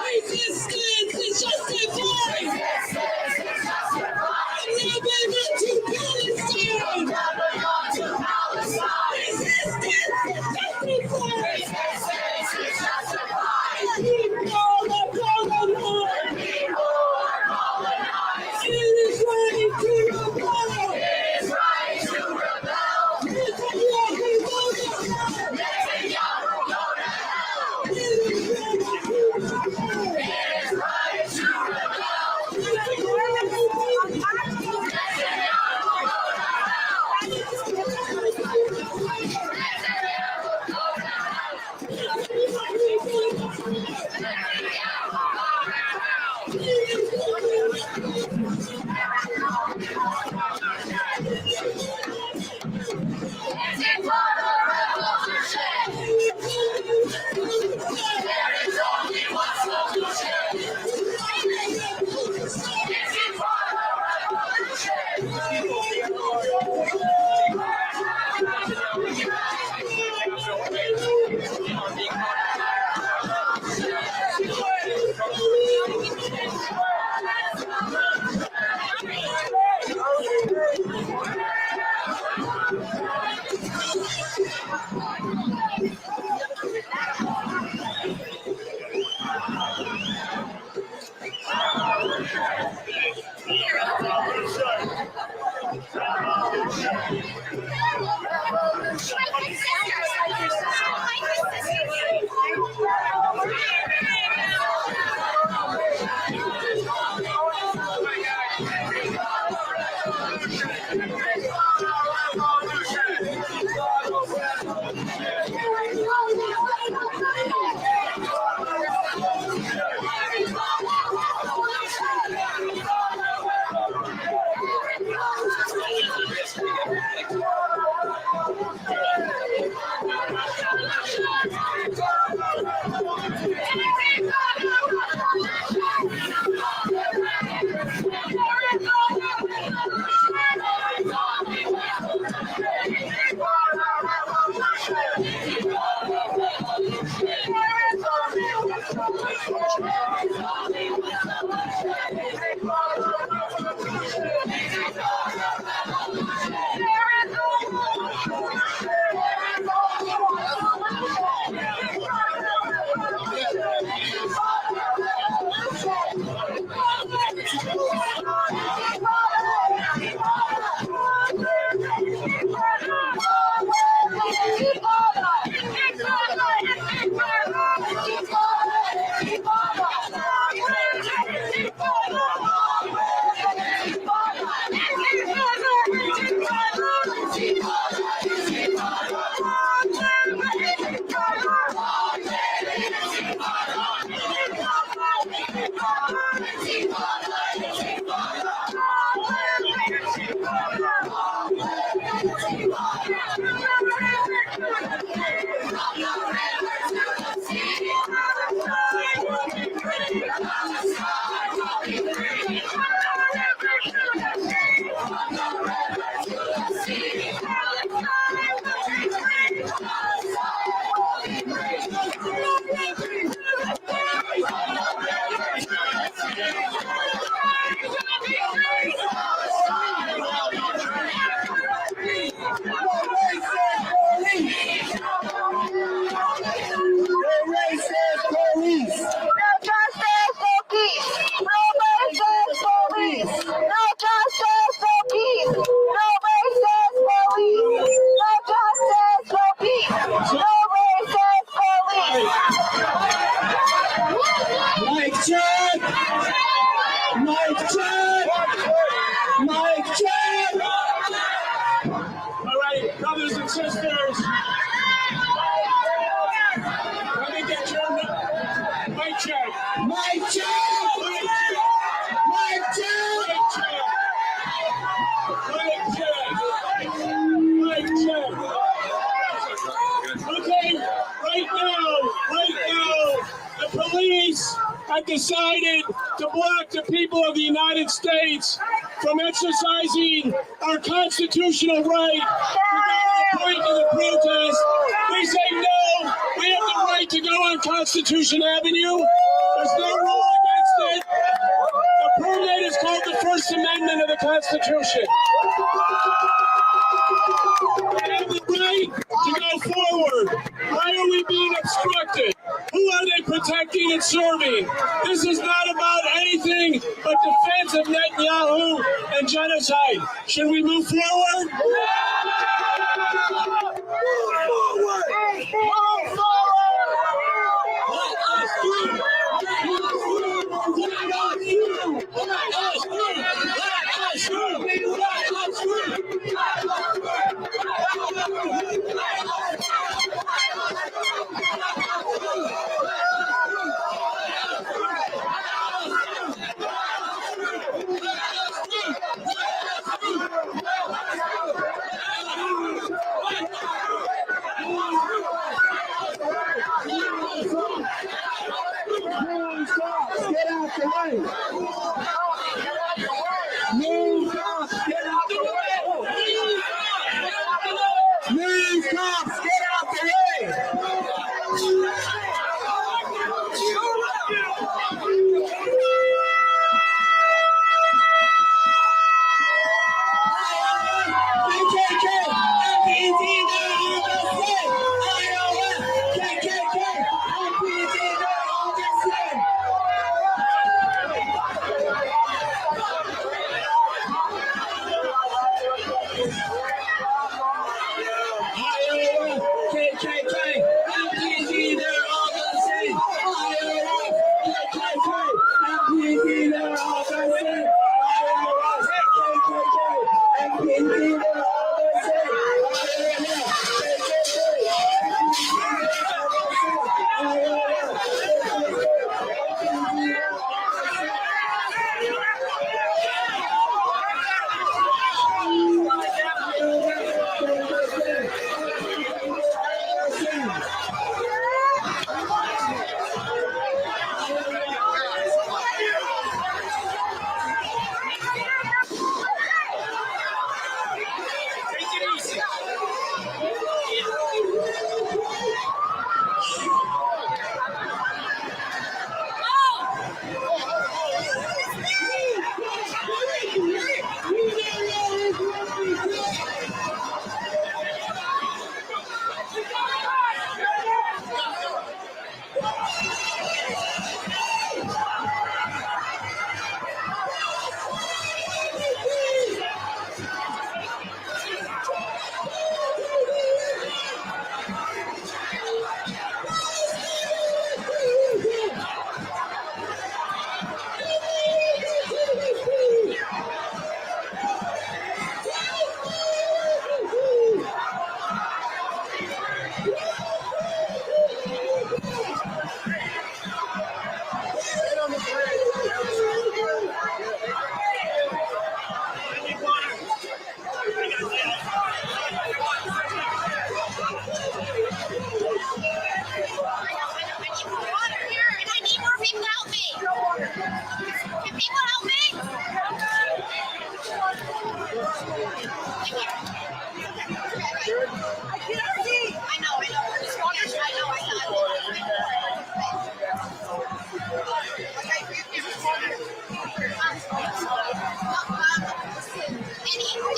Resistance is justified. Resistance is justified. From Lebanon to Palestine. From Lebanon to Palestine. Resistance is justified. Resistance is justified. People are colonized. People are colonized. It is right to rebel. It is right to rebel. Netanyahu, go to hell. Netanyahu, go to hell. It is right to rebel. Netanyahu, go to Brothers and sisters, let me get your mic check. Mic check! Mic check! Mic check! Mic check! Okay, right now, the police have decided to block the people of the United States from exercising our constitutional right to go to the protest. They say no, we have the right to go on Constitution Avenue. There's no rule against it. The permit is called the First Amendment of the Constitution. We have the right to go forward. Why are we being obstructed? Who are they protecting and serving? This is not about anything but defense of Netanyahu and genocide. Should we move forward? Move forward! Move forward! Let us through! Let us through! Let us through! Let us through! Let us through! Let us through! Get out the way! Move cops, get out the way! Move cops, get out the way! KKK,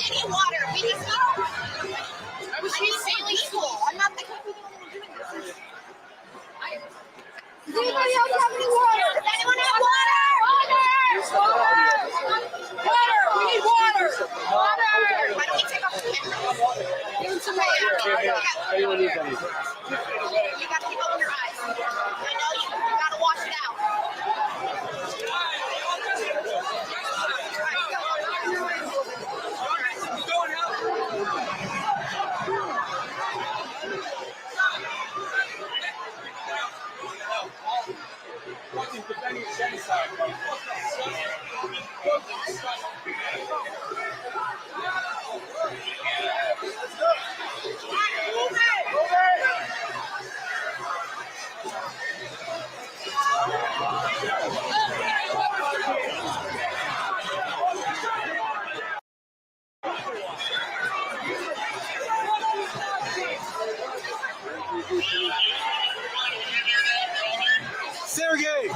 any water. We just need. I was failing school. I'm not the only one doing this. Does anybody else have any water? Does anyone have water? Water! Water! We need water! Water! Why don't we take off the camera? Give him some water. Anyone needs any? You gotta keep open your eyes. I know you gotta wash it out. Sergey!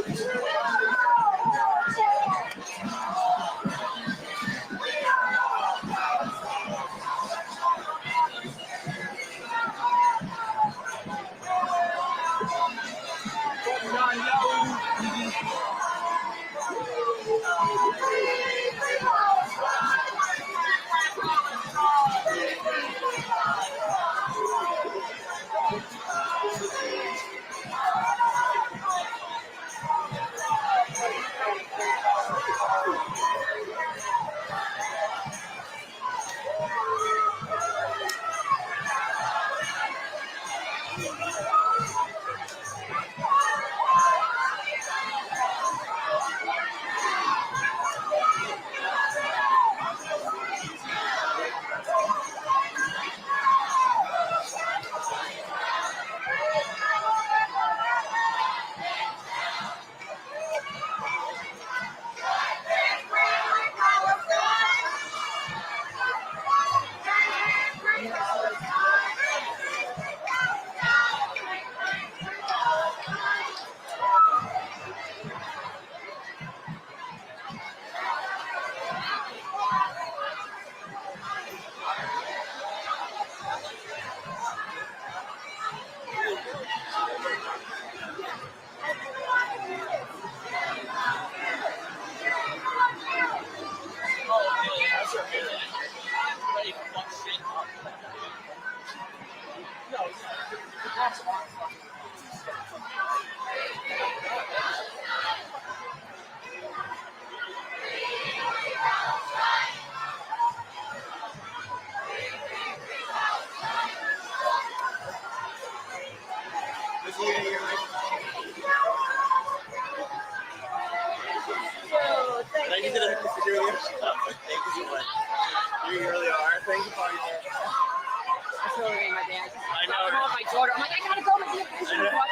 Thank you to the security. Thank you so much. You really are. Thank you for your. That's really my dad. I know. I'm my daughter. I'm like, I gotta go with you. She's walking by.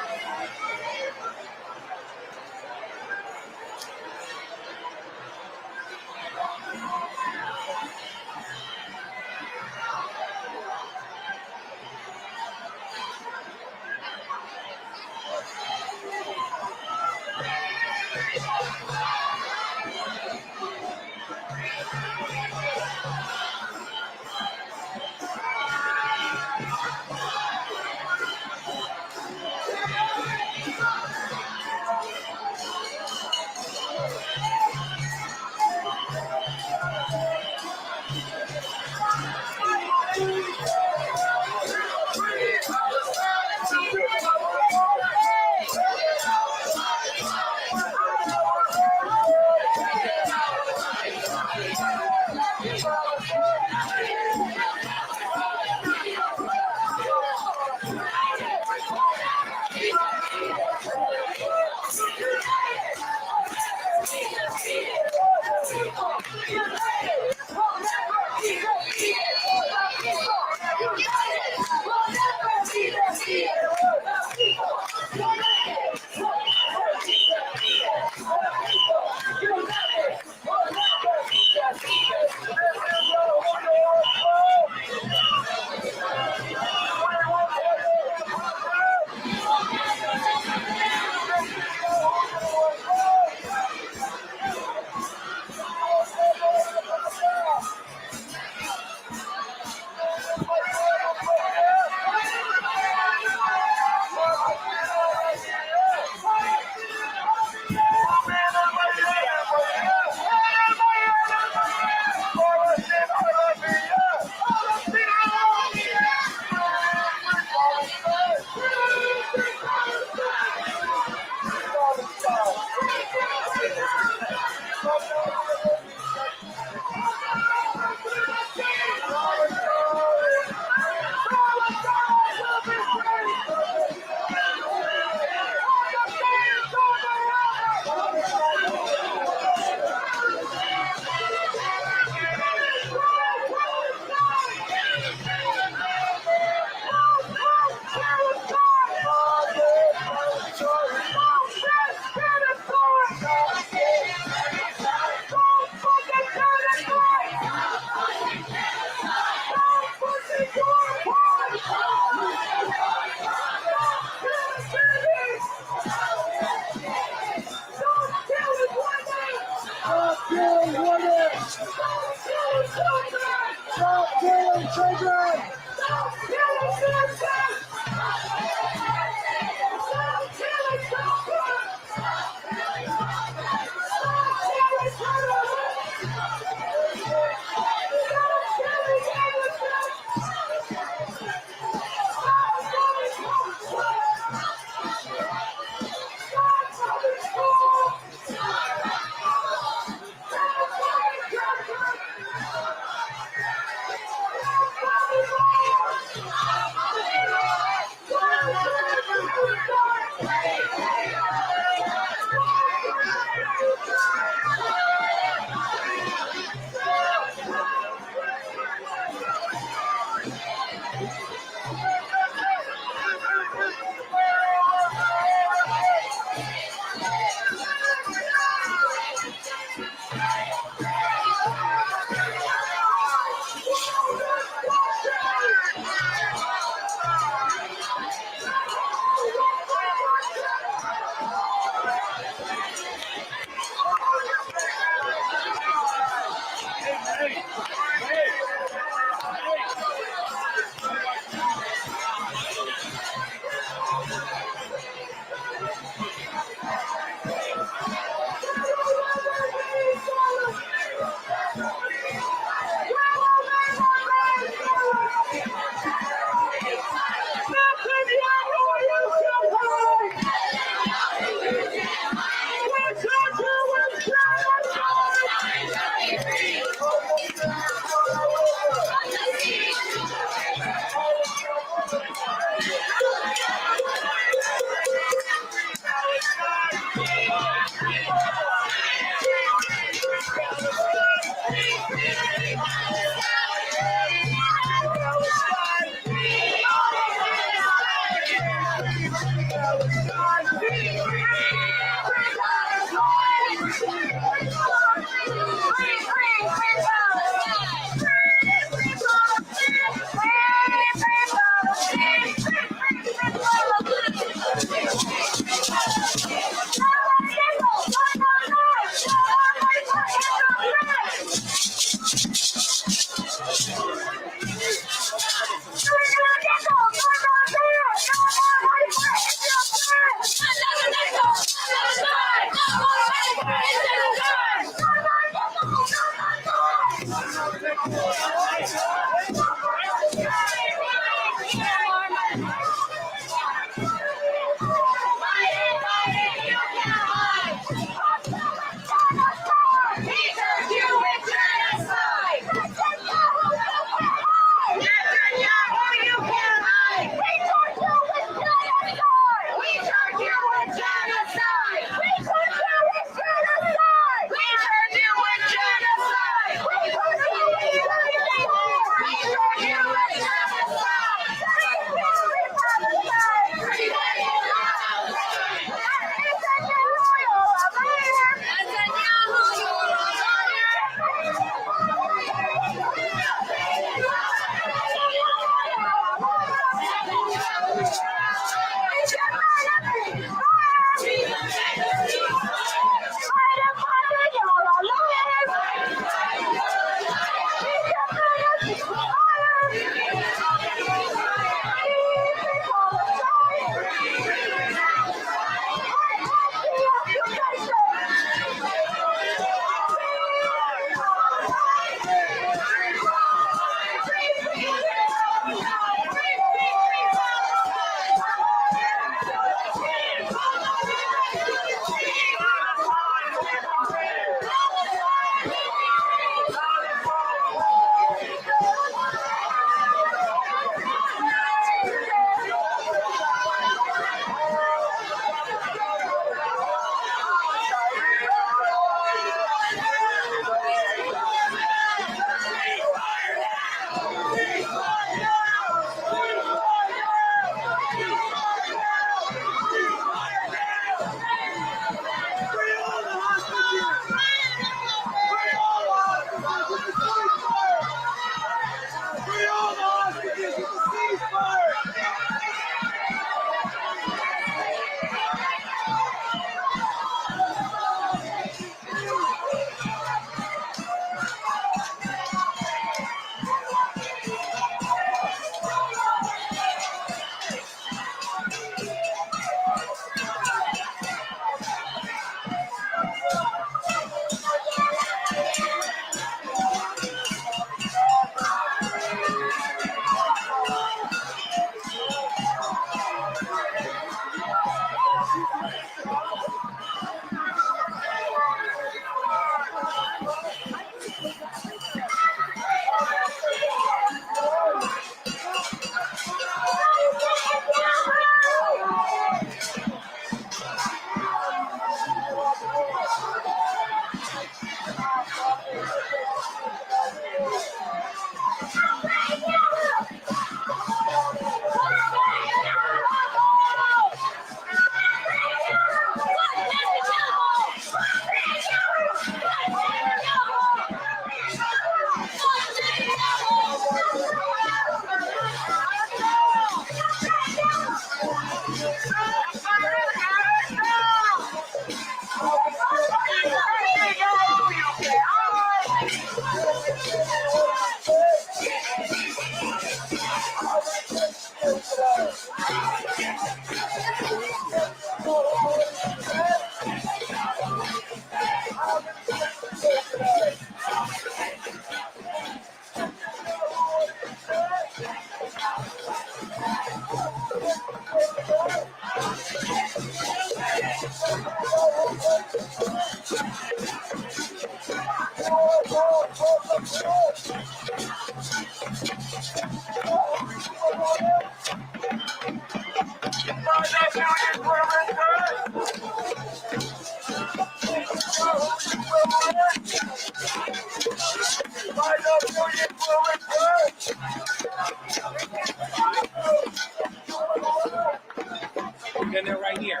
Then they're right here.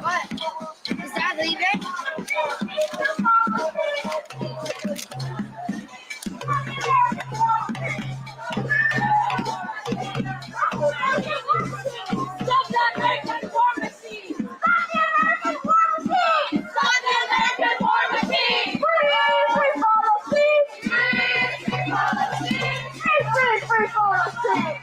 What? Is that leaving? Stop that American war machine! Stop the American war machine! Stop the American war machine! Free Palestine! Free Palestine! Free Palestine!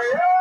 Israel!